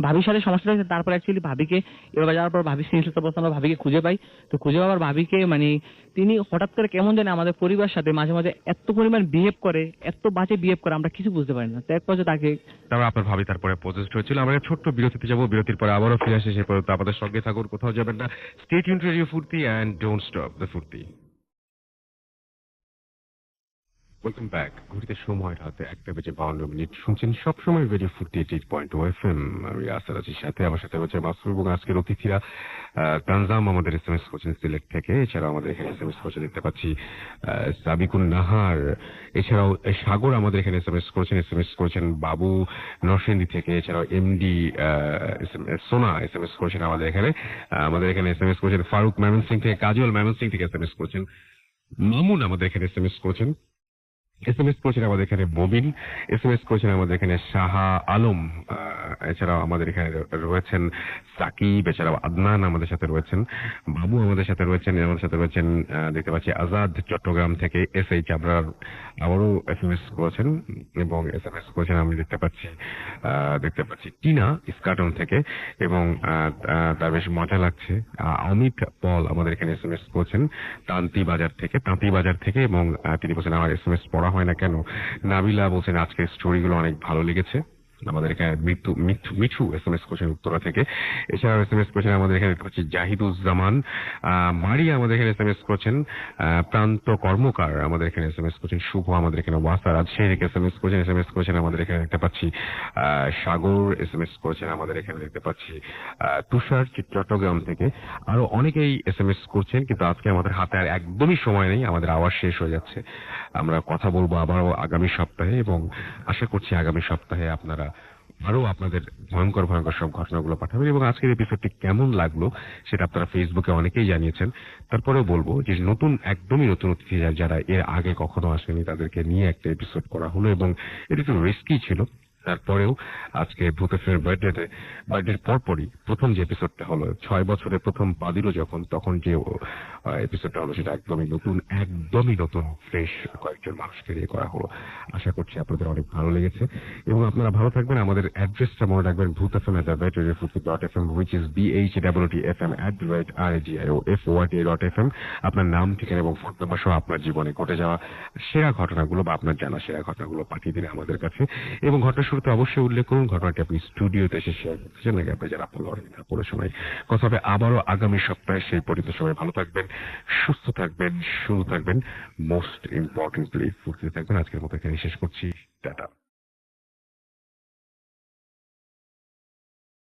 ভাবির সাথে সমস্যা হয়েছে। তারপর অ্যাকচুয়ালি ভাবিকে এভাবে যাওয়ার পর ভাবি সিরিয়াস অবস্থা, আমরা ভাবিকে খুঁজে পাই। তো খুঁজে পাওয়ার ভাবিকে মানে তিনি হঠাৎ করে কেমন জানে আমাদের পরিবার সাথে মাঝে মাঝে এত পরিমাণ বিহেভ করে, এত বাজে বিহেভ করে, আমরা কিছু বুঝতে পারি না। তো এক পর্যায়ে তারপর আপনার ভাবি তারপরে পজেসড হয়েছিল। আমরা ছোট্ট বিরতিতে যাবো, বিরতির পরে আবারও ফিরে আসে। সে পর্যন্ত আপনাদের সঙ্গে থাকুন, কোথাও যাবেন না। স্টে টিউনড টু রেডিও ফুর্তি এন্ড ডোন্ট স্টপ দ্য ফুর্তি। Welcome back. ঘড়িতে সময় রাতে 1:52 শুনছেন সবসময় রেডিও ফুর্তি 88.2 FM। আমি আসার আছি সাথে, আমার সাথে হচ্ছে মাসুর এবং আজকের অতিথিরা তানজাম আমাদের SMS করছেন সিলেক্ট থেকে। এছাড়াও আমাদের এখানে SMS করছে দেখতে পাচ্ছি সাবিকুন নাহার। এছাড়াও সাগর আমাদের এখানে SMS করেছেন বাবু নরসিংদী থেকে। এছাড়াও এমডি সোনা SMS করেছেন আমাদের এখানে। SMS করেছেন ফারুক ময়মনসিংহ থেকে, কাজল ময়মনসিংহ থেকে SMS করেছেন, মামুন আমাদের এখানে SMS করেছেন, SMS করেছেন আমাদের এখানে ববিন, SMS করেছেন আমাদের এখানে শাহা আলম। এছাড়াও আমাদের এখানে রয়েছেন সাকিব, এছাড়াও আদনান আমাদের সাথে রয়েছেন, বাবু আমাদের সাথে রয়েছেন দেখতে পাচ্ছি আজাদ চট্টগ্রাম থেকে। SH আবরার আবারও SMS করেছেন এবং SMS করেছেন আমি দেখতে পাচ্ছি টিনা ইস্কাটন থেকে, এবং তার বেশ মজা লাগছে। অমিত পল আমাদের এখানে SMS করেছেন তাঁতি বাজার থেকে, এবং তিনি বলছেন আমার SMS পড়া হয় না কেন। নাবিলা বলছেন আজকের স্টোরিগুলো অনেক ভালো লেগেছে। আমাদের এখানে মিঠু SMS করছেন উত্তরা থেকে। এছাড়াও SMS করছেন আমাদের এখানে দেখতে পাচ্ছি জাহিদুজ্জামান। মারিয়া আমাদের এখানে SMS করছেন, প্রান্ত কর্মকার আমাদের এখানে SMS করছেন, শুভ আমাদের এখানে ওয়াসা রাজশাহী থেকে SMS করছেন আমাদের এখানে দেখতে পাচ্ছি সাগর SMS করছেন আমাদের এখানে দেখতে পাচ্ছি তুষার চট্টগ্রাম থেকে। আরো অনেকেই SMS করছেন, কিন্তু আজকে আমাদের হাতে আর একদমই সময় নেই, আমাদের আওয়াজ শেষ হয়ে যাচ্ছে। আমরা কথা বলবো আবারও আগামী সপ্তাহে, এবং আশা করছি আগামী সপ্তাহে আপনারা আরো আপনাদের ভয়ঙ্কর সব ঘটনাগুলো পাঠাবেন। এবং আজকের এপিসোডটি কেমন লাগলো সেটা আপনারা ফেসবুকে অনেকেই জানিয়েছেন। তারপরেও বলবো যে একদমই নতুন অতিথি যারা এর আগে কখনো আসেনি তাদেরকে নিয়ে একটা এপিসোড করা হলো, এবং এটা একটু রিস্কি ছিল। তারপরেও আজকে ভূতের বার্থডের পরপরই প্রথম যে এপিসোডটা হলো, 6 বছরের প্রথম পা দিল তখন যে এপিসোডটা হলো সেটা একদমই নতুন ফ্রেশ কয়েকজন মানুষকে দিয়ে করা হলো। আশা করছি আপনাদের অনেক ভালো লেগেছে এবং আপনারা ভালো থাকবেন। আমাদের অ্যাড্রেসটা মনে রাখবেন, bhutfm@radiofm, which is BHWTFM@RADIOFORTA.FM। আপনার নাম, ঠিকানা এবং ফোন নাম্বার সহ আপনার জীবনে ঘটে যাওয়া সেরা ঘটনাগুলো বা আপনার জানা সেরা ঘটনাগুলো পাঠিয়ে দিন আমাদের কাছে। এবং ঘটনার শুরুতে অবশ্যই উল্লেখ করুন ঘটনাটি আপনি স্টুডিওতে এসে শেয়ার করতে চান নাকি আপনি যারা আপনার পড়ে শোনায়। কথা হবে আবারও আগামী সপ্তাহে। সেই পর্যন্ত সবাই ভালো থাকবেন, সুস্থ থাকবেন, সুন্দর থাকবেন, মোস্ট ইম্পর্টেন্টলি ফুর্তিতে থাকবেন। আজকের মতো এখানে শেষ করছি। টাটা।